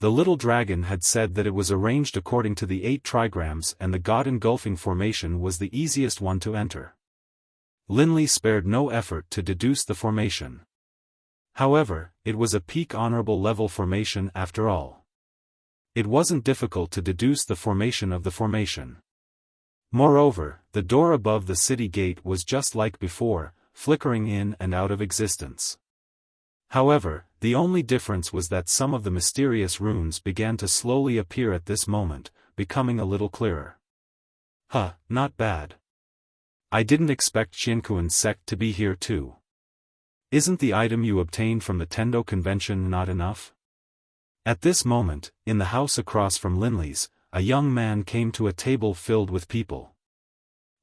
The little dragon had said that it was arranged according to the 8 trigrams, and the God engulfing formation was the easiest one to enter. Linley spared no effort to deduce the formation. However, it was a peak honorable level formation after all. It wasn't difficult to deduce the formation of the formation. Moreover, the door above the city gate was just like before, flickering in and out of existence. However, the only difference was that some of the mysterious runes began to slowly appear at this moment, becoming a little clearer. Not bad. I didn't expect Xiankuan's sect to be here too. Isn't the item you obtained from the Tendo convention not enough? At this moment, in the house across from Linley's, a young man came to a table filled with people.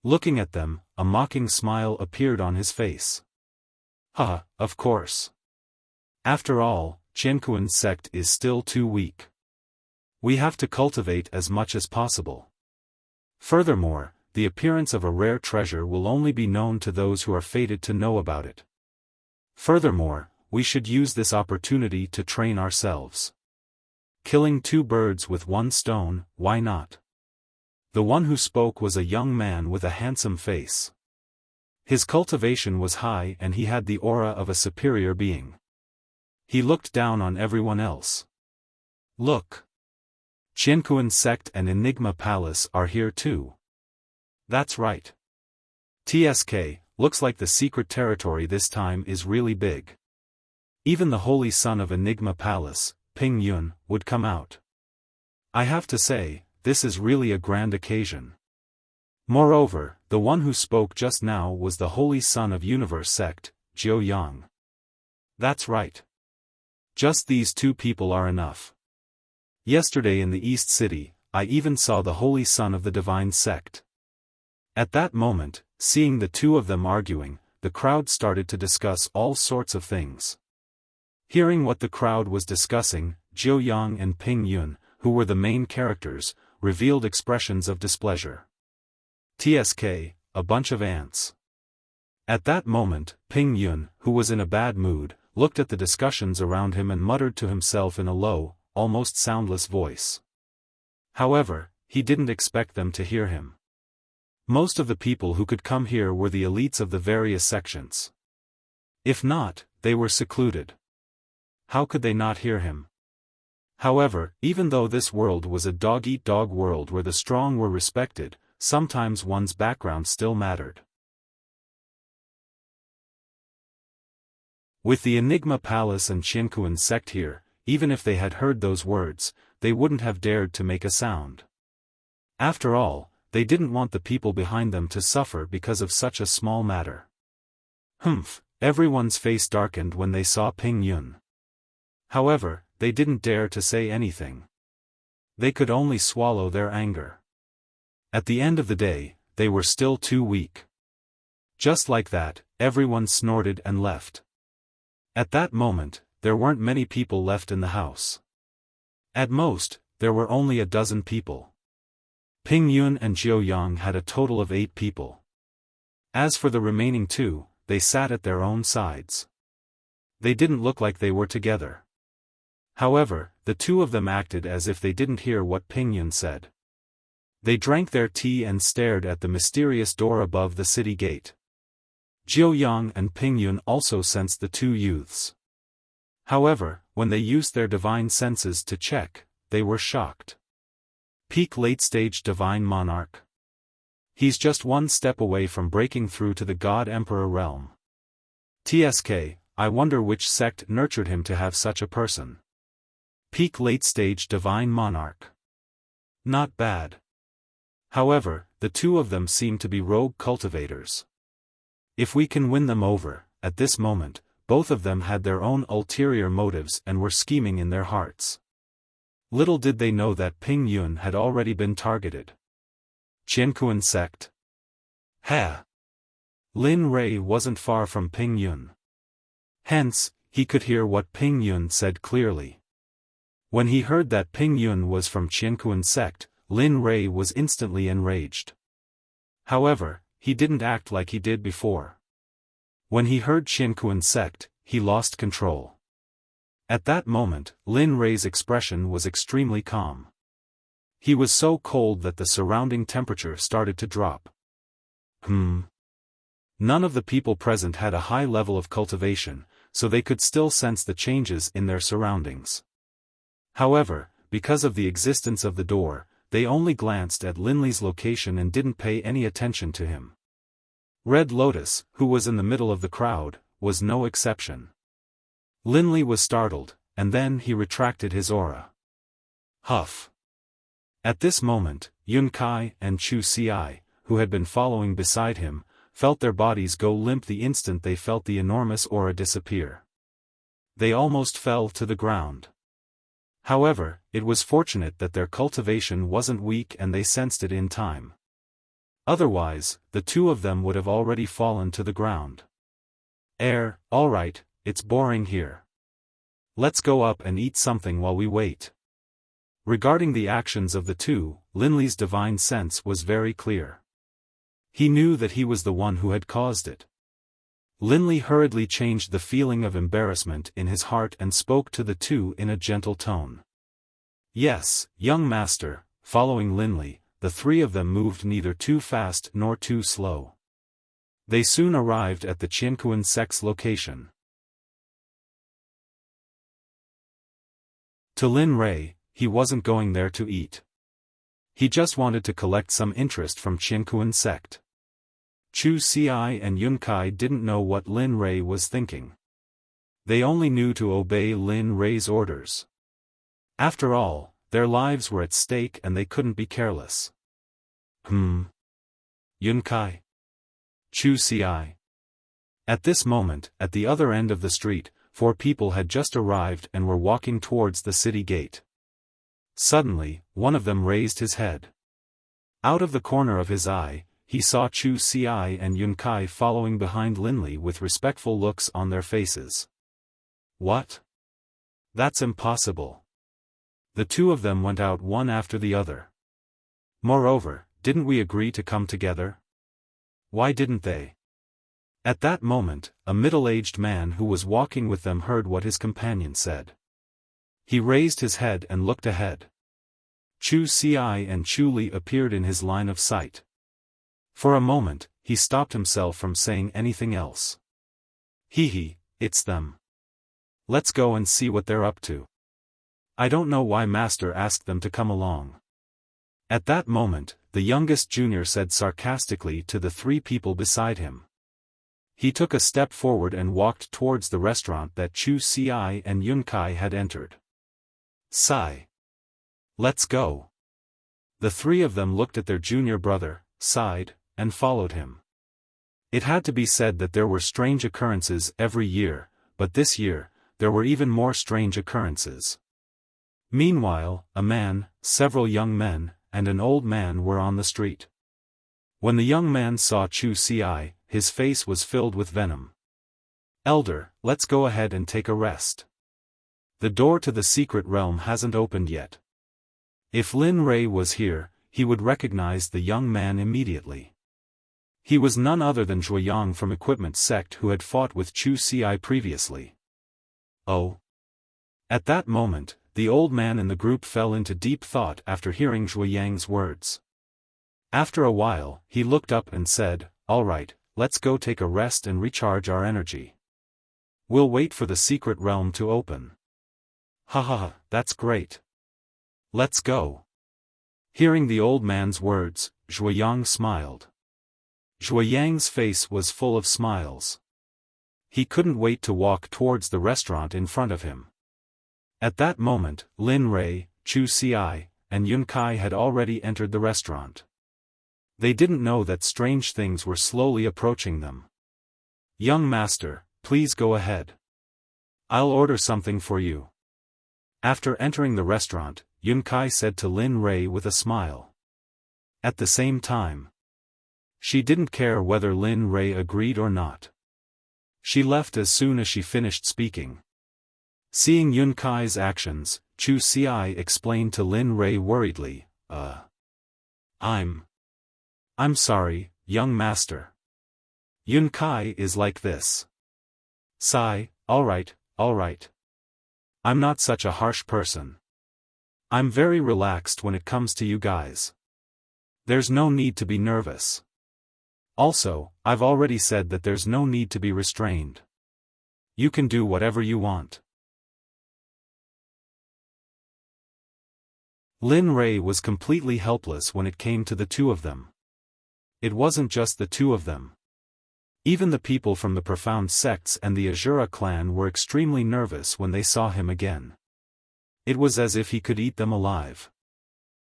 Looking at them, a mocking smile appeared on his face. Of course. After all, Qiankuan's sect is still too weak. We have to cultivate as much as possible. Furthermore, the appearance of a rare treasure will only be known to those who are fated to know about it. Furthermore, we should use this opportunity to train ourselves. Killing 2 birds with 1 stone, why not? The one who spoke was a young man with a handsome face. His cultivation was high and he had the aura of a superior being. He looked down on everyone else. Look! Qiankuan sect and Enigma Palace are here too. That's right. TSK, looks like the secret territory this time is really big. Even the holy son of Enigma Palace, Ping Yun, would come out. I have to say, this is really a grand occasion. Moreover, the one who spoke just now was the holy son of Universe Sect, Jiu Yang. That's right. Just these 2 people are enough. Yesterday in the East City, I even saw the holy son of the Divine Sect. At that moment, seeing the 2 of them arguing, the crowd started to discuss all sorts of things. Hearing what the crowd was discussing, Jiu Yang and Ping Yun, who were the main characters, revealed expressions of displeasure. TSK, a bunch of ants. At that moment, Ping Yun, who was in a bad mood, looked at the discussions around him and muttered to himself in a low, almost soundless voice. However, he didn't expect them to hear him. Most of the people who could come here were the elites of the various sections. If not, they were secluded. How could they not hear him? However, even though this world was a dog-eat-dog world where the strong were respected, sometimes one's background still mattered. With the Enigma Palace and Qiankuan Sect here, even if they had heard those words, they wouldn't have dared to make a sound. After all, they didn't want the people behind them to suffer because of such a small matter. Humph, everyone's face darkened when they saw Ping Yun. However, they didn't dare to say anything. They could only swallow their anger. At the end of the day, they were still too weak. Just like that, everyone snorted and left. At that moment, there weren't many people left in the house. At most, there were only a dozen people. Ping Yun and Jiao Yang had a total of 8 people. As for the remaining 2, they sat at their own sides. They didn't look like they were together. However, the 2 of them acted as if they didn't hear what Ping Yun said. They drank their tea and stared at the mysterious door above the city gate. Jiao Yang and Ping Yun also sensed the 2 youths. However, when they used their divine senses to check, they were shocked. Peak late-stage divine monarch. He's just one step away from breaking through to the God Emperor realm. TSK, I wonder which sect nurtured him to have such a person. Peak late-stage divine monarch. Not bad. However, the 2 of them seem to be rogue cultivators. If we can win them over, at this moment, both of them had their own ulterior motives and were scheming in their hearts. Little did they know that Ping Yun had already been targeted. Qiankuan Sect. Ha! Lin Rui wasn't far from Ping Yun. Hence, he could hear what Ping Yun said clearly. When he heard that Ping Yun was from Qiankuan Sect, Lin Rui was instantly enraged. However, he didn't act like he did before. When he heard Qiankuan Sect, he lost control. At that moment, Lin Rui's expression was extremely calm. He was so cold that the surrounding temperature started to drop. None of the people present had a high level of cultivation, so they could still sense the changes in their surroundings. However, because of the existence of the door, they only glanced at Linley's location and didn't pay any attention to him. Red Lotus, who was in the middle of the crowd, was no exception. Linley was startled, and then he retracted his aura. Huff. At this moment, Yun Kai and Chu Ci, who had been following beside him, felt their bodies go limp the instant they felt the enormous aura disappear. They almost fell to the ground. However, it was fortunate that their cultivation wasn't weak and they sensed it in time. Otherwise, the 2 of them would have already fallen to the ground. All right, it's boring here. Let's go up and eat something while we wait. Regarding the actions of the 2, Linley's divine sense was very clear. He knew that he was the one who had caused it. Linley hurriedly changed the feeling of embarrassment in his heart and spoke to the 2 in a gentle tone. Yes, young master. Following Linley, the 3 of them moved neither too fast nor too slow. They soon arrived at the Qiankuan Sect's location. To Lin Rui, he wasn't going there to eat. He just wanted to collect some interest from Qiankuan Sect. Chu Ci and Yun Kai didn't know what Lin Rui was thinking. They only knew to obey Lin Rui's orders. After all, their lives were at stake and they couldn't be careless. Yun Kai. Chu Ci. At this moment, at the other end of the street, 4 people had just arrived and were walking towards the city gate. Suddenly, one of them raised his head. Out of the corner of his eye, he saw Chu Ci and Yun Kai following behind Linley with respectful looks on their faces. What? That's impossible. The 2 of them went out one after the other. Moreover, didn't we agree to come together? Why didn't they? At that moment, a middle-aged man who was walking with them heard what his companion said. He raised his head and looked ahead. Chu Ci and Chu Li appeared in his line of sight. For a moment, he stopped himself from saying anything else. it's them. Let's go and see what they're up to. I don't know why Master asked them to come along. At that moment, the youngest junior said sarcastically to the three people beside him. He took a step forward and walked towards the restaurant that Chu Ci and Yun Kai had entered. Sai. Let's go. The three of them looked at their junior brother, sighed, and followed him. It had to be said that there were strange occurrences every year, but this year, there were even more strange occurrences. Meanwhile, a man, several young men, and an old man were on the street. When the young man saw Chu Ci, his face was filled with venom. Elder, let's go ahead and take a rest. The door to the secret realm hasn't opened yet. If Lin Rei was here, he would recognize the young man immediately. He was none other than Zhuoyang from Equipment Sect who had fought with Chu Ci previously. Oh. At that moment, the old man in the group fell into deep thought after hearing Zhuoyang's words. After a while, he looked up and said, "All right, let's go take a rest and recharge our energy. We'll wait for the secret realm to open." "Ha ha ha, that's great. Let's go." Hearing the old man's words, Zhuoyang smiled. Zhuoyang's face was full of smiles. He couldn't wait to walk towards the restaurant in front of him. At that moment, Lin Rei, Chu Ci, and Yun Kai had already entered the restaurant. They didn't know that strange things were slowly approaching them. "Young master, please go ahead. I'll order something for you." After entering the restaurant, Yun Kai said to Lin Rei with a smile. At the same time, she didn't care whether Lin Rei agreed or not. She left as soon as she finished speaking. Seeing Yun Kai's actions, Chu Ci explained to Lin Rei worriedly, I'm sorry, young master. Yun Kai is like this." Sai, all right. I'm not such a harsh person. I'm very relaxed when it comes to you guys. There's no need to be nervous. Also, I've already said that there's no need to be restrained. You can do whatever you want. Lin Rei was completely helpless when it came to the two of them. It wasn't just the two of them. Even the people from the profound sects and the Azura clan were extremely nervous when they saw him again. It was as if he could eat them alive.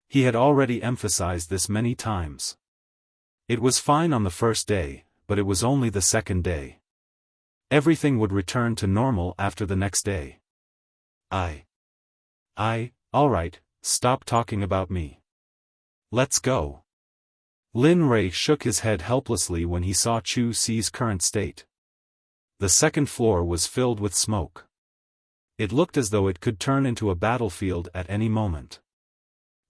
He had already emphasized this many times. It was fine on the first day, but it was only the second day. Everything would return to normal after the next day. All right, stop talking about me. Let's go. Lin Rei shook his head helplessly when he saw Chu Ci's current state. The second floor was filled with smoke. It looked as though it could turn into a battlefield at any moment.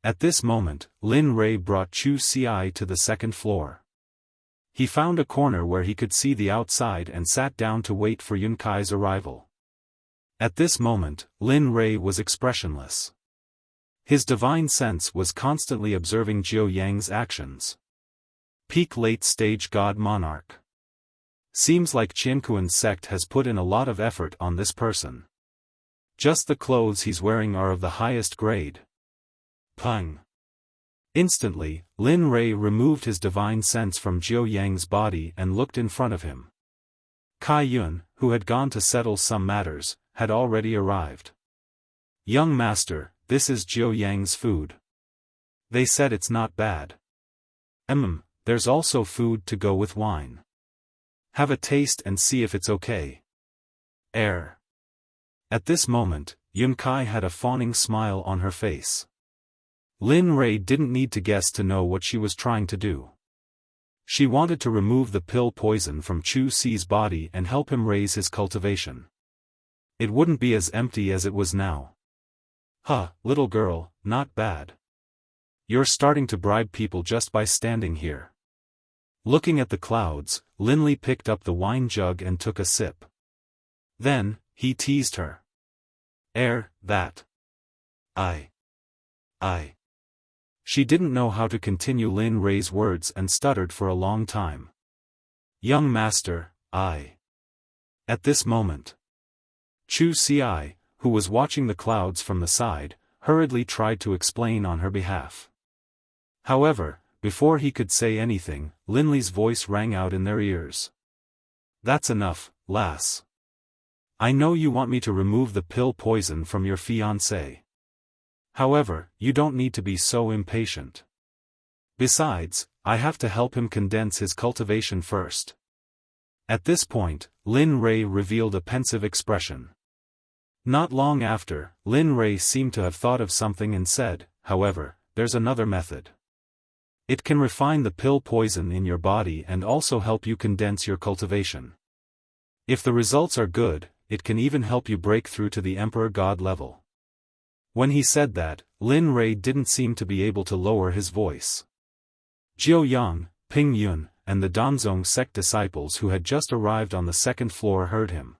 At this moment, Lin Rei brought Chu Ci to the second floor. He found a corner where he could see the outside and sat down to wait for Yun Kai's arrival. At this moment, Lin Rei was expressionless. His divine sense was constantly observing Jiu Yang's actions. Peak late-stage God Monarch. Seems like Qianquan's sect has put in a lot of effort on this person. Just the clothes he's wearing are of the highest grade. Pung. Instantly, Lin Rei removed his divine sense from Jiu Yang's body and looked in front of him. Kai Yun, who had gone to settle some matters, had already arrived. "Young master, this is Jiu Yang's food. They said it's not bad. There's also food to go with wine. Have a taste and see if it's okay." At this moment, Yun Kai had a fawning smile on her face. Lin Rei didn't need to guess to know what she was trying to do. She wanted to remove the pill poison from Chu Ci's body and help him raise his cultivation. It wouldn't be as empty as it was now. Little girl, not bad. You're starting to bribe people just by standing here. Looking at the clouds, Linley picked up the wine jug and took a sip. Then, he teased her. That. She didn't know how to continue Lin Rei's words and stuttered for a long time. "Young master, At this moment, Chu Xi, who was watching the clouds from the side, hurriedly tried to explain on her behalf. However, before he could say anything, Linley's voice rang out in their ears. "That's enough, lass. I know you want me to remove the pill poison from your fiancé. However, you don't need to be so impatient. Besides, I have to help him condense his cultivation first." At this point, Lin Rei revealed a pensive expression. Not long after, Lin Rei seemed to have thought of something and said, "However, there's another method. It can refine the pill poison in your body and also help you condense your cultivation. If the results are good, it can even help you break through to the Emperor God level." When he said that, Lin Rei didn't seem to be able to lower his voice. Jiu Yang, Ping Yun, and the Danzong Sect disciples who had just arrived on the second floor heard him.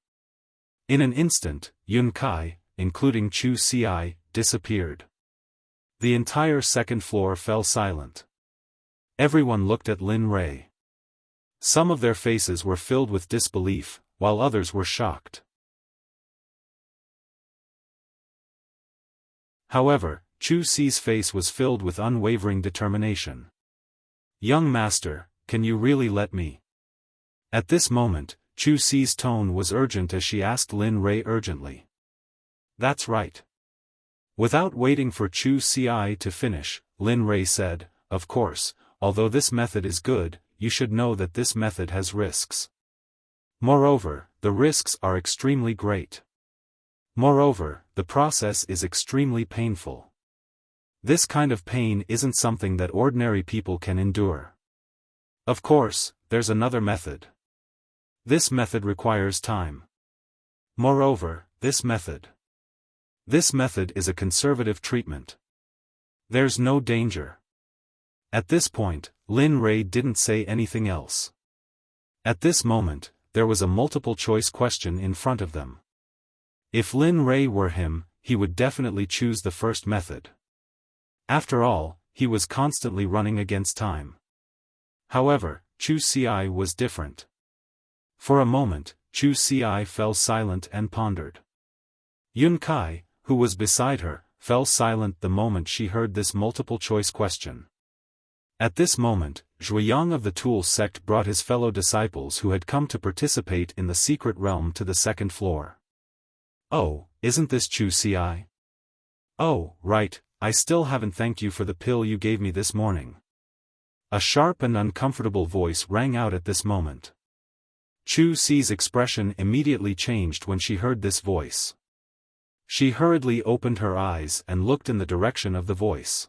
In an instant, Yun Kai, including Chu Xi, disappeared. The entire second floor fell silent. Everyone looked at Lin Rei. Some of their faces were filled with disbelief, while others were shocked. However, Chu Xi's face was filled with unwavering determination. "Young master, can you really let me?" At this moment, Chu Xi's tone was urgent as she asked Lin Rei urgently. "That's right." Without waiting for Chu Xi to finish, Lin Rei said, "Of course, although this method is good, you should know that this method has risks. Moreover, the risks are extremely great. Moreover, the process is extremely painful. This kind of pain isn't something that ordinary people can endure. Of course, there's another method. This method requires time. Moreover, this method is a conservative treatment. There's no danger." At this point, Lin Rei didn't say anything else. At this moment, there was a multiple-choice question in front of them. If Lin Rei were him, he would definitely choose the first method. After all, he was constantly running against time. However, Chu Xi was different. For a moment, Chu Xi fell silent and pondered. Yun Kai, who was beside her, fell silent the moment she heard this multiple-choice question. At this moment, Zhuiyang of the Tool Sect brought his fellow disciples who had come to participate in the secret realm to the second floor. "Oh, isn't this Chu Xi? Oh, right, I still haven't thanked you for the pill you gave me this morning." A sharp and uncomfortable voice rang out at this moment. Chu Xi's expression immediately changed when she heard this voice. She hurriedly opened her eyes and looked in the direction of the voice.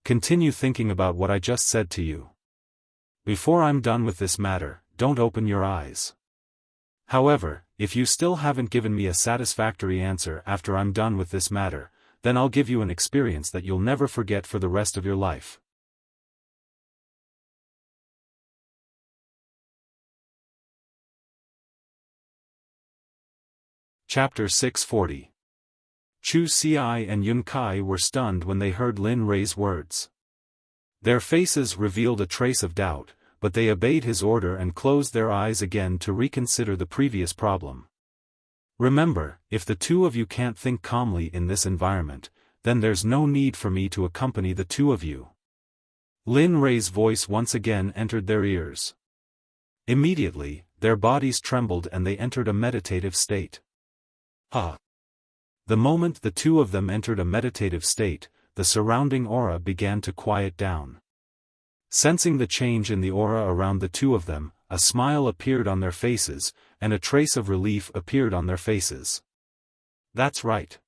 "Continue thinking about what I just said to you. Before I'm done with this matter, don't open your eyes. However, if you still haven't given me a satisfactory answer after I'm done with this matter, then I'll give you an experience that you'll never forget for the rest of your life." Chapter 640. Chu Xi and Yun Kai were stunned when they heard Lin Rei's words. Their faces revealed a trace of doubt, but they obeyed his order and closed their eyes again to reconsider the previous problem. "Remember, if the two of you can't think calmly in this environment, then there's no need for me to accompany the two of you." Lin Rei's voice once again entered their ears. Immediately, their bodies trembled and they entered a meditative state. The moment the two of them entered a meditative state, the surrounding aura began to quiet down. Sensing the change in the aura around the two of them, a smile appeared on their faces, and a trace of relief appeared on their faces. "That's right.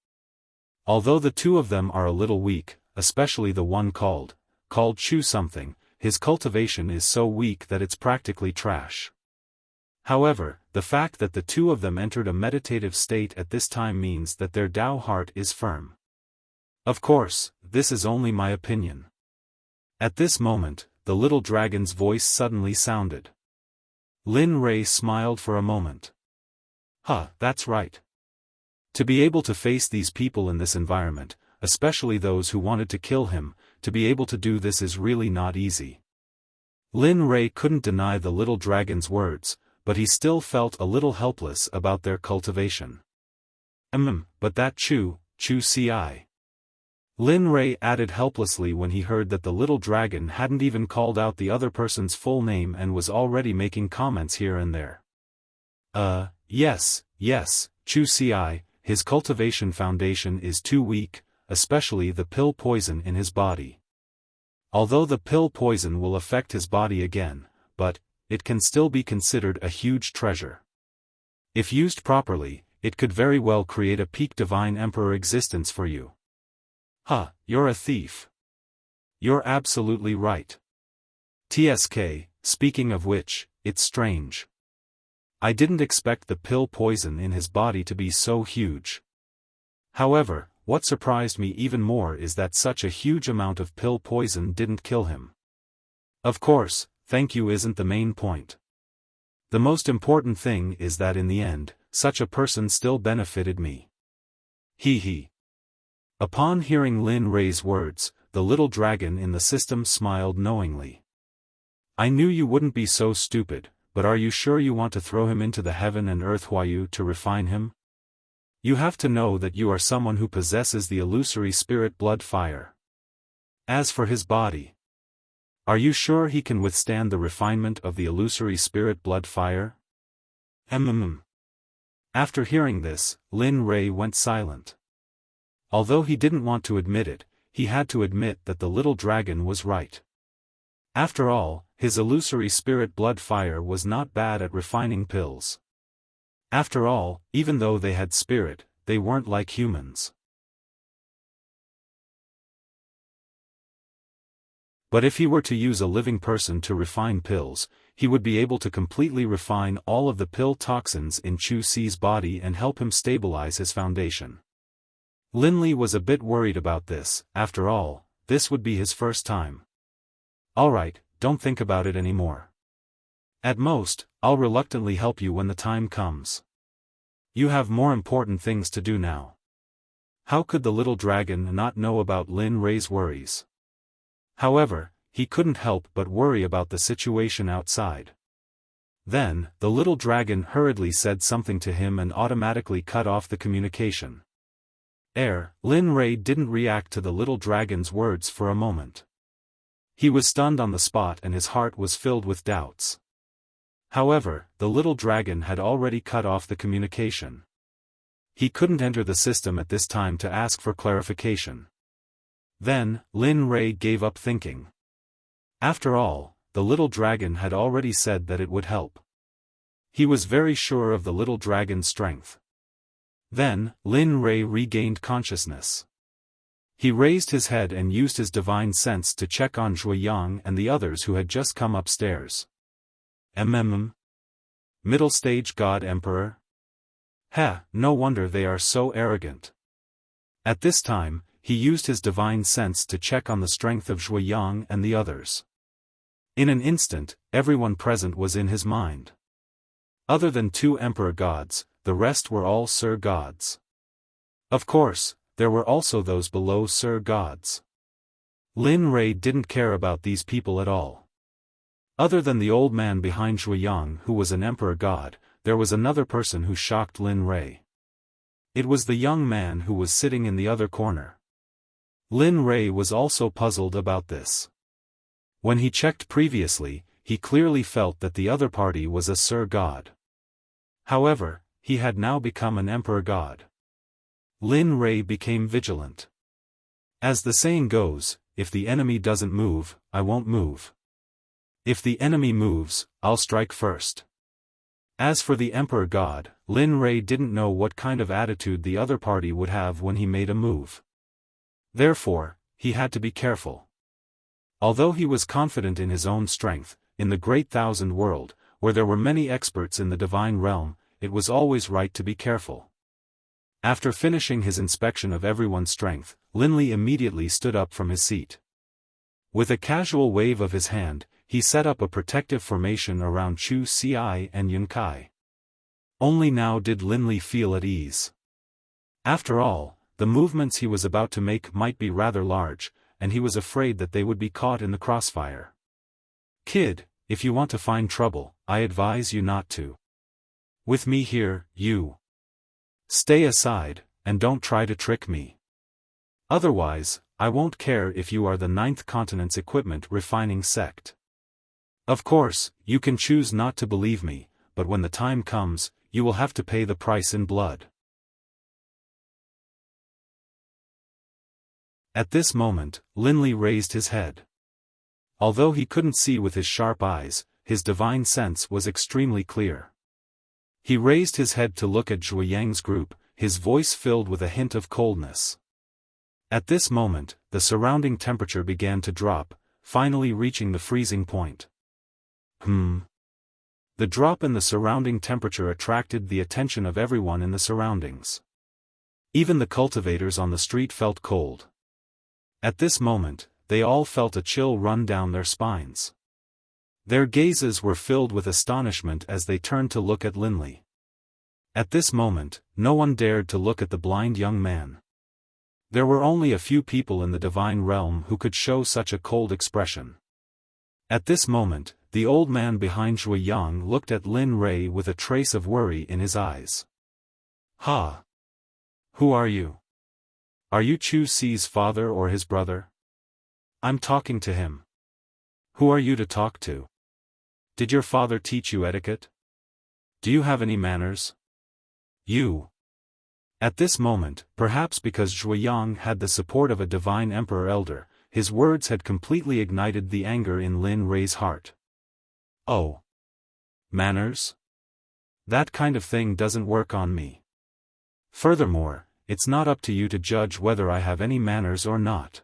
Although the two of them are a little weak, especially the one called Chu something, his cultivation is so weak that it's practically trash. However, the fact that the two of them entered a meditative state at this time means that their Tao heart is firm. Of course, this is only my opinion." At this moment, the little dragon's voice suddenly sounded. Lin Rei smiled for a moment. That's right. To be able to face these people in this environment, especially those who wanted to kill him, to be able to do this is really not easy." Lin Rei couldn't deny the little dragon's words, but he still felt a little helpless about their cultivation. But that Chu Ci. Lin Rei added helplessly when he heard that the little dragon hadn't even called out the other person's full name and was already making comments here and there. Yes, Chu Ci, his cultivation foundation is too weak, especially the pill poison in his body. Although the pill poison will affect his body again, but it can still be considered a huge treasure. If used properly, it could very well create a peak divine emperor existence for you. You're a thief. You're absolutely right. TSK, speaking of which, it's strange. I didn't expect the pill poison in his body to be so huge. However, what surprised me even more is that such a huge amount of pill poison didn't kill him. Of course, thank you isn't the main point. The most important thing is that in the end, such a person still benefited me. He. Upon hearing Lin Rei's words, the little dragon in the system smiled knowingly. I knew you wouldn't be so stupid, but are you sure you want to throw him into the heaven and earth Huayu to refine him? You have to know that you are someone who possesses the illusory spirit blood fire. As for his body, are you sure he can withstand the refinement of the illusory spirit blood fire? After hearing this, Lin Rei went silent. Although he didn't want to admit it, he had to admit that the little dragon was right. After all, his illusory spirit blood fire was not bad at refining pills. After all, even though they had spirit, they weren't like humans. But if he were to use a living person to refine pills, he would be able to completely refine all of the pill toxins in Chu Ci's body and help him stabilize his foundation. Lin Li was a bit worried about this. After all, this would be his first time. Alright, don't think about it anymore. At most, I'll reluctantly help you when the time comes. You have more important things to do now. How could the little dragon not know about Lin Rei's worries? However, he couldn't help but worry about the situation outside. Then, the little dragon hurriedly said something to him and automatically cut off the communication. Lin Rei didn't react to the little dragon's words for a moment. He was stunned on the spot and his heart was filled with doubts. However, the little dragon had already cut off the communication. He couldn't enter the system at this time to ask for clarification. Then, Lin Rei gave up thinking. After all, the little dragon had already said that it would help. He was very sure of the little dragon's strength. Then, Lin Rei regained consciousness. He raised his head and used his divine sense to check on Zhuo Yang and the others who had just come upstairs. Middle stage God Emperor? No wonder they are so arrogant. At this time, he used his divine sense to check on the strength of Zhuo Yang and the others. In an instant, everyone present was in his mind. Other than 2 emperor gods, the rest were all Sir gods. Of course, there were also those below Sir gods. Lin Rei didn't care about these people at all. Other than the old man behind Zhuo Yang who was an emperor god, there was another person who shocked Lin Rei. It was the young man who was sitting in the other corner. Lin Rei was also puzzled about this. When he checked previously, he clearly felt that the other party was a Sir god. However, he had now become an emperor god. Lin Rei became vigilant. As the saying goes, if the enemy doesn't move, I won't move. If the enemy moves, I'll strike first. As for the emperor god, Lin Rei didn't know what kind of attitude the other party would have when he made a move. Therefore, he had to be careful. Although he was confident in his own strength, in the Great Thousand World, where there were many experts in the divine realm, it was always right to be careful. After finishing his inspection of everyone's strength, Lin Li immediately stood up from his seat. With a casual wave of his hand, he set up a protective formation around Chu Ci and Yun Kai. Only now did Lin Li feel at ease. After all, the movements he was about to make might be rather large, and he was afraid that they would be caught in the crossfire. Kid, if you want to find trouble, I advise you not to. With me here, you stay aside, and don't try to trick me. Otherwise, I won't care if you are the 9th continent's equipment refining sect. Of course, you can choose not to believe me, but when the time comes, you will have to pay the price in blood. At this moment, Linley raised his head. Although he couldn't see with his sharp eyes, his divine sense was extremely clear. He raised his head to look at Zhuo Yang's group, his voice filled with a hint of coldness. At this moment, the surrounding temperature began to drop, finally reaching the freezing point. The drop in the surrounding temperature attracted the attention of everyone in the surroundings. Even the cultivators on the street felt cold. At this moment, they all felt a chill run down their spines. Their gazes were filled with astonishment as they turned to look at Linley. At this moment, no one dared to look at the blind young man. There were only a few people in the divine realm who could show such a cold expression. At this moment, the old man behind Zhuo Yang looked at Lin Rei with a trace of worry in his eyes. Ha! Who are you? Are you Chu Si's father or his brother? I'm talking to him. Who are you to talk to? Did your father teach you etiquette? Do you have any manners? You. At this moment, perhaps because Zhuo Yang had the support of a divine emperor elder, his words had completely ignited the anger in Lin Rei's heart. Oh. Manners? That kind of thing doesn't work on me. Furthermore, it's not up to you to judge whether I have any manners or not.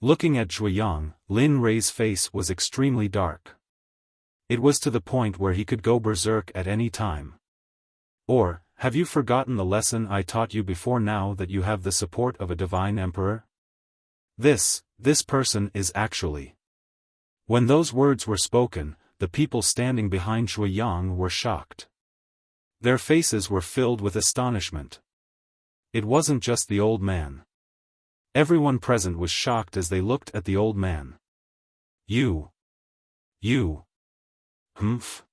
Looking at Zhuo Yang, Lin Rei's face was extremely dark. It was to the point where he could go berserk at any time. Or, have you forgotten the lesson I taught you before now that you have the support of a divine emperor? This person is actually. When those words were spoken, the people standing behind Zhuo Yang were shocked. Their faces were filled with astonishment. It wasn't just the old man. Everyone present was shocked as they looked at the old man. You. Humph.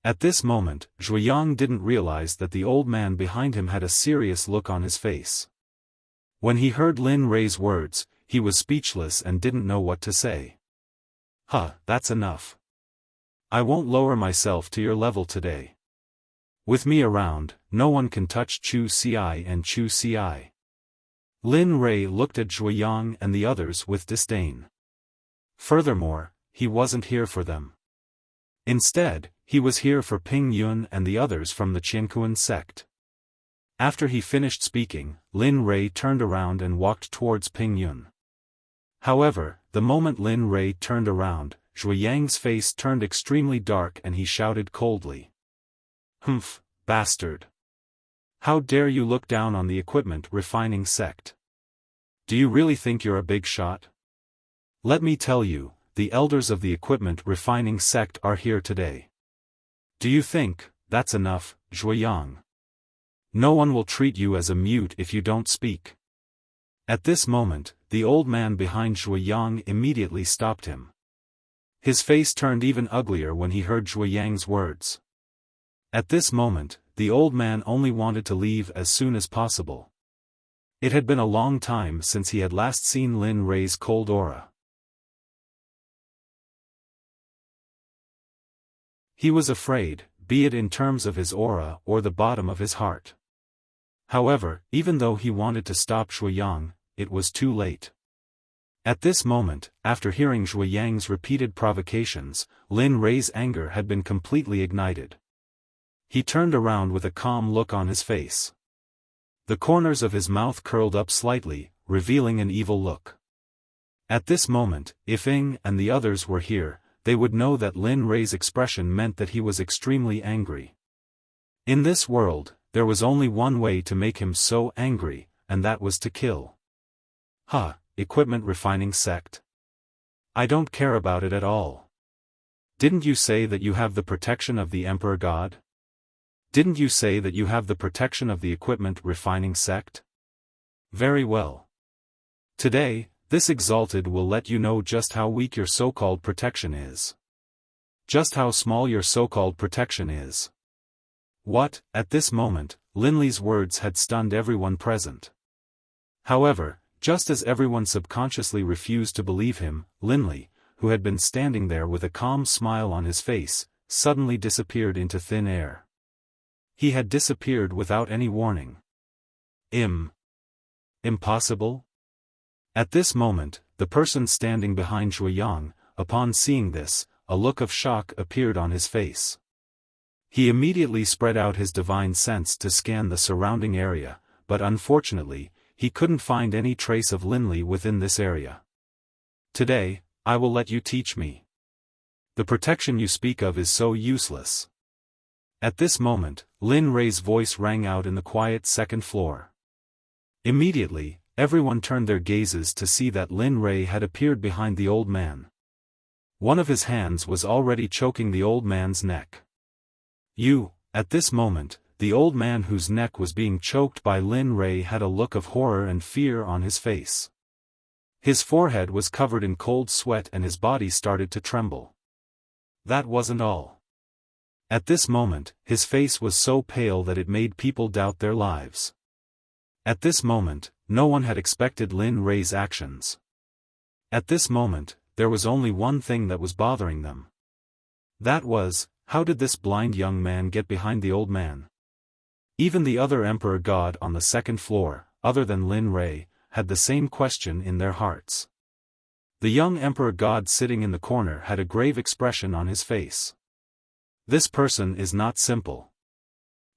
At this moment, Zhuo Yang didn't realize that the old man behind him had a serious look on his face. When he heard Lin Rei's words, he was speechless and didn't know what to say. That's enough. I won't lower myself to your level today. With me around, no one can touch Chu Ci and Chu Ci. Lin Rei looked at Zhuo Yang and the others with disdain. Furthermore, he wasn't here for them. Instead, he was here for Ping Yun and the others from the Qiankuan sect. After he finished speaking, Lin Rei turned around and walked towards Ping Yun. However, the moment Lin Rei turned around, Zhuo Yang's face turned extremely dark and he shouted coldly. Humph, bastard! How dare you look down on the equipment refining sect? Do you really think you're a big shot? Let me tell you, the elders of the equipment refining sect are here today. Do you think that's enough, Zhuo Yang? No one will treat you as a mute if you don't speak. At this moment, the old man behind Zhuo Yang immediately stopped him. His face turned even uglier when he heard Zhuo Yang's words. At this moment, the old man only wanted to leave as soon as possible. It had been a long time since he had last seen Lin Rei's cold aura. He was afraid, be it in terms of his aura or the bottom of his heart. However, even though he wanted to stop Zhuo Yang, it was too late. At this moment, after hearing Zhuo Yang's repeated provocations, Lin Rei's anger had been completely ignited. He turned around with a calm look on his face. The corners of his mouth curled up slightly, revealing an evil look. At this moment, if Ying and the others were here, they would know that Lin Rei's expression meant that he was extremely angry. In this world, there was only one way to make him so angry, and that was to kill. Equipment refining sect? I don't care about it at all. Didn't you say that you have the protection of the Emperor God? Didn't you say that you have the protection of the equipment refining sect? Very well. Today, this exalted will let you know just how weak your so-called protection is. Just how small your so-called protection is. What? At this moment, Linley's words had stunned everyone present. However, just as everyone subconsciously refused to believe him, Linley, who had been standing there with a calm smile on his face, suddenly disappeared into thin air. He had disappeared without any warning. Impossible? At this moment, the person standing behind Zhuoyang, upon seeing this, a look of shock appeared on his face. He immediately spread out his divine sense to scan the surrounding area, but unfortunately, he couldn't find any trace of Linley within this area. Today, I will let you teach me. The protection you speak of is so useless. At this moment, Lin Rei's voice rang out in the quiet second floor. Immediately, everyone turned their gazes to see that Lin Rei had appeared behind the old man. One of his hands was already choking the old man's neck. At this moment, the old man whose neck was being choked by Lin Rei had a look of horror and fear on his face. His forehead was covered in cold sweat and his body started to tremble. That wasn't all. At this moment, his face was so pale that it made people doubt their lives. At this moment, no one had expected Lin Rei's actions. At this moment, there was only one thing that was bothering them. That was, how did this blind young man get behind the old man? Even the other Emperor God on the second floor, other than Lin Rei, had the same question in their hearts. The young Emperor God sitting in the corner had a grave expression on his face. This person is not simple.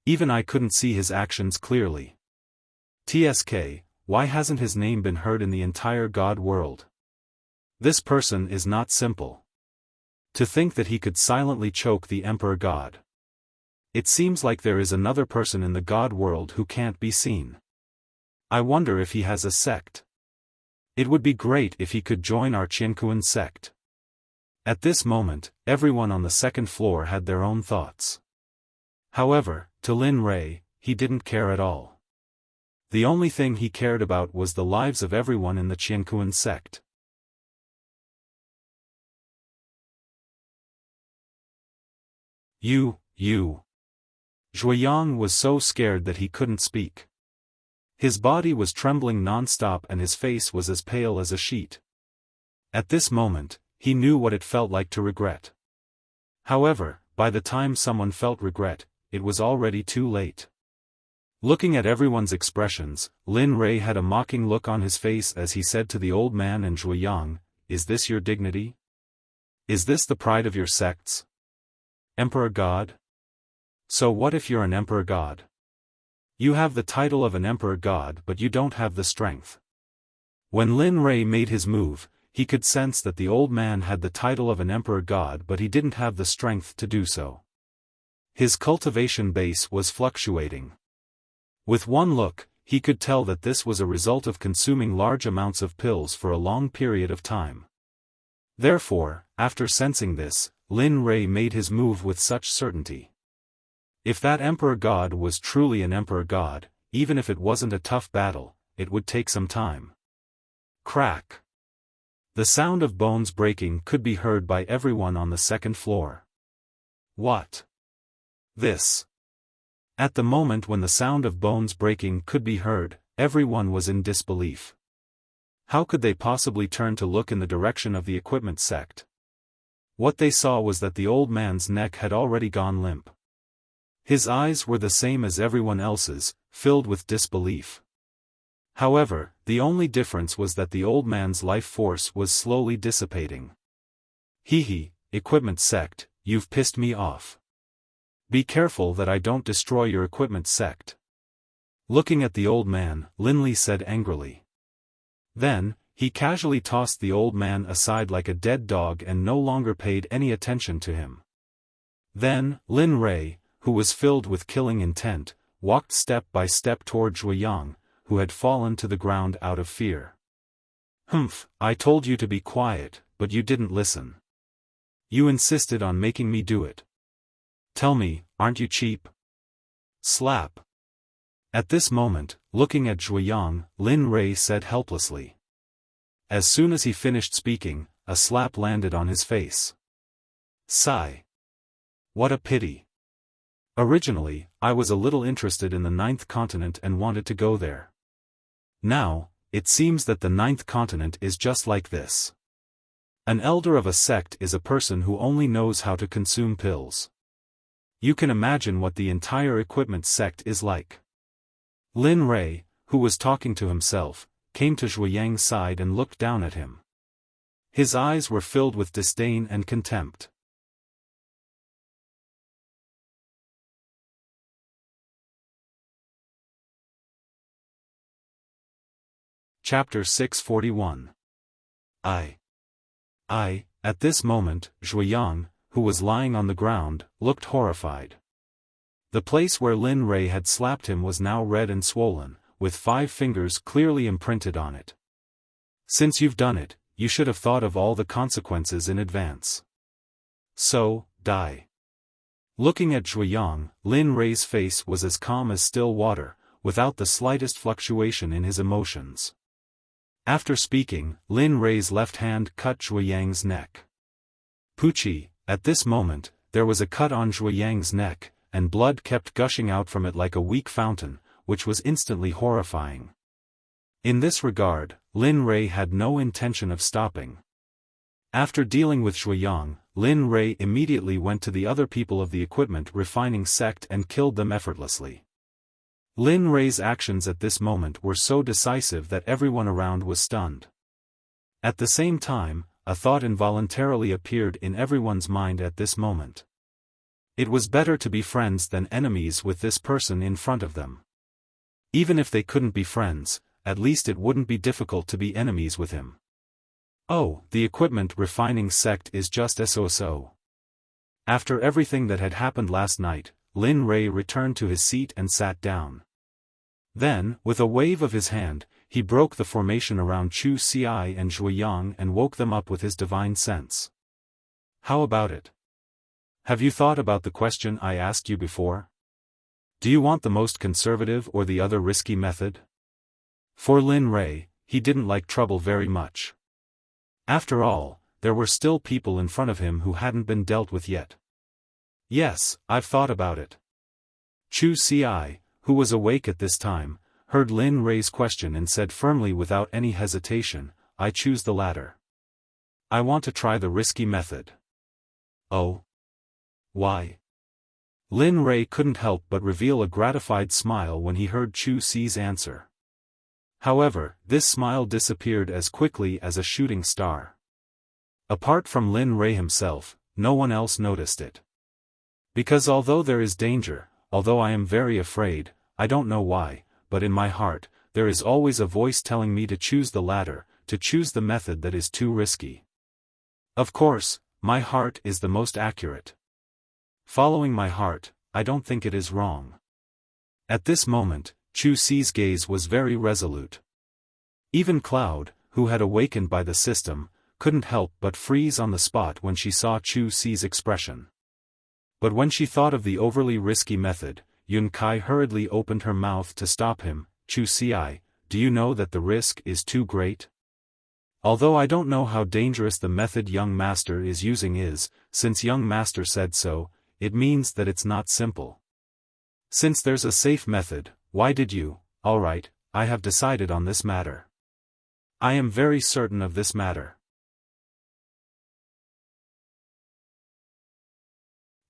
Even I couldn't see his actions clearly. TSK, why hasn't his name been heard in the entire God world? This person is not simple. To think that he could silently choke the Emperor God. It seems like there is another person in the God world who can't be seen. I wonder if he has a sect. It would be great if he could join our Qiankuan sect. At this moment, everyone on the second floor had their own thoughts. However, to Lin Rei, he didn't care at all. The only thing he cared about was the lives of everyone in the Qiankuan sect. Zhuoyang was so scared that he couldn't speak. His body was trembling non-stop and his face was as pale as a sheet. At this moment, he knew what it felt like to regret. However, by the time someone felt regret, it was already too late. Looking at everyone's expressions, Lin Rei had a mocking look on his face as he said to the old man and Zhuoyang, "Is this your dignity? Is this the pride of your sects? Emperor God? So what if you're an Emperor God? You have the title of an Emperor God but you don't have the strength." When Lin Rei made his move, he could sense that the old man had the title of an Emperor God but he didn't have the strength to do so. His cultivation base was fluctuating. With one look, he could tell that this was a result of consuming large amounts of pills for a long period of time. Therefore, after sensing this, Lin Rei made his move with such certainty. If that Emperor God was truly an Emperor God, even if it wasn't a tough battle, it would take some time. Crack! The sound of bones breaking could be heard by everyone on the second floor. What? This? At the moment when the sound of bones breaking could be heard, everyone was in disbelief. How could they possibly turn to look in the direction of the equipment sect? What they saw was that the old man's neck had already gone limp. His eyes were the same as everyone else's, filled with disbelief. However, the only difference was that the old man's life force was slowly dissipating. Equipment sect, you've pissed me off. Be careful that I don't destroy your equipment sect. Looking at the old man, Linley said angrily. Then, he casually tossed the old man aside like a dead dog and no longer paid any attention to him. Then, Lin Rei, who was filled with killing intent, walked step by step toward Zhuoyang, who had fallen to the ground out of fear. I told you to be quiet, but you didn't listen. You insisted on making me do it. Tell me, aren't you cheap? Slap. At this moment, looking at Zhuoyang, Lin Rei said helplessly. As soon as he finished speaking, a slap landed on his face. Sigh. What a pity. Originally, I was a little interested in the ninth continent and wanted to go there. Now, it seems that the ninth continent is just like this. An elder of a sect is a person who only knows how to consume pills. You can imagine what the entire equipment sect is like. Lin Rui, who was talking to himself, came to Zhuoyang's side and looked down at him. His eyes were filled with disdain and contempt. Chapter 641. At this moment, Zhuoyang, who was lying on the ground, looked horrified. The place where Lin Rui had slapped him was now red and swollen, with 5 fingers clearly imprinted on it. Since you've done it, you should have thought of all the consequences in advance. So, die. Looking at Zhuoyang, Lin Rui's face was as calm as still water, without the slightest fluctuation in his emotions. After speaking, Lin Rui's left hand cut Zhuoyang's neck. Pucci, at this moment, there was a cut on Zhuoyang's neck, and blood kept gushing out from it like a weak fountain, which was instantly horrifying. In this regard, Lin Rui had no intention of stopping. After dealing with Zhuoyang, Lin Rui immediately went to the other people of the equipment refining sect and killed them effortlessly. Lin Rui's actions at this moment were so decisive that everyone around was stunned. At the same time, a thought involuntarily appeared in everyone's mind at this moment. It was better to be friends than enemies with this person in front of them. Even if they couldn't be friends, at least it wouldn't be difficult to be enemies with him. Oh, the equipment refining sect is just so. After everything that had happened last night, Lin Rui returned to his seat and sat down. Then, with a wave of his hand, he broke the formation around Chu Xi and Zhuoyang and woke them up with his divine sense. How about it? Have you thought about the question I asked you before? Do you want the most conservative or the other risky method? For Lin Rui, he didn't like trouble very much. After all, there were still people in front of him who hadn't been dealt with yet. Yes, I've thought about it. Chu Xi, who was awake at this time, heard Lin Rui's question and said firmly without any hesitation, I choose the latter. I want to try the risky method. Oh? Why? Lin Rui couldn't help but reveal a gratified smile when he heard Chu Xi's answer. However, this smile disappeared as quickly as a shooting star. Apart from Lin Rui himself, no one else noticed it. Because although there is danger, although I am very afraid, I don't know why, but in my heart, there is always a voice telling me to choose the latter, to choose the method that is too risky. Of course, my heart is the most accurate. Following my heart, I don't think it is wrong. At this moment, Chu Xi's gaze was very resolute. Even Cloud, who had awakened by the system, couldn't help but freeze on the spot when she saw Chu Xi's expression. But when she thought of the overly risky method, Yun Kai hurriedly opened her mouth to stop him. Chu Xi, do you know that the risk is too great? Although I don't know how dangerous the method young master is using is, since young master said so, it means that it's not simple. Since there's a safe method, why did you? Alright, I have decided on this matter. I am very certain of this matter.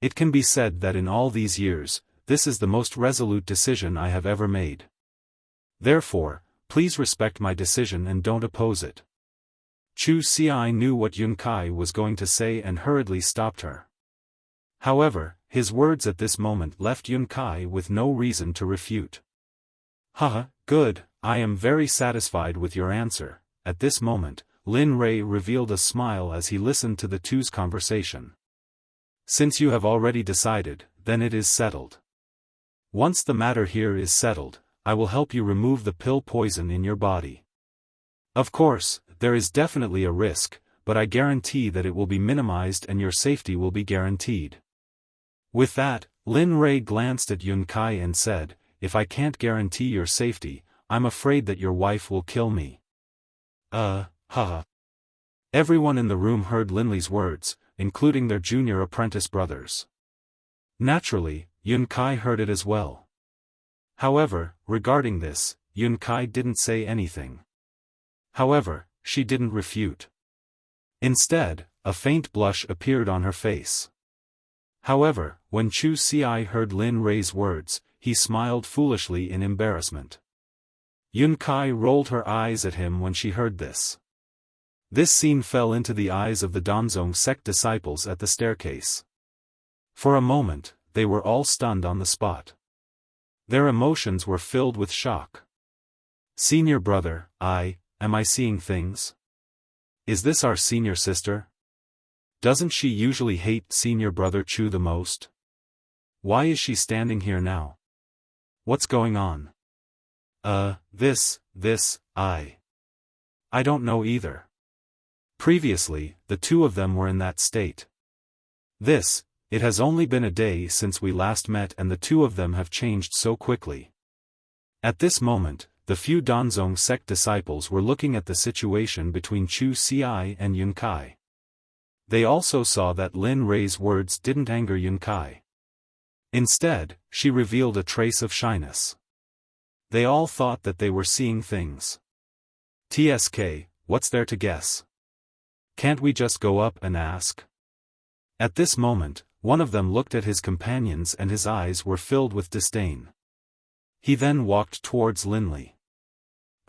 It can be said that in all these years, this is the most resolute decision I have ever made. Therefore, please respect my decision and don't oppose it. Chu Xi knew what Yun Kai was going to say and hurriedly stopped her. However, his words at this moment left Yun Kai with no reason to refute. Haha, good, I am very satisfied with your answer. At this moment, Lin Rui revealed a smile as he listened to the two's conversation. Since you have already decided, then it is settled. Once the matter here is settled, I will help you remove the pill poison in your body. Of course, there is definitely a risk, but I guarantee that it will be minimized and your safety will be guaranteed. With that, Lin Rui glanced at Yun Kai and said, if I can't guarantee your safety, I'm afraid that your wife will kill me. Haha. Everyone in the room heard Lin Li's words, including their junior apprentice brothers. Naturally, Yun Kai heard it as well. However, regarding this, Yun Kai didn't say anything. However, she didn't refute. Instead, a faint blush appeared on her face. However, when Chu Xi heard Lin Rei's words, he smiled foolishly in embarrassment. Yun Kai rolled her eyes at him when she heard this. This scene fell into the eyes of the Danzong sect disciples at the staircase. For a moment, they were all stunned on the spot. Their emotions were filled with shock. Senior brother, am I seeing things? Is this our senior sister? Doesn't she usually hate senior brother Chu the most? Why is she standing here now? What's going on? I don't know either. Previously, the two of them were in that state. It has only been a day since we last met and the two of them have changed so quickly. At this moment, the few Danzong sect disciples were looking at the situation between Chu Xi and Yun Kai. They also saw that Lin Rei's words didn't anger Yun Kai. Instead, she revealed a trace of shyness. They all thought that they were seeing things. TSK, what's there to guess? Can't we just go up and ask? At this moment, one of them looked at his companions and his eyes were filled with disdain. He then walked towards Linley.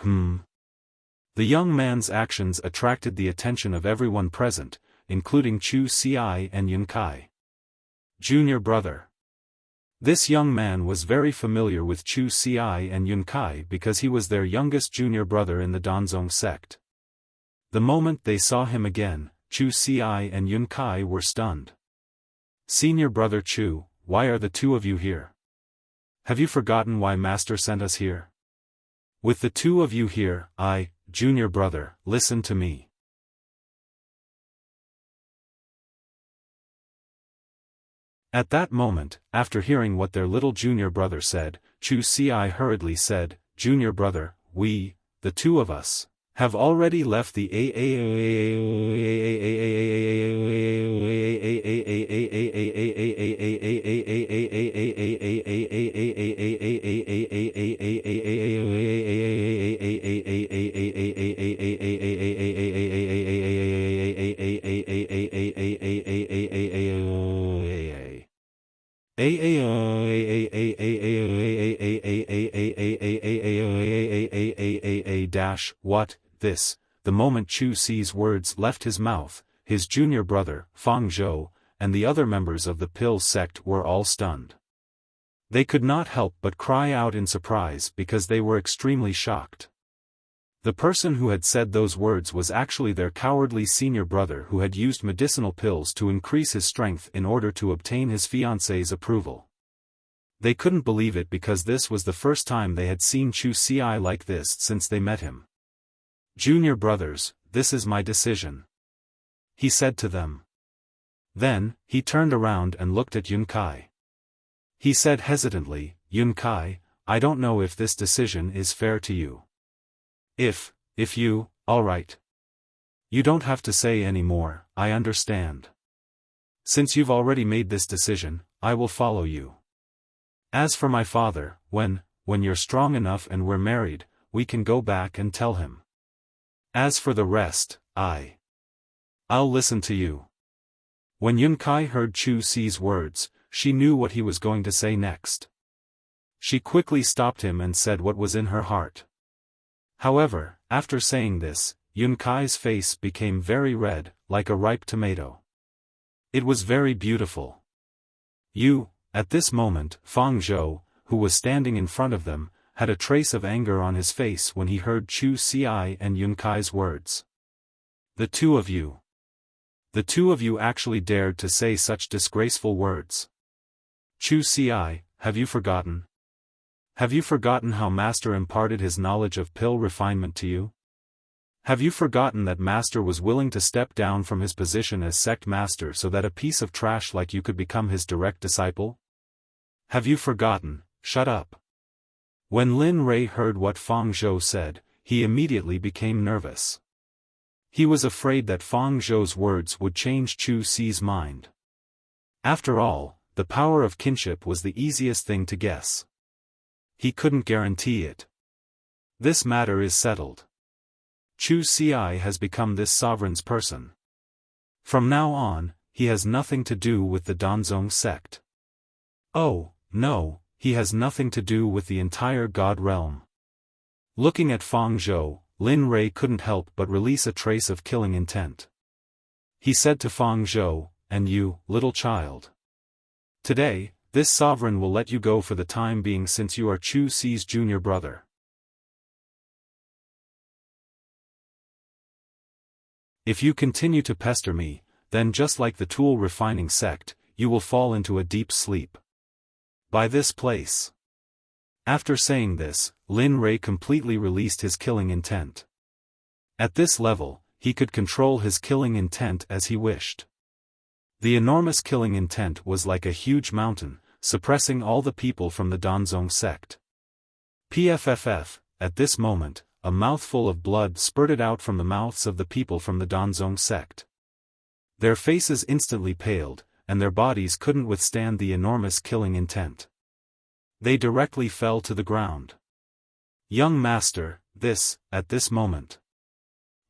The young man's actions attracted the attention of everyone present, including Chu Xi and Yun Kai. Junior brother. This young man was very familiar with Chu Xi and Yun Kai because he was their youngest junior brother in the Danzong sect. The moment they saw him again, Chu Xi and Yun Kai were stunned. Senior brother Chu, why are the two of you here? Have you forgotten why Master sent us here? With the two of you here, junior brother, listen to me. At that moment, after hearing what their little junior brother said, Chu Xi hurriedly said, Junior brother, we, the two of us, have already left the what? This, the moment Chu Xi's words left his mouth, his junior brother, Fang Zhou, and the other members of the Pill sect were all stunned. They could not help but cry out in surprise because they were extremely shocked. The person who had said those words was actually their cowardly senior brother who had used medicinal pills to increase his strength in order to obtain his fiancée's approval. They couldn't believe it because this was the first time they had seen Chu Xi like this since they met him. Junior brothers, this is my decision, he said to them. Then, he turned around and looked at Yun Kai. He said hesitantly, Yun Kai, I don't know if this decision is fair to you. If you, alright. You don't have to say any more, I understand. Since you've already made this decision, I will follow you. As for my father, when you're strong enough and we're married, we can go back and tell him. As for the rest, I'll listen to you. When Yun Kai heard Chu Xi's words, she knew what he was going to say next. She quickly stopped him and said what was in her heart. However, after saying this, Yun Kai's face became very red, like a ripe tomato. It was very beautiful. At this moment, Fang Zhou, who was standing in front of them, had a trace of anger on his face when he heard Chu Xi and Yun Kai's words. The two of you actually dared to say such disgraceful words. Chu Xi, have you forgotten? Have you forgotten how Master imparted his knowledge of pill refinement to you? Have you forgotten that Master was willing to step down from his position as sect master so that a piece of trash like you could become his direct disciple? Have you forgotten? Shut up. When Lin Rei heard what Fang Zhou said, he immediately became nervous. He was afraid that Fang Zhou's words would change Chu Si's mind. After all, the power of kinship was the easiest thing to guess. He couldn't guarantee it. This matter is settled. Chu Si has become this sovereign's person. From now on, he has nothing to do with the Danzong sect. Oh, no, he has nothing to do with the entire God realm. Looking at Fang Zhou, Lin Rui couldn't help but release a trace of killing intent. He said to Fang Zhou, "And you, little child. Today, this sovereign will let you go for the time being since you are Chu Si's junior brother. If you continue to pester me, then just like the tool refining sect, you will fall into a deep sleep. By this place." After saying this, Lin Rui completely released his killing intent. At this level, he could control his killing intent as he wished. The enormous killing intent was like a huge mountain, suppressing all the people from the Danzong sect. PFFF, at this moment, a mouthful of blood spurted out from the mouths of the people from the Danzong sect. Their faces instantly paled, and their bodies couldn't withstand the enormous killing intent. They directly fell to the ground. Young master, at this moment.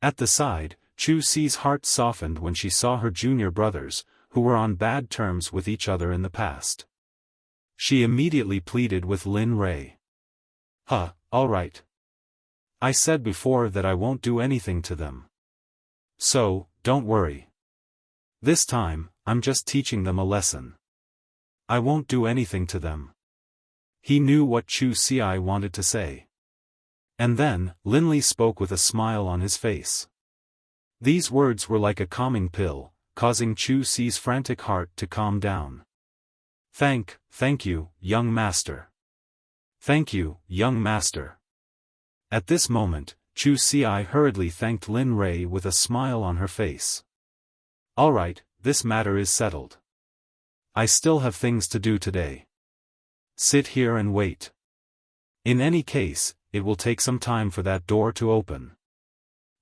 At the side, Chu Si's heart softened when she saw her junior brothers, who were on bad terms with each other in the past. She immediately pleaded with Lin Rui. All right. I said before that I won't do anything to them. So, don't worry. This time, I'm just teaching them a lesson. I won't do anything to them. He knew what Chu Si wanted to say. And then, Lin Li spoke with a smile on his face. These words were like a calming pill, causing Chu Si's frantic heart to calm down. Thank you, young master. Thank you, young master. At this moment, Chu Si hurriedly thanked Lin Rui with a smile on her face. All right, this matter is settled. I still have things to do today. Sit here and wait. In any case, it will take some time for that door to open.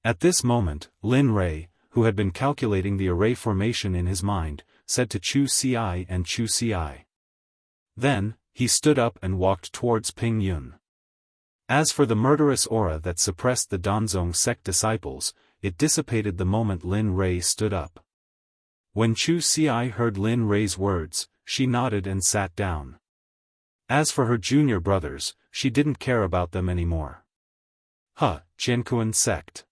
At this moment, Lin Rui, who had been calculating the array formation in his mind, said to Chu Si and Chu Si. Then, he stood up and walked towards Ping Yun. As for the murderous aura that suppressed the Danzong sect disciples, it dissipated the moment Lin Rui stood up. When Chu Si heard Lin Rui's words, she nodded and sat down. As for her junior brothers, she didn't care about them anymore. Qianquan sect.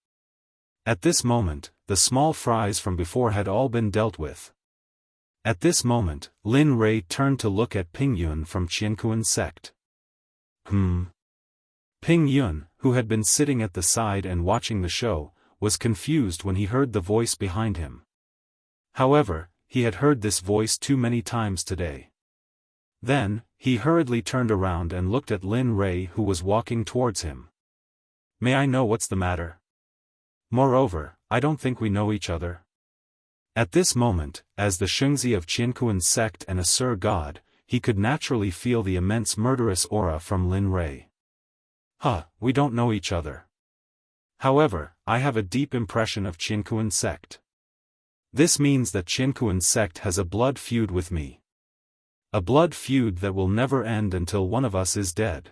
At this moment, the small fries from before had all been dealt with. At this moment, Lin Rui turned to look at Ping Yun from Qianquan sect. Ping Yun, who had been sitting at the side and watching the show, was confused when he heard the voice behind him. However, he had heard this voice too many times today. Then, he hurriedly turned around and looked at Lin Rui, who was walking towards him. May I know what's the matter? Moreover, I don't think we know each other. At this moment, as the Shengzi of Qianquan sect and a Sir God, he could naturally feel the immense murderous aura from Lin Rui. We don't know each other. However, I have a deep impression of Qianquan sect. This means that Qianquan sect has a blood feud with me. A blood feud that will never end until one of us is dead.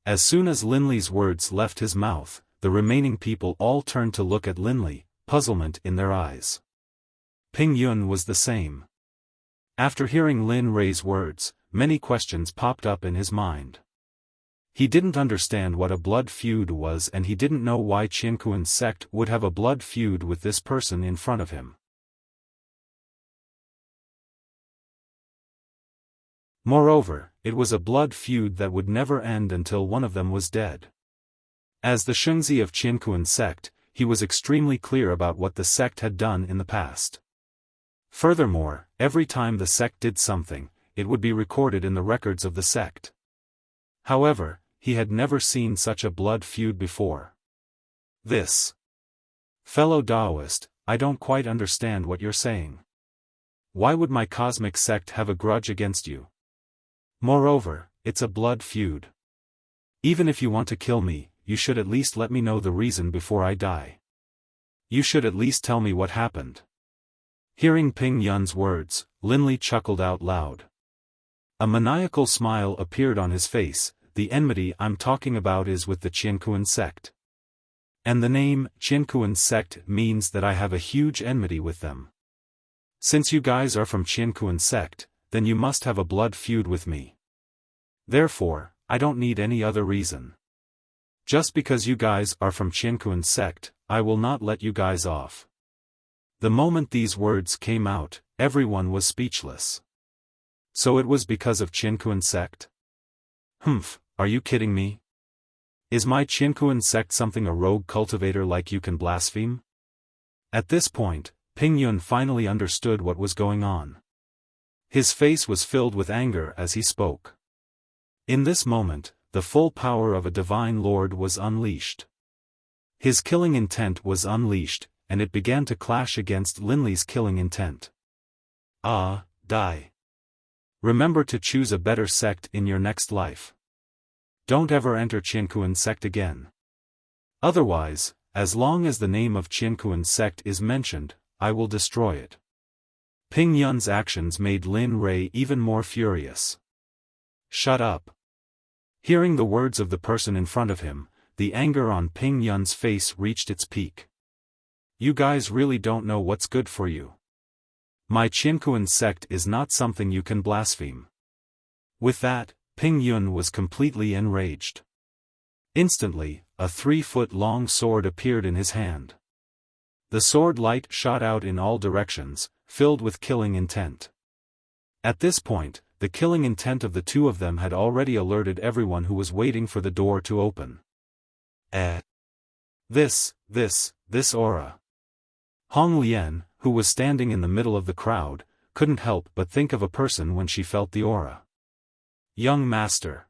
As soon as Lin Li's words left his mouth, the remaining people all turned to look at Lin Li, puzzlement in their eyes. Ping Yun was the same. After hearing Lin Rui's words, many questions popped up in his mind. He didn't understand what a blood feud was, and he didn't know why Qianquan sect would have a blood feud with this person in front of him. Moreover, it was a blood feud that would never end until one of them was dead. As the Shengzi of Qianquan sect, he was extremely clear about what the sect had done in the past. Furthermore, every time the sect did something, it would be recorded in the records of the sect. However, he had never seen such a blood feud before. Fellow Taoist, I don't quite understand what you're saying. Why would my cosmic sect have a grudge against you? Moreover, it's a blood feud. Even if you want to kill me, you should at least let me know the reason before I die. You should at least tell me what happened. Hearing Ping Yun's words, Linley chuckled out loud. A maniacal smile appeared on his face. The enmity I'm talking about is with the Qianquan sect. And the name, Qianquan sect, means that I have a huge enmity with them. Since you guys are from Qianquan sect, then you must have a blood feud with me. Therefore, I don't need any other reason. Just because you guys are from Qianquan sect, I will not let you guys off. The moment these words came out, everyone was speechless. So it was because of Qianquan sect? Humph, are you kidding me? Is my Qianquan sect something a rogue cultivator like you can blaspheme? At this point, Ping Yun finally understood what was going on. His face was filled with anger as he spoke. In this moment, the full power of a divine lord was unleashed. His killing intent was unleashed, and it began to clash against Linley's killing intent. Die. Remember to choose a better sect in your next life. Don't ever enter Qianquan sect again. Otherwise, as long as the name of Qianquan sect is mentioned, I will destroy it. Ping Yun's actions made Lin Rei even more furious. Shut up. Hearing the words of the person in front of him, the anger on Ping Yun's face reached its peak. You guys really don't know what's good for you. My Qianquan sect is not something you can blaspheme. With that, Ping Yun was completely enraged. Instantly, a 3-foot-long sword appeared in his hand. The sword light shot out in all directions, filled with killing intent. At this point, the killing intent of the two of them had already alerted everyone who was waiting for the door to open. This aura. Hong Lian, who was standing in the middle of the crowd, couldn't help but think of a person when she felt the aura. Young Master.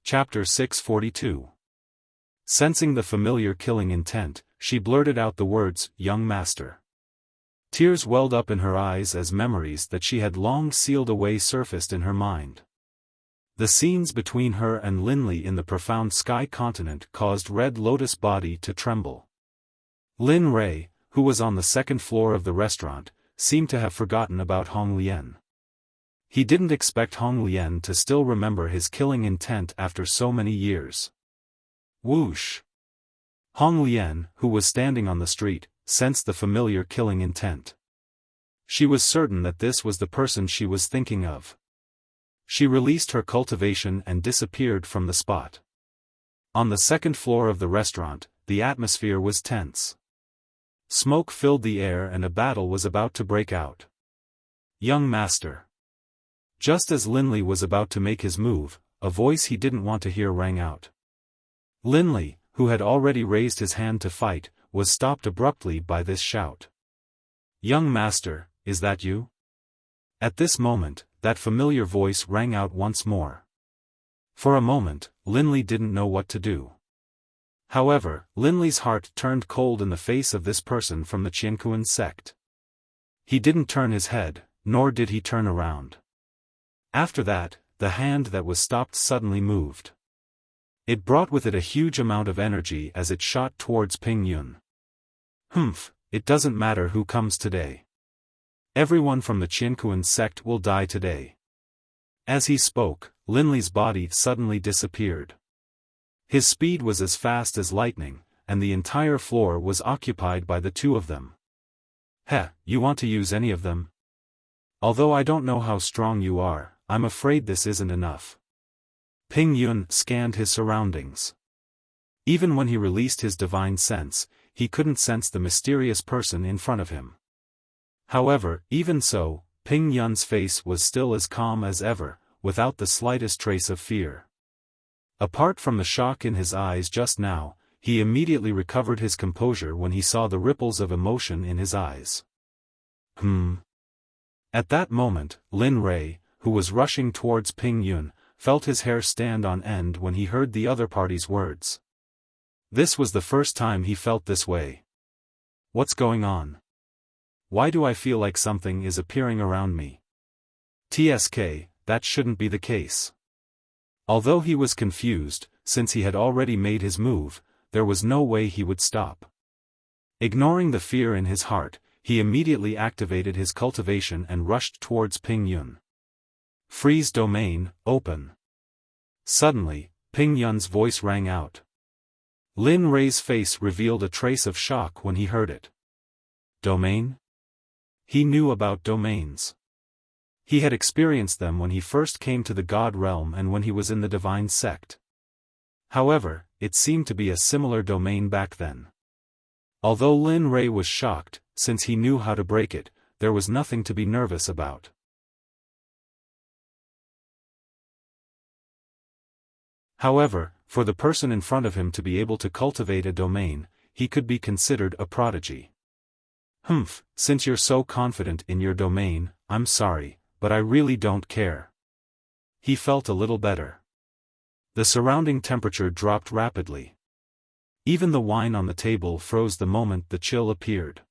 Chapter 642. Sensing the familiar killing intent, she blurted out the words, "Young Master." Tears welled up in her eyes as memories that she had long sealed away surfaced in her mind. The scenes between her and Linley in the profound sky continent caused Red Lotus' body to tremble. Lin Rei, who was on the second floor of the restaurant, seemed to have forgotten about Hong Lian. He didn't expect Hong Lian to still remember his killing intent after so many years. Whoosh! Hong Lian, who was standing on the street, sensed the familiar killing intent. She was certain that this was the person she was thinking of. She released her cultivation and disappeared from the spot. On the second floor of the restaurant, the atmosphere was tense. Smoke filled the air and a battle was about to break out. Young Master. Just as Linley was about to make his move, a voice he didn't want to hear rang out. Linley, who had already raised his hand to fight, was stopped abruptly by this shout. Young Master, is that you? At this moment, that familiar voice rang out once more. For a moment, Linley didn't know what to do. However, Linley's heart turned cold in the face of this person from the Qianquan sect. He didn't turn his head, nor did he turn around. After that, the hand that was stopped suddenly moved. It brought with it a huge amount of energy as it shot towards Ping Yun. Humph, it doesn't matter who comes today. Everyone from the Qianquan sect will die today. As he spoke, Linley's body suddenly disappeared. His speed was as fast as lightning, and the entire floor was occupied by the two of them. You want to use any of them? Although I don't know how strong you are, I'm afraid this isn't enough. Ping Yun scanned his surroundings. Even when he released his divine sense, he couldn't sense the mysterious person in front of him. However, even so, Ping Yun's face was still as calm as ever, without the slightest trace of fear. Apart from the shock in his eyes just now, he immediately recovered his composure when he saw the ripples of emotion in his eyes. At that moment, Lin Rei, who was rushing towards Ping Yun, felt his hair stand on end when he heard the other party's words. This was the first time he felt this way. What's going on? Why do I feel like something is appearing around me? TSK, that shouldn't be the case. Although he was confused, since he had already made his move, there was no way he would stop. Ignoring the fear in his heart, he immediately activated his cultivation and rushed towards Ping Yun. Freeze domain, open. Suddenly, Ping Yun's voice rang out. Lin Rei's face revealed a trace of shock when he heard it. Domain? He knew about domains. He had experienced them when he first came to the God realm and when he was in the divine sect. However, it seemed to be a similar domain back then. Although Lin Rei was shocked, since he knew how to break it, there was nothing to be nervous about. However, for the person in front of him to be able to cultivate a domain, he could be considered a prodigy. Since you're so confident in your domain, I'm sorry, but I really don't care. He felt a little better. The surrounding temperature dropped rapidly. Even the wine on the table froze the moment the chill appeared.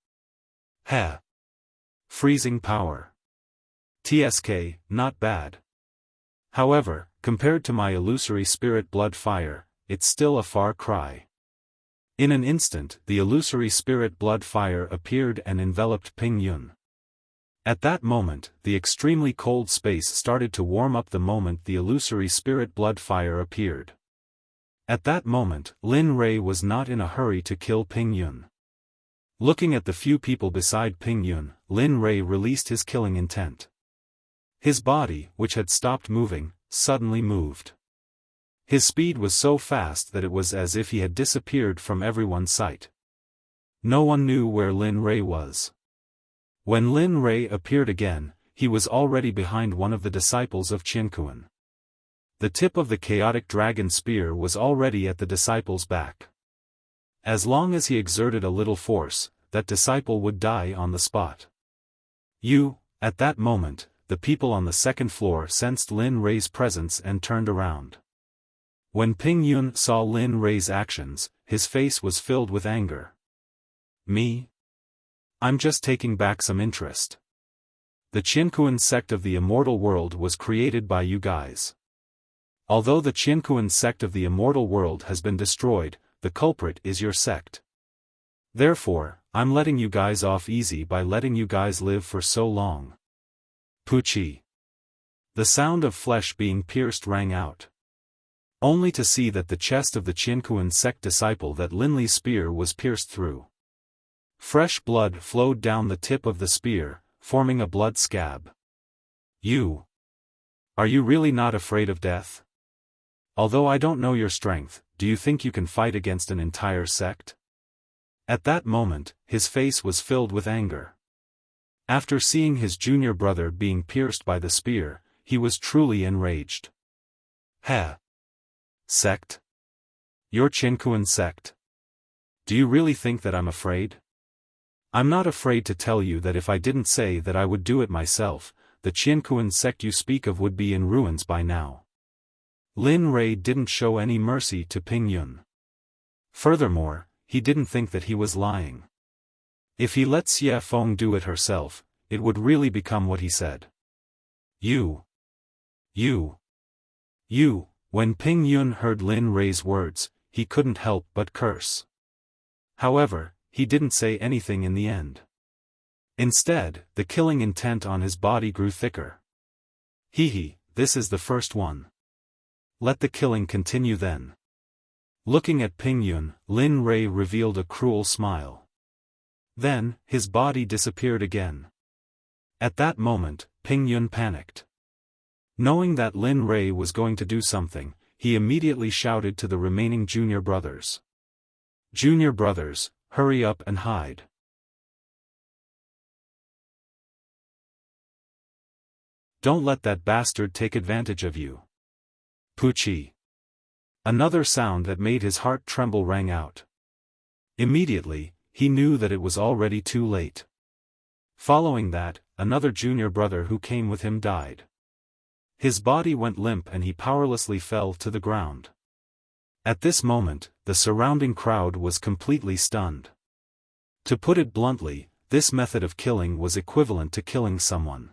Freezing power. TSK, not bad. However, compared to my illusory spirit blood fire, it's still a far cry. In an instant, the illusory spirit blood fire appeared and enveloped Ping Yun. At that moment, the extremely cold space started to warm up the moment the illusory spirit blood fire appeared. At that moment, Lin Rei was not in a hurry to kill Ping Yun. Looking at the few people beside Ping Yun, Lin Rei released his killing intent. His body, which had stopped moving, suddenly moved. His speed was so fast that it was as if he had disappeared from everyone's sight. No one knew where Lin Rei was. When Lin Rei appeared again, he was already behind one of the disciples of Qiankuan. The tip of the chaotic dragon spear was already at the disciple's back. As long as he exerted a little force, that disciple would die on the spot. At that moment, the people on the second floor sensed Lin Rei's presence and turned around. When Ping Yun saw Lin Rei's actions, his face was filled with anger. Me? I'm just taking back some interest. The Qiankuan sect of the immortal world was created by you guys. Although the Qiankuan sect of the immortal world has been destroyed, the culprit is your sect. Therefore, I'm letting you guys off easy by letting you guys live for so long. Puchi. The sound of flesh being pierced rang out. Only to see that the chest of the Qiankuan sect disciple that Lin Li's spear was pierced through. Fresh blood flowed down the tip of the spear, forming a blood scab. Are you really not afraid of death? Although I don't know your strength, do you think you can fight against an entire sect? At that moment, his face was filled with anger. After seeing his junior brother being pierced by the spear, he was truly enraged. Sect? Your Qiankuan sect? Do you really think that I'm afraid? I'm not afraid to tell you that if I didn't say that I would do it myself, the Qiankuan sect you speak of would be in ruins by now. Lin Rei didn't show any mercy to Ping Yun. Furthermore, he didn't think that he was lying. If he let Xiaofan do it herself, it would really become what he said. When Ping Yun heard Lin Rei's words, he couldn't help but curse. However, he didn't say anything in the end. Instead, the killing intent on his body grew thicker. This is the first one. Let the killing continue then. Looking at Ping Yun, Lin Rei revealed a cruel smile. Then, his body disappeared again. At that moment, Ping Yun panicked. Knowing that Lin Rei was going to do something, he immediately shouted to the remaining junior brothers. Junior brothers, hurry up and hide. Don't let that bastard take advantage of you. Puchi. Another sound that made his heart tremble rang out. Immediately, he knew that it was already too late. Following that, another junior brother who came with him died. His body went limp and he powerlessly fell to the ground. At this moment, the surrounding crowd was completely stunned. To put it bluntly, this method of killing was equivalent to killing someone.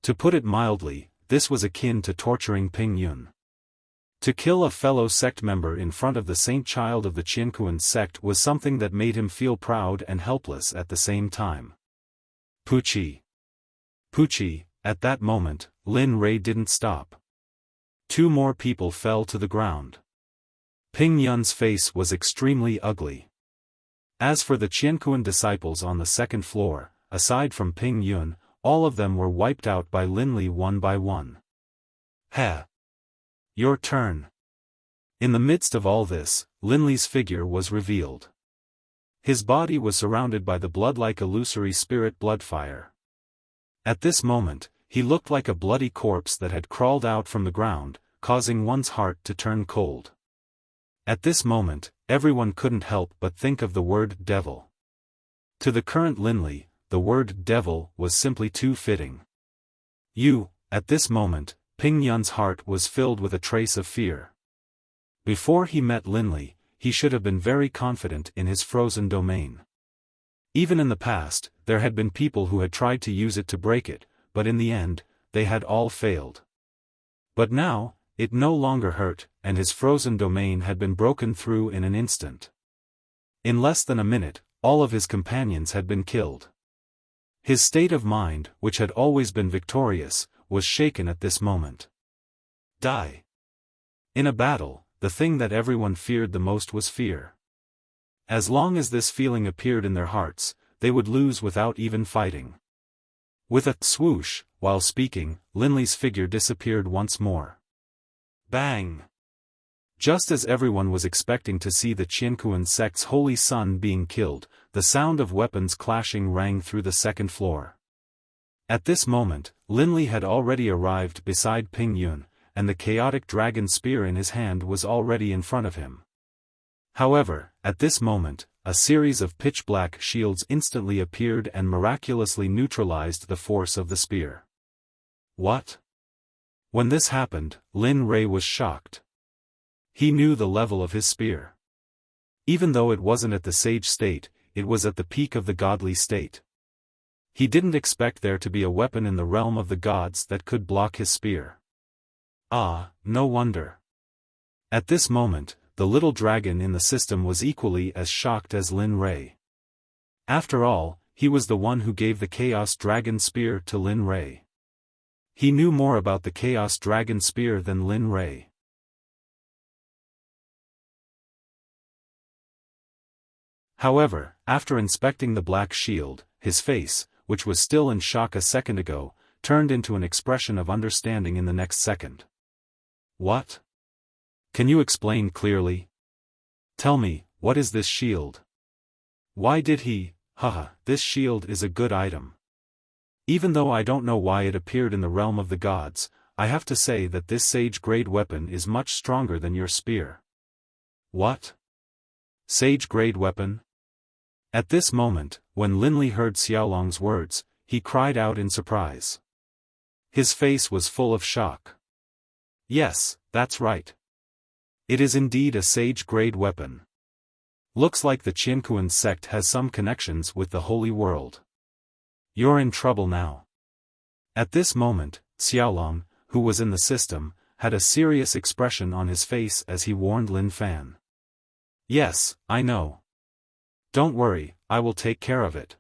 To put it mildly, this was akin to torturing Ping Yun. To kill a fellow sect member in front of the saint child of the Qiankuan sect was something that made him feel proud and helpless at the same time. Puchi. Puchi, at that moment, Lin Rei didn't stop. 2 more people fell to the ground. Ping Yun's face was extremely ugly. As for the Qiankuan disciples on the 2nd floor, aside from Ping Yun, all of them were wiped out by Lin Li one by one. Heh. Your turn. In the midst of all this, Lin Li's figure was revealed. His body was surrounded by the blood-like illusory spirit bloodfire. At this moment, he looked like a bloody corpse that had crawled out from the ground, causing one's heart to turn cold. At this moment, everyone couldn't help but think of the word devil. To the current Lin Li, the word devil was simply too fitting. At this moment, Ping Yun's heart was filled with a trace of fear. Before he met Lin Li, he should have been very confident in his frozen domain. Even in the past, there had been people who had tried to use it to break it, but in the end, they had all failed. But now, it no longer hurt, and his frozen domain had been broken through in an instant. In less than a minute, all of his companions had been killed. His state of mind, which had always been victorious, was shaken at this moment. Die. In a battle, the thing that everyone feared the most was fear. As long as this feeling appeared in their hearts, they would lose without even fighting. With a swoosh, while speaking, Lin Li's figure disappeared once more. Bang! Just as everyone was expecting to see the Qiankuan sect's holy son being killed, the sound of weapons clashing rang through the 2nd floor. At this moment, Lin Li had already arrived beside Ping Yun, and the chaotic dragon spear in his hand was already in front of him. However, at this moment, a series of pitch-black shields instantly appeared and miraculously neutralized the force of the spear. What? When this happened, Lin Rei was shocked. He knew the level of his spear. Even though it wasn't at the sage state, it was at the peak of the godly state. He didn't expect there to be a weapon in the realm of the gods that could block his spear. Ah, no wonder. At this moment, the little dragon in the system was equally as shocked as Lin Rei. After all, he was the one who gave the Chaos Dragon Spear to Lin Rei. He knew more about the Chaos Dragon Spear than Lin Rei. However, after inspecting the black shield, his face, which was still in shock a second ago, turned into an expression of understanding in the next second. What? Can you explain clearly? Tell me, what is this shield? Why did he? This shield is a good item. Even though I don't know why it appeared in the realm of the gods, I have to say that this sage-grade weapon is much stronger than your spear. What? Sage-grade weapon? At this moment, when Lin Li heard Xiaolong's words, he cried out in surprise. His face was full of shock. Yes, that's right. It is indeed a sage-grade weapon. Looks like the Qiankuan sect has some connections with the holy world. You're in trouble now. At this moment, Xiaolong, who was in the system, had a serious expression on his face as he warned Lin Fan. Yes, I know. Don't worry, I will take care of it.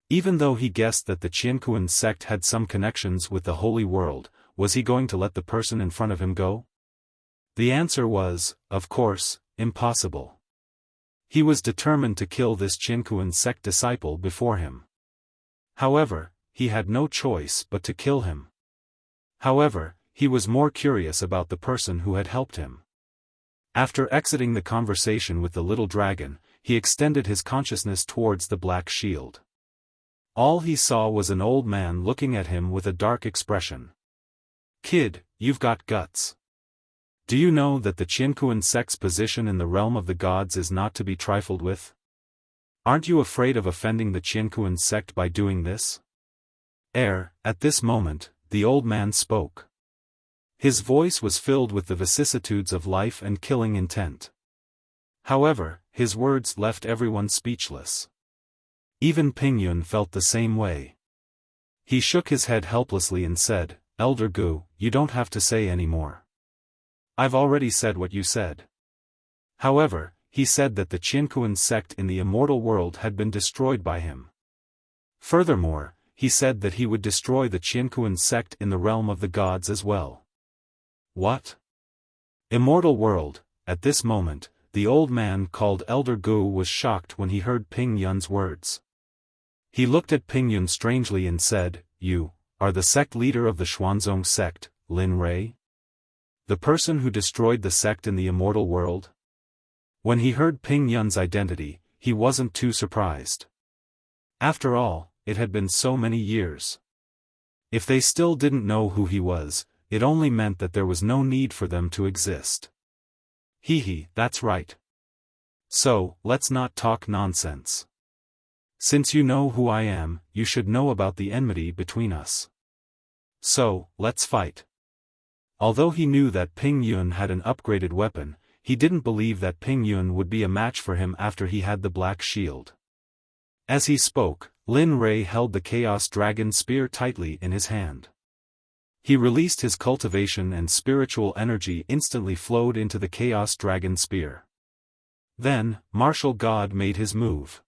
Even though he guessed that the Qiankuan sect had some connections with the holy world, was he going to let the person in front of him go? The answer was, of course, impossible. He was determined to kill this Qiankuan sect disciple before him. However, he had no choice but to kill him. However, he was more curious about the person who had helped him. After exiting the conversation with the little dragon, he extended his consciousness towards the black shield. All he saw was an old man looking at him with a dark expression. Kid, you've got guts. Do you know that the Qiankuan sect's position in the realm of the gods is not to be trifled with? Aren't you afraid of offending the Qiankuan sect by doing this? At this moment, the old man spoke. His voice was filled with the vicissitudes of life and killing intent. However, his words left everyone speechless. Even Ping Yun felt the same way. He shook his head helplessly and said, Elder Gu, you don't have to say any more. I've already said what you said. However, he said that the Qianquan sect in the immortal world had been destroyed by him. Furthermore, he said that he would destroy the Qianquan sect in the realm of the gods as well. What? Immortal world? At this moment, the old man called Elder Gu was shocked when he heard Ping Yun's words. He looked at Ping Yun strangely and said, You are the sect leader of the Xuanzong sect, Lin Rei? The person who destroyed the sect in the immortal world? When he heard Ping Yun's identity, he wasn't too surprised. After all, it had been so many years. If they still didn't know who he was, it only meant that there was no need for them to exist. Hee, that's right. So, let's not talk nonsense. Since you know who I am, you should know about the enmity between us. So, let's fight. Although he knew that Ping Yun had an upgraded weapon, he didn't believe that Ping Yun would be a match for him after he had the black shield. As he spoke, Lin Rei held the Chaos Dragon Spear tightly in his hand. He released his cultivation and spiritual energy instantly flowed into the Chaos Dragon Spear. Then, Martial God made his move.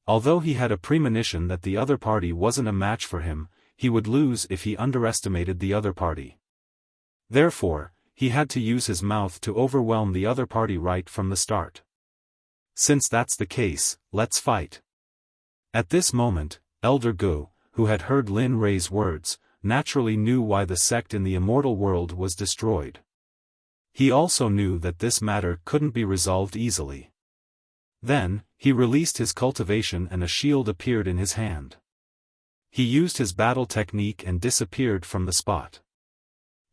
Although he had a premonition that the other party wasn't a match for him, he would lose if he underestimated the other party. Therefore, he had to use his mouth to overwhelm the other party right from the start. Since that's the case, let's fight. At this moment, Elder Gu, who had heard Lin Rei's words, naturally knew why the sect in the immortal world was destroyed. He also knew that this matter couldn't be resolved easily. Then, he released his cultivation and a shield appeared in his hand. He used his battle technique and disappeared from the spot.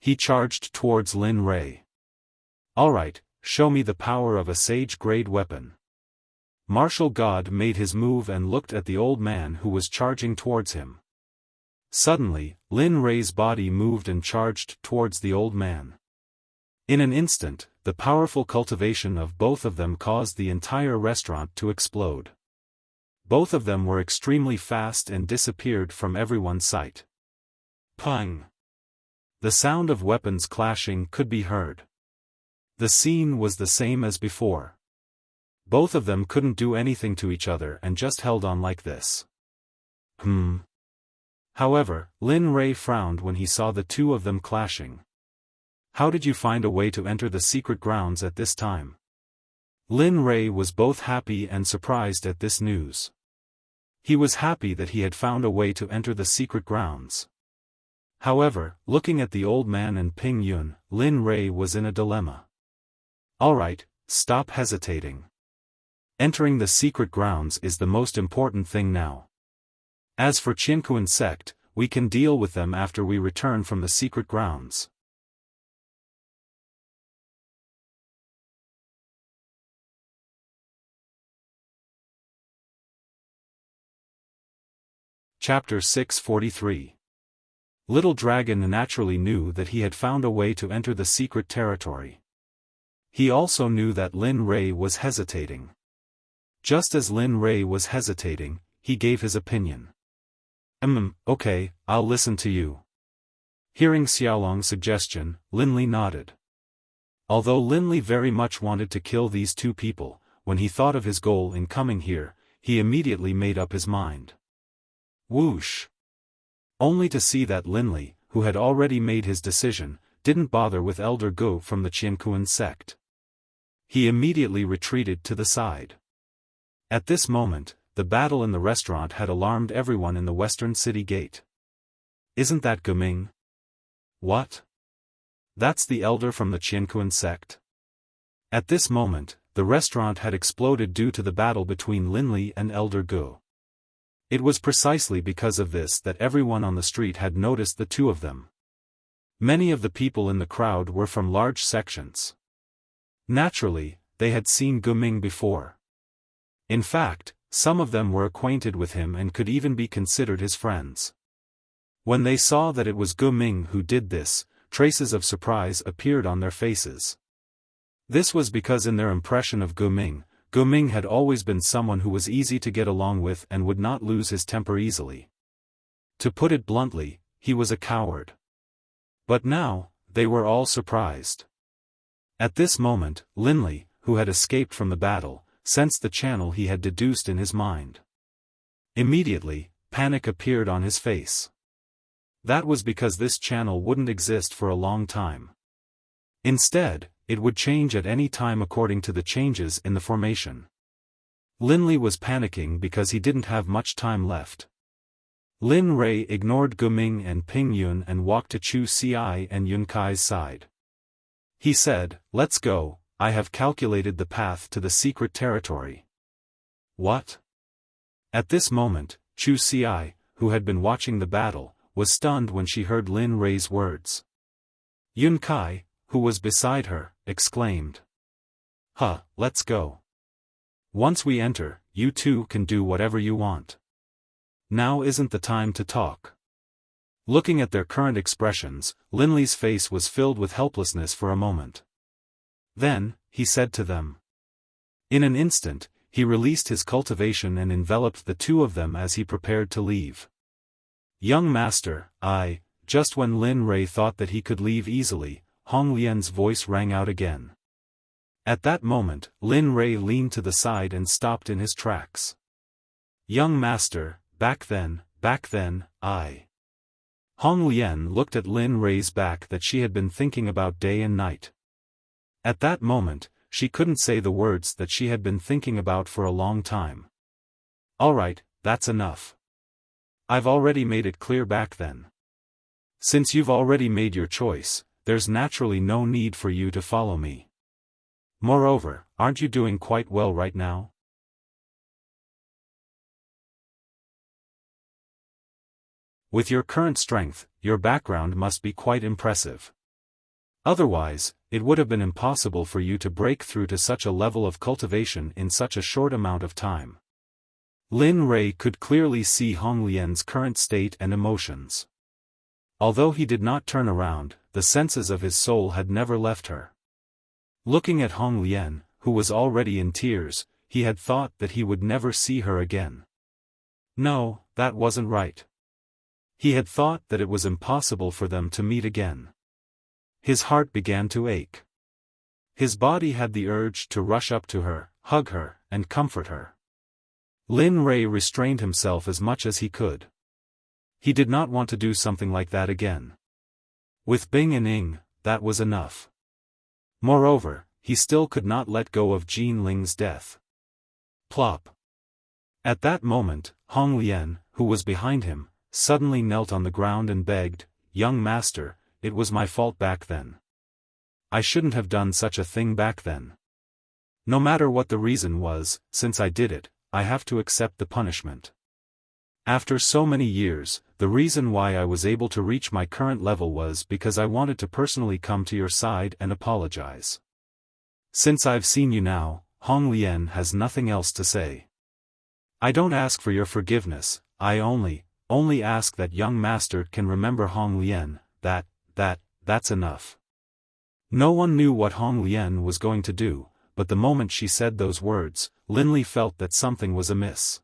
He charged towards Lin Rei. Alright, show me the power of a sage-grade weapon. Martial God made his move and looked at the old man who was charging towards him. Suddenly, Lin Rei's body moved and charged towards the old man. In an instant, the powerful cultivation of both of them caused the entire restaurant to explode. Both of them were extremely fast and disappeared from everyone's sight. Pang! The sound of weapons clashing could be heard. The scene was the same as before. Both of them couldn't do anything to each other and just held on like this. However, Lin Rei frowned when he saw the two of them clashing. How did you find a way to enter the secret grounds at this time? Lin Rei was both happy and surprised at this news. He was happy that he had found a way to enter the secret grounds. However, looking at the old man and Ping Yun, Lin Rei was in a dilemma. Alright, stop hesitating. Entering the secret grounds is the most important thing now. As for Qianquan sect, we can deal with them after we return from the secret grounds. Chapter 643. Little Dragon naturally knew that he had found a way to enter the secret territory. He also knew that Lin Rei was hesitating. Just as Lin Rei was hesitating, he gave his opinion. Okay, I'll listen to you. Hearing Xiaolong's suggestion, Lin Li nodded. Although Lin Li very much wanted to kill these two people, when he thought of his goal in coming here, he immediately made up his mind. Whoosh! Only to see that Lin Li, who had already made his decision, didn't bother with Elder Gu from the Qianquan sect. He immediately retreated to the side. At this moment, the battle in the restaurant had alarmed everyone in the western city gate. Isn't that Guming? What? That's the elder from the Qianquan sect? At this moment, the restaurant had exploded due to the battle between Lin Li and Elder Gu. It was precisely because of this that everyone on the street had noticed the two of them. Many of the people in the crowd were from large sections. Naturally, they had seen Guming before. In fact, some of them were acquainted with him and could even be considered his friends. When they saw that it was Guming who did this, traces of surprise appeared on their faces. This was because in their impression of Gu Ming had always been someone who was easy to get along with and would not lose his temper easily. To put it bluntly, he was a coward. But now, they were all surprised. At this moment, Linley, who had escaped from the battle, sensed the channel he had deduced in his mind. Immediately, panic appeared on his face. That was because this channel wouldn't exist for a long time. Instead, it would change at any time according to the changes in the formation. Linley was panicking because he didn't have much time left. Lin Rui ignored Gu Ming and Ping Yun and walked to Chu Xi and Yun Kai's side. He said, "Let's go, I have calculated the path to the secret territory." What? At this moment, Chu Xi, who had been watching the battle, was stunned when she heard Lin Rui's words. Yun Kai, who was beside her, exclaimed, "Huh, let's go. Once we enter, you two can do whatever you want. Now isn't the time to talk." Looking at their current expressions, Linley's face was filled with helplessness for a moment. Then, he said to them. In an instant, he released his cultivation and enveloped the two of them as he prepared to leave. "Young master, just when Lin Rui thought that he could leave easily, Hong Lian's voice rang out again. At that moment, Lin Rui leaned to the side and stopped in his tracks. "Young master, back then, Hong Lian looked at Lin Rui's back that she had been thinking about day and night. At that moment, she couldn't say the words that she had been thinking about for a long time. "Alright, that's enough. I've already made it clear back then. Since you've already made your choice, there's naturally no need for you to follow me. Moreover, aren't you doing quite well right now?" With your current strength, your background must be quite impressive. Otherwise, it would have been impossible for you to break through to such a level of cultivation in such a short amount of time. Lin Rui could clearly see Hong Lian's current state and emotions. Although he did not turn around, the senses of his soul had never left her. Looking at Hong Lian, who was already in tears, he had thought that he would never see her again. No, that wasn't right. He had thought that it was impossible for them to meet again. His heart began to ache. His body had the urge to rush up to her, hug her, and comfort her. Lin Rui restrained himself as much as he could. He did not want to do something like that again. With Bing and Ying, that was enough. Moreover, he still could not let go of Jean Ling's death. Plop. At that moment, Hong Lian, who was behind him, suddenly knelt on the ground and begged, "Young master, it was my fault back then. I shouldn't have done such a thing back then. No matter what the reason was, since I did it, I have to accept the punishment. After so many years, the reason why I was able to reach my current level was because I wanted to personally come to your side and apologize. Since I've seen you now, Hong Lian has nothing else to say. I don't ask for your forgiveness, I only ask that young master can remember Hong Lian, that's enough." No one knew what Hong Lian was going to do, but the moment she said those words, Linley felt that something was amiss.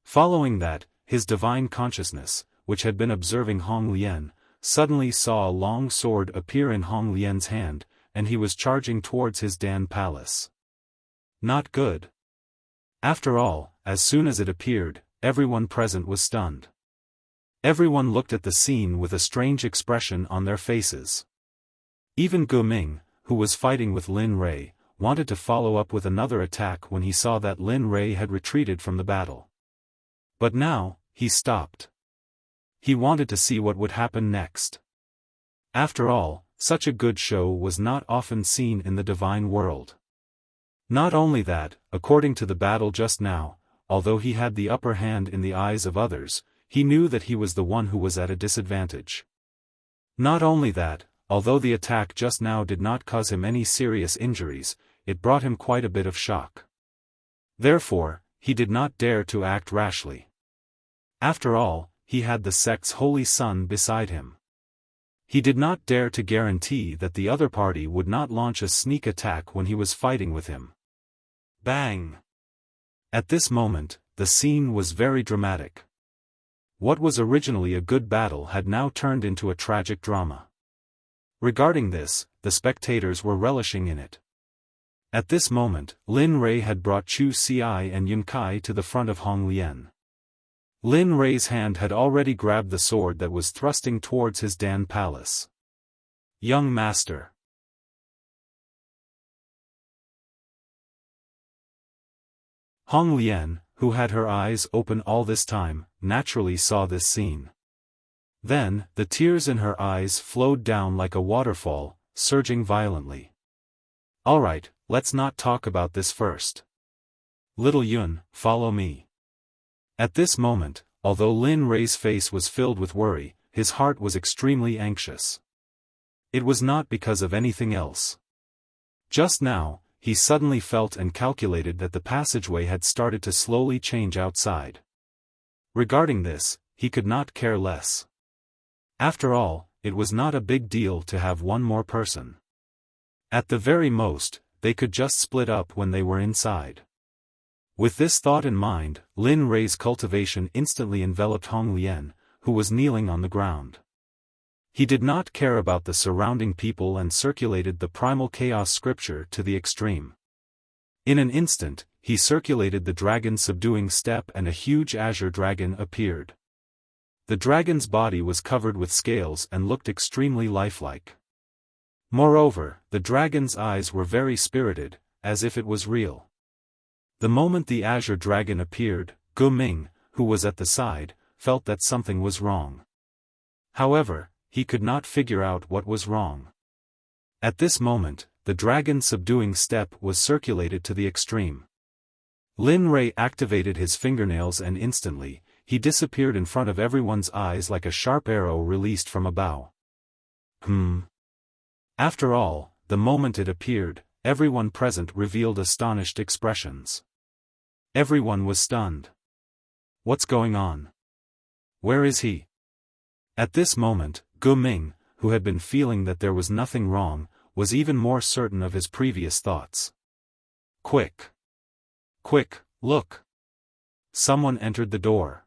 Following that, his divine consciousness, which had been observing Hong Lian, suddenly saw a long sword appear in Hong Lian's hand, and he was charging towards his Dan palace. Not good. After all, as soon as it appeared, everyone present was stunned. Everyone looked at the scene with a strange expression on their faces. Even Gu Ming, who was fighting with Lin Rui, wanted to follow up with another attack when he saw that Lin Rui had retreated from the battle. But now, he stopped. He wanted to see what would happen next. After all, such a good show was not often seen in the divine world. Not only that, according to the battle just now, although he had the upper hand in the eyes of others, he knew that he was the one who was at a disadvantage. Not only that, although the attack just now did not cause him any serious injuries, it brought him quite a bit of shock. Therefore, he did not dare to act rashly. After all, he had the sect's holy son beside him. He did not dare to guarantee that the other party would not launch a sneak attack when he was fighting with him. Bang! At this moment, the scene was very dramatic. What was originally a good battle had now turned into a tragic drama. Regarding this, the spectators were relishing in it. At this moment, Lin Rui had brought Chu Xi and Yun Kai to the front of Hong Lian. Lin Rui's hand had already grabbed the sword that was thrusting towards his Dan palace. Young master. Hong Lian, who had her eyes open all this time, naturally saw this scene. Then, the tears in her eyes flowed down like a waterfall, surging violently. Alright, let's not talk about this first. Little Yun, follow me. At this moment, although Lin Rui's face was filled with worry, his heart was extremely anxious. It was not because of anything else. Just now, he suddenly felt and calculated that the passageway had started to slowly change outside. Regarding this, he could not care less. After all, it was not a big deal to have one more person. At the very most, they could just split up when they were inside. With this thought in mind, Lin Rui's cultivation instantly enveloped Hong Lian, who was kneeling on the ground. He did not care about the surrounding people and circulated the primal chaos scripture to the extreme. In an instant, he circulated the dragon subduing step and a huge azure dragon appeared. The dragon's body was covered with scales and looked extremely lifelike. Moreover, the dragon's eyes were very spirited, as if it was real. The moment the azure dragon appeared, Gu Ming, who was at the side, felt that something was wrong. However, he could not figure out what was wrong. At this moment, the dragon's subduing step was circulated to the extreme. Lin Rui activated his fingernails and instantly, he disappeared in front of everyone's eyes like a sharp arrow released from a bow. After all, the moment it appeared, everyone present revealed astonished expressions. Everyone was stunned. What's going on? Where is he? At this moment, Gu Ming, who had been feeling that there was nothing wrong, was even more certain of his previous thoughts. Quick! Quick, look! Someone entered the door.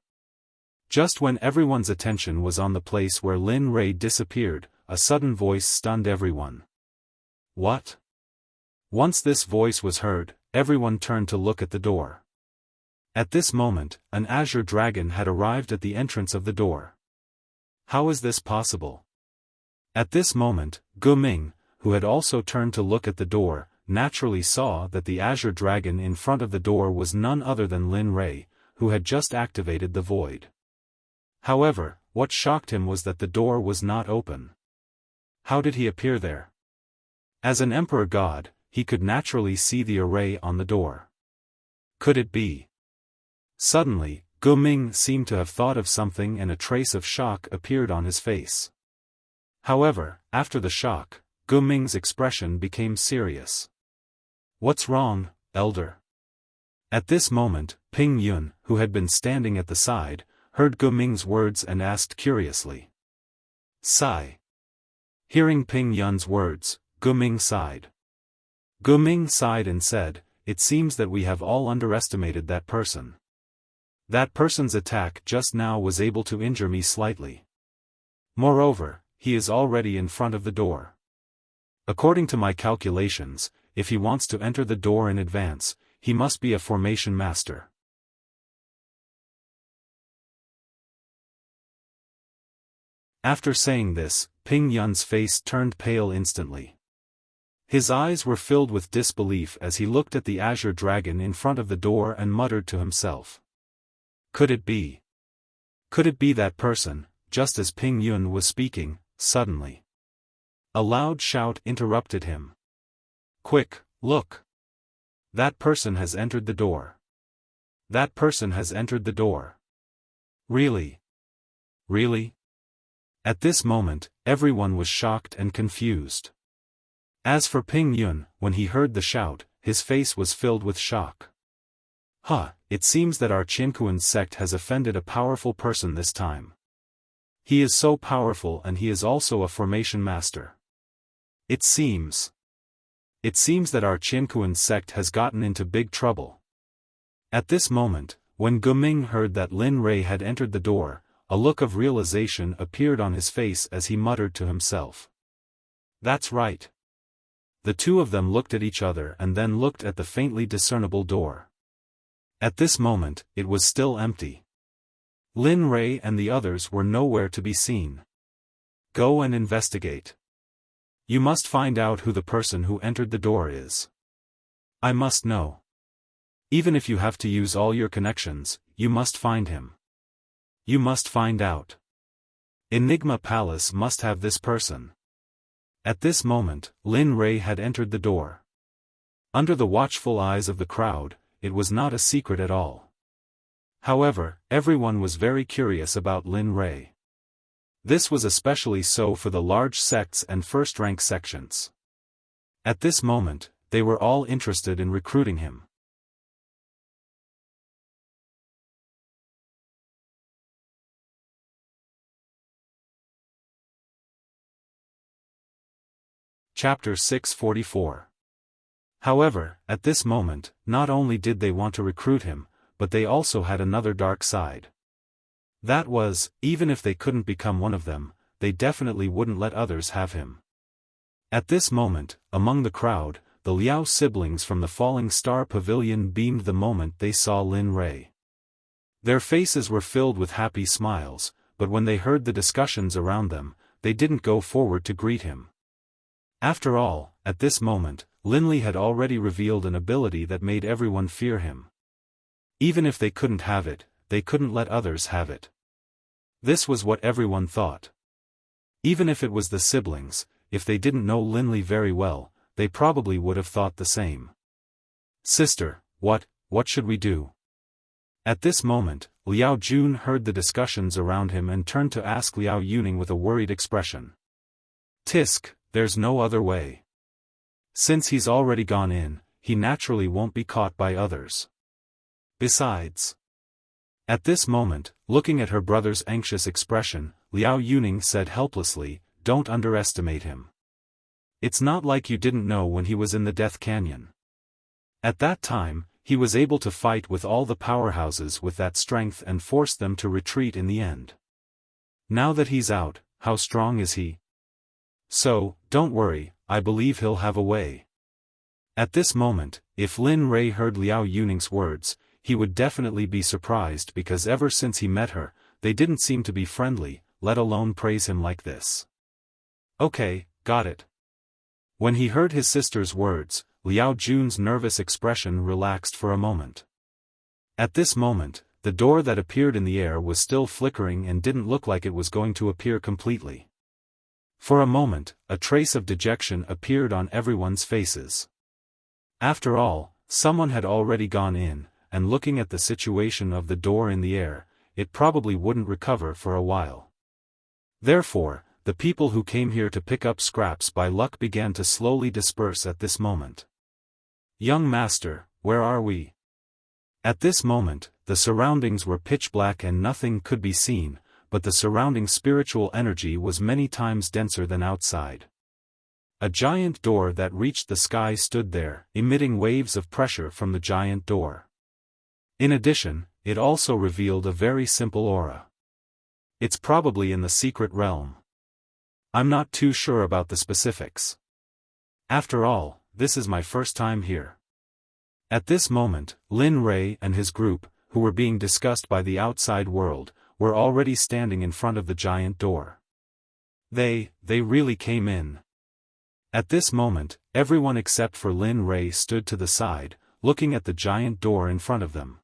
Just when everyone's attention was on the place where Lin Rui disappeared, a sudden voice stunned everyone. What? Once this voice was heard, everyone turned to look at the door. At this moment, an azure dragon had arrived at the entrance of the door. How is this possible? At this moment, Gu Ming, who had also turned to look at the door, naturally saw that the azure dragon in front of the door was none other than Lin Rui, who had just activated the void. However, what shocked him was that the door was not open. How did he appear there? As an emperor god, he could naturally see the array on the door. Could it be? Suddenly, Gu Ming seemed to have thought of something and a trace of shock appeared on his face. However, after the shock, Gu Ming's expression became serious. What's wrong, elder? At this moment, Ping Yun, who had been standing at the side, heard Gu Ming's words and asked curiously. Sigh. Hearing Ping Yun's words, Gu Ming sighed. Gu Ming sighed and said, it seems that we have all underestimated that person. That person's attack just now was able to injure me slightly. Moreover, he is already in front of the door. According to my calculations, if he wants to enter the door in advance, he must be a formation master. After saying this, Ping Yun's face turned pale instantly. His eyes were filled with disbelief as he looked at the azure dragon in front of the door and muttered to himself. Could it be? Could it be that person? Just as Ping Yun was speaking, suddenly a loud shout interrupted him. Quick, look! That person has entered the door. That person has entered the door. Really? Really? At this moment, everyone was shocked and confused. As for Ping Yun, when he heard the shout, his face was filled with shock. It seems that our Qinkuan sect has offended a powerful person this time. He is so powerful and he is also a formation master. It seems that our Qianquan sect has gotten into big trouble. At this moment, when Guming heard that Lin Rui had entered the door, a look of realization appeared on his face as he muttered to himself. That's right. The two of them looked at each other and then looked at the faintly discernible door. At this moment, it was still empty. Lin Rui and the others were nowhere to be seen. Go and investigate. You must find out who the person who entered the door is. I must know. Even if you have to use all your connections, you must find him. You must find out. Enigma Palace must have this person. At this moment, Lin Rui had entered the door. Under the watchful eyes of the crowd, it was not a secret at all. However, everyone was very curious about Lin Rui. This was especially so for the large sects and first-rank sections. At this moment, they were all interested in recruiting him. Chapter 644. However, at this moment, not only did they want to recruit him, but they also had another dark side. That was, even if they couldn't become one of them, they definitely wouldn't let others have him. At this moment, among the crowd, the Liao siblings from the Falling Star Pavilion beamed the moment they saw Lin Rui. Their faces were filled with happy smiles, but when they heard the discussions around them, they didn't go forward to greet him. After all, at this moment, Lin Li had already revealed an ability that made everyone fear him. Even if they couldn't have it, they couldn't let others have it. This was what everyone thought. Even if it was the siblings, if they didn't know Lin Li very well, they probably would have thought the same. Sister, what should we do? At this moment, Liao Jun heard the discussions around him and turned to ask Liao Yuning with a worried expression. Tisk, there's no other way. Since he's already gone in, he naturally won't be caught by others. Besides. At this moment, looking at her brother's anxious expression, Liao Yuning said helplessly, don't underestimate him. It's not like you didn't know when he was in the Death Canyon. At that time, he was able to fight with all the powerhouses with that strength and force them to retreat in the end. Now that he's out, how strong is he? So, don't worry, I believe he'll have a way. At this moment, if Lin Rui heard Liao Yuning's words, he would definitely be surprised because ever since he met her, they didn't seem to be friendly, let alone praise him like this. Okay, got it. When he heard his sister's words, Liao Jun's nervous expression relaxed for a moment. At this moment, the door that appeared in the air was still flickering and didn't look like it was going to appear completely. For a moment, a trace of dejection appeared on everyone's faces. After all, someone had already gone in, and looking at the situation of the door in the air, it probably wouldn't recover for a while. Therefore, the people who came here to pick up scraps by luck began to slowly disperse at this moment. Young master, where are we? At this moment, the surroundings were pitch black and nothing could be seen, but the surrounding spiritual energy was many times denser than outside. A giant door that reached the sky stood there, emitting waves of pressure from the giant door. In addition, it also revealed a very simple aura. It's probably in the secret realm. I'm not too sure about the specifics. After all, this is my first time here. At this moment, Lin Rui and his group, who were being discussed by the outside world, were already standing in front of the giant door. They really came in. At this moment, everyone except for Lin Rui stood to the side, looking at the giant door in front of them.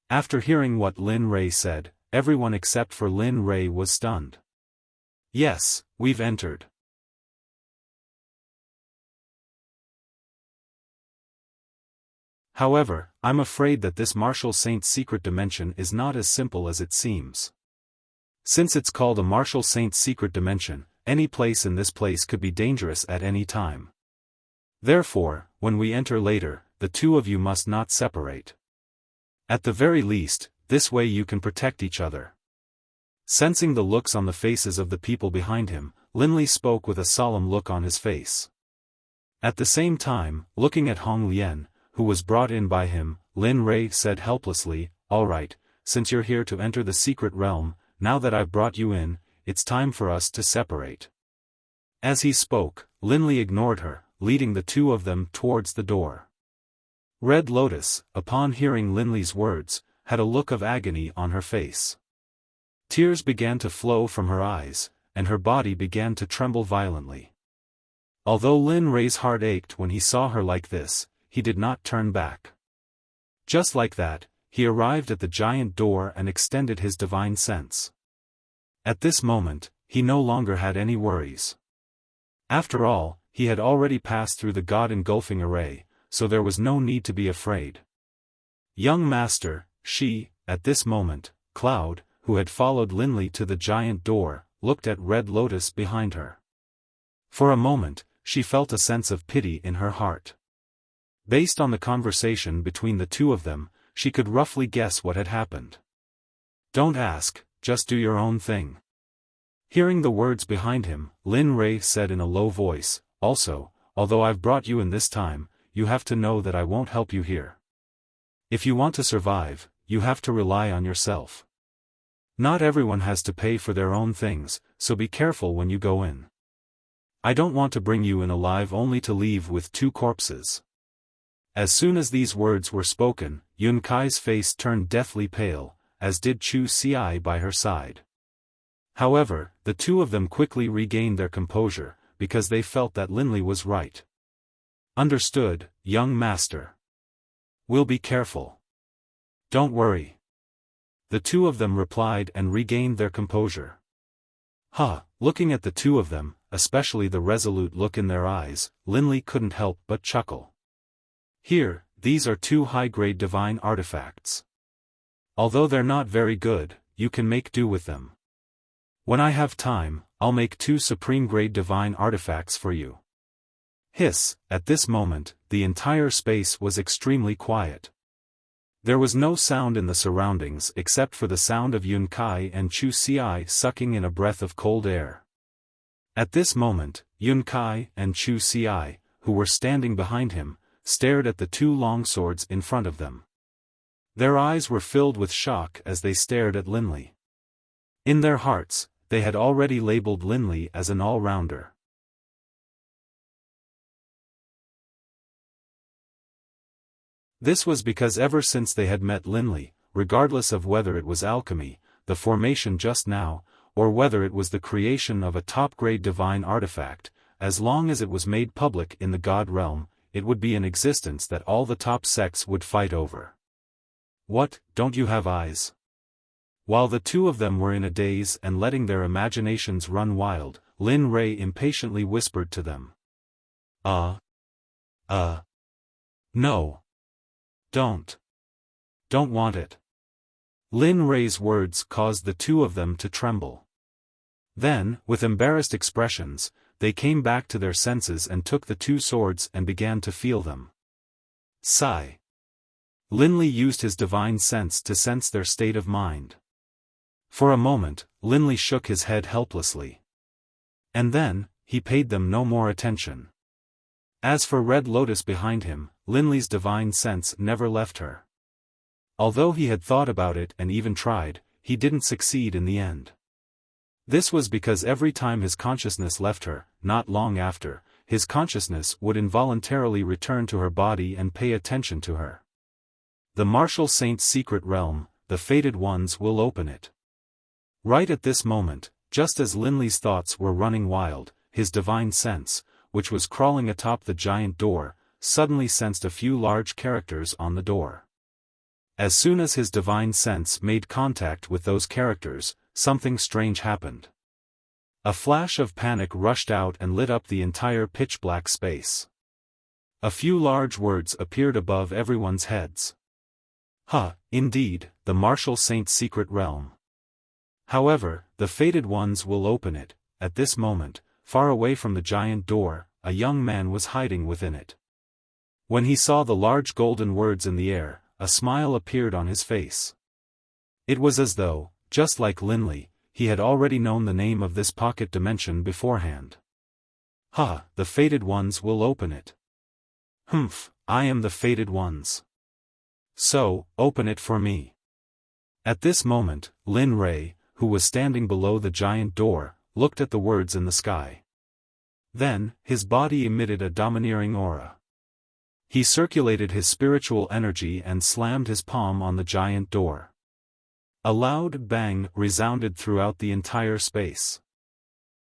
After hearing what Lin Rui said, everyone except for Lin Rui was stunned. Yes, we've entered. However, I'm afraid that this Martial Saint's secret dimension is not as simple as it seems. Since it's called a Martial Saint's secret dimension, any place in this place could be dangerous at any time. Therefore, when we enter later, the two of you must not separate. At the very least, this way you can protect each other. Sensing the looks on the faces of the people behind him, Linli spoke with a solemn look on his face. At the same time, looking at Hong Lian, who was brought in by him, Lin Rei said helplessly, "All right, since you're here to enter the secret realm, now that I've brought you in, it's time for us to separate." As he spoke, Linli ignored her, leading the two of them towards the door. Red Lotus, upon hearing Linli's words, had a look of agony on her face. Tears began to flow from her eyes, and her body began to tremble violently. Although Lin Rei's heart ached when he saw her like this, he did not turn back. Just like that, he arrived at the giant door and extended his divine sense. At this moment, he no longer had any worries. After all, he had already passed through the God-engulfing array, so there was no need to be afraid. Young Master, at this moment, Cloud, who had followed Linli to the giant door, looked at Red Lotus behind her. For a moment, she felt a sense of pity in her heart. Based on the conversation between the two of them, she could roughly guess what had happened. "Don't ask, just do your own thing." Hearing the words behind him, Lin Rei said in a low voice, "Also, although I've brought you in this time, you have to know that I won't help you here. If you want to survive, you have to rely on yourself. Not everyone has to pay for their own things, so be careful when you go in. I don't want to bring you in alive only to leave with 2 corpses." As soon as these words were spoken, Yun Kai's face turned deathly pale, as did Chu Xi by her side. However, the two of them quickly regained their composure, because they felt that Linli was right. "Understood, young master. We'll be careful. Don't worry." The two of them replied and regained their composure. Looking at the two of them, especially the resolute look in their eyes, Linli couldn't help but chuckle. "Here, these are 2 high-grade divine artifacts. Although they're not very good, you can make do with them. When I have time, I'll make 2 supreme-grade divine artifacts for you." At this moment, the entire space was extremely quiet. There was no sound in the surroundings except for the sound of Yun Kai and Chu Xi sucking in a breath of cold air. At this moment, Yun Kai and Chu Xi, who were standing behind him, stared at the 2 longswords in front of them. Their eyes were filled with shock as they stared at Linli. In their hearts, they had already labeled Linli as an all-rounder. This was because ever since they had met Linli, regardless of whether it was alchemy, the formation just now, or whether it was the creation of a top-grade divine artifact, as long as it was made public in the God realm, it would be an existence that all the top sects would fight over. "What, don't you have eyes?" While the two of them were in a daze and letting their imaginations run wild, Lin Rei impatiently whispered to them. No. Don't want it." Lin Rei's words caused the two of them to tremble. Then, with embarrassed expressions, they came back to their senses and took the 2 swords and began to feel them. Sigh. Linli used his divine sense to sense their state of mind. For a moment, Linli shook his head helplessly. And then, he paid them no more attention. As for Red Lotus behind him, Linli's divine sense never left her. Although he had thought about it and even tried, he didn't succeed in the end. This was because every time his consciousness left her, not long after, his consciousness would involuntarily return to her body and pay attention to her. The Martial Saint's secret realm, the Fated Ones will open it. Right at this moment, just as Linli's thoughts were running wild, his divine sense, which was crawling atop the giant door, suddenly sensed a few large characters on the door. As soon as his divine sense made contact with those characters, something strange happened. A flash of panic rushed out and lit up the entire pitch-black space. A few large words appeared above everyone's heads. Indeed, the Martial Saint's secret realm. However, the Fated Ones will open it. At this moment, far away from the giant door, a young man was hiding within it. When he saw the large golden words in the air, a smile appeared on his face. It was as though, just like Linli, he had already known the name of this pocket dimension beforehand. Ha, the Fated Ones will open it. Humph, I am the Fated Ones. So, open it for me. At this moment, Lin Rei, who was standing below the giant door, looked at the words in the sky. Then, his body emitted a domineering aura. He circulated his spiritual energy and slammed his palm on the giant door. A loud bang resounded throughout the entire space.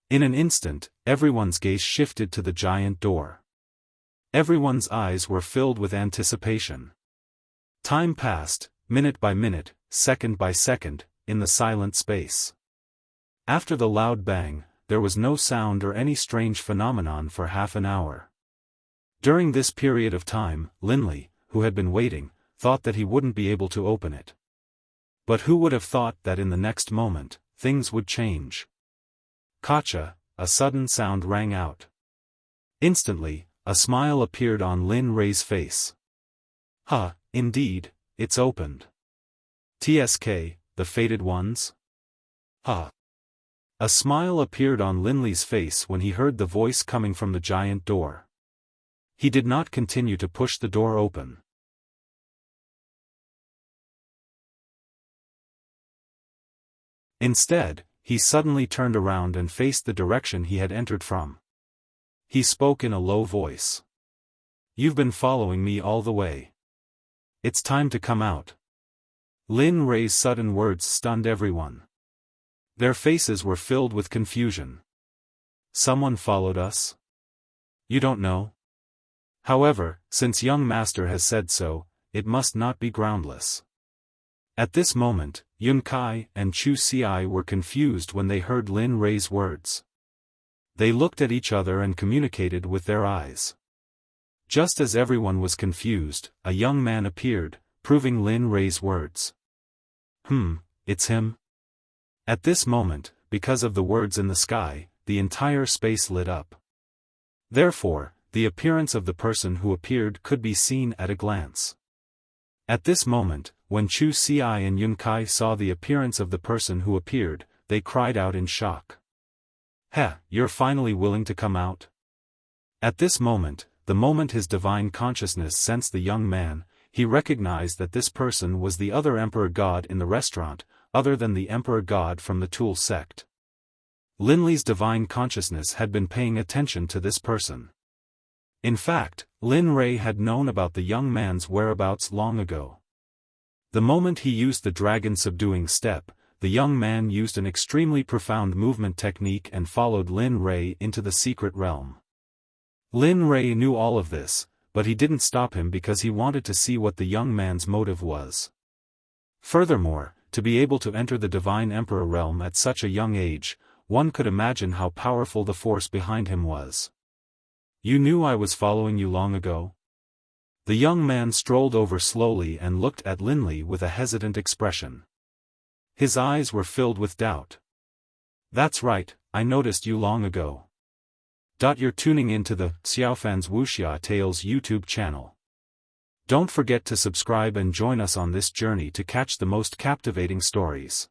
In an instant, everyone's gaze shifted to the giant door. Everyone's eyes were filled with anticipation. Time passed, minute by minute, second by second, in the silent space. After the loud bang, there was no sound or any strange phenomenon for half an hour. During this period of time, Linley, who had been waiting, thought that he wouldn't be able to open it. But who would have thought that in the next moment, things would change? Kacha, a sudden sound rang out. Instantly, a smile appeared on Lin Rei's face. Ha, indeed, it's opened. TSK, the Fated Ones? Ha. A smile appeared on Linley's face when he heard the voice coming from the giant door. He did not continue to push the door open. Instead, he suddenly turned around and faced the direction he had entered from. He spoke in a low voice. You've been following me all the way. It's time to come out. Lin Rei's sudden words stunned everyone. Their faces were filled with confusion. Someone followed us? You don't know? However, since young master has said so, it must not be groundless. At this moment, Yun Kai and Chu Xiai were confused when they heard Lin Rei's words. They looked at each other and communicated with their eyes. Just as everyone was confused, a young man appeared, proving Lin Rei's words. It's him? At this moment, because of the words in the sky, the entire space lit up. Therefore, the appearance of the person who appeared could be seen at a glance. At this moment, when Chu Xiai and Yun Kai saw the appearance of the person who appeared, they cried out in shock. You're finally willing to come out? At this moment, the moment his divine consciousness sensed the young man, he recognized that this person was the other Emperor God in the restaurant, other than the Emperor God from the Tool Sect. Linley's divine consciousness had been paying attention to this person. In fact, Lin Rei had known about the young man's whereabouts long ago. The moment he used the dragon-subduing step, the young man used an extremely profound movement technique and followed Lin Rei into the secret realm. Lin Rei knew all of this, but he didn't stop him because he wanted to see what the young man's motive was. Furthermore, to be able to enter the Divine Emperor realm at such a young age, one could imagine how powerful the force behind him was. You knew I was following you long ago? The young man strolled over slowly and looked at Linley with a hesitant expression. His eyes were filled with doubt. That's right, I noticed you long ago. You're tuning into the Xiaofan's Wuxia Tales YouTube channel. Don't forget to subscribe and join us on this journey to catch the most captivating stories.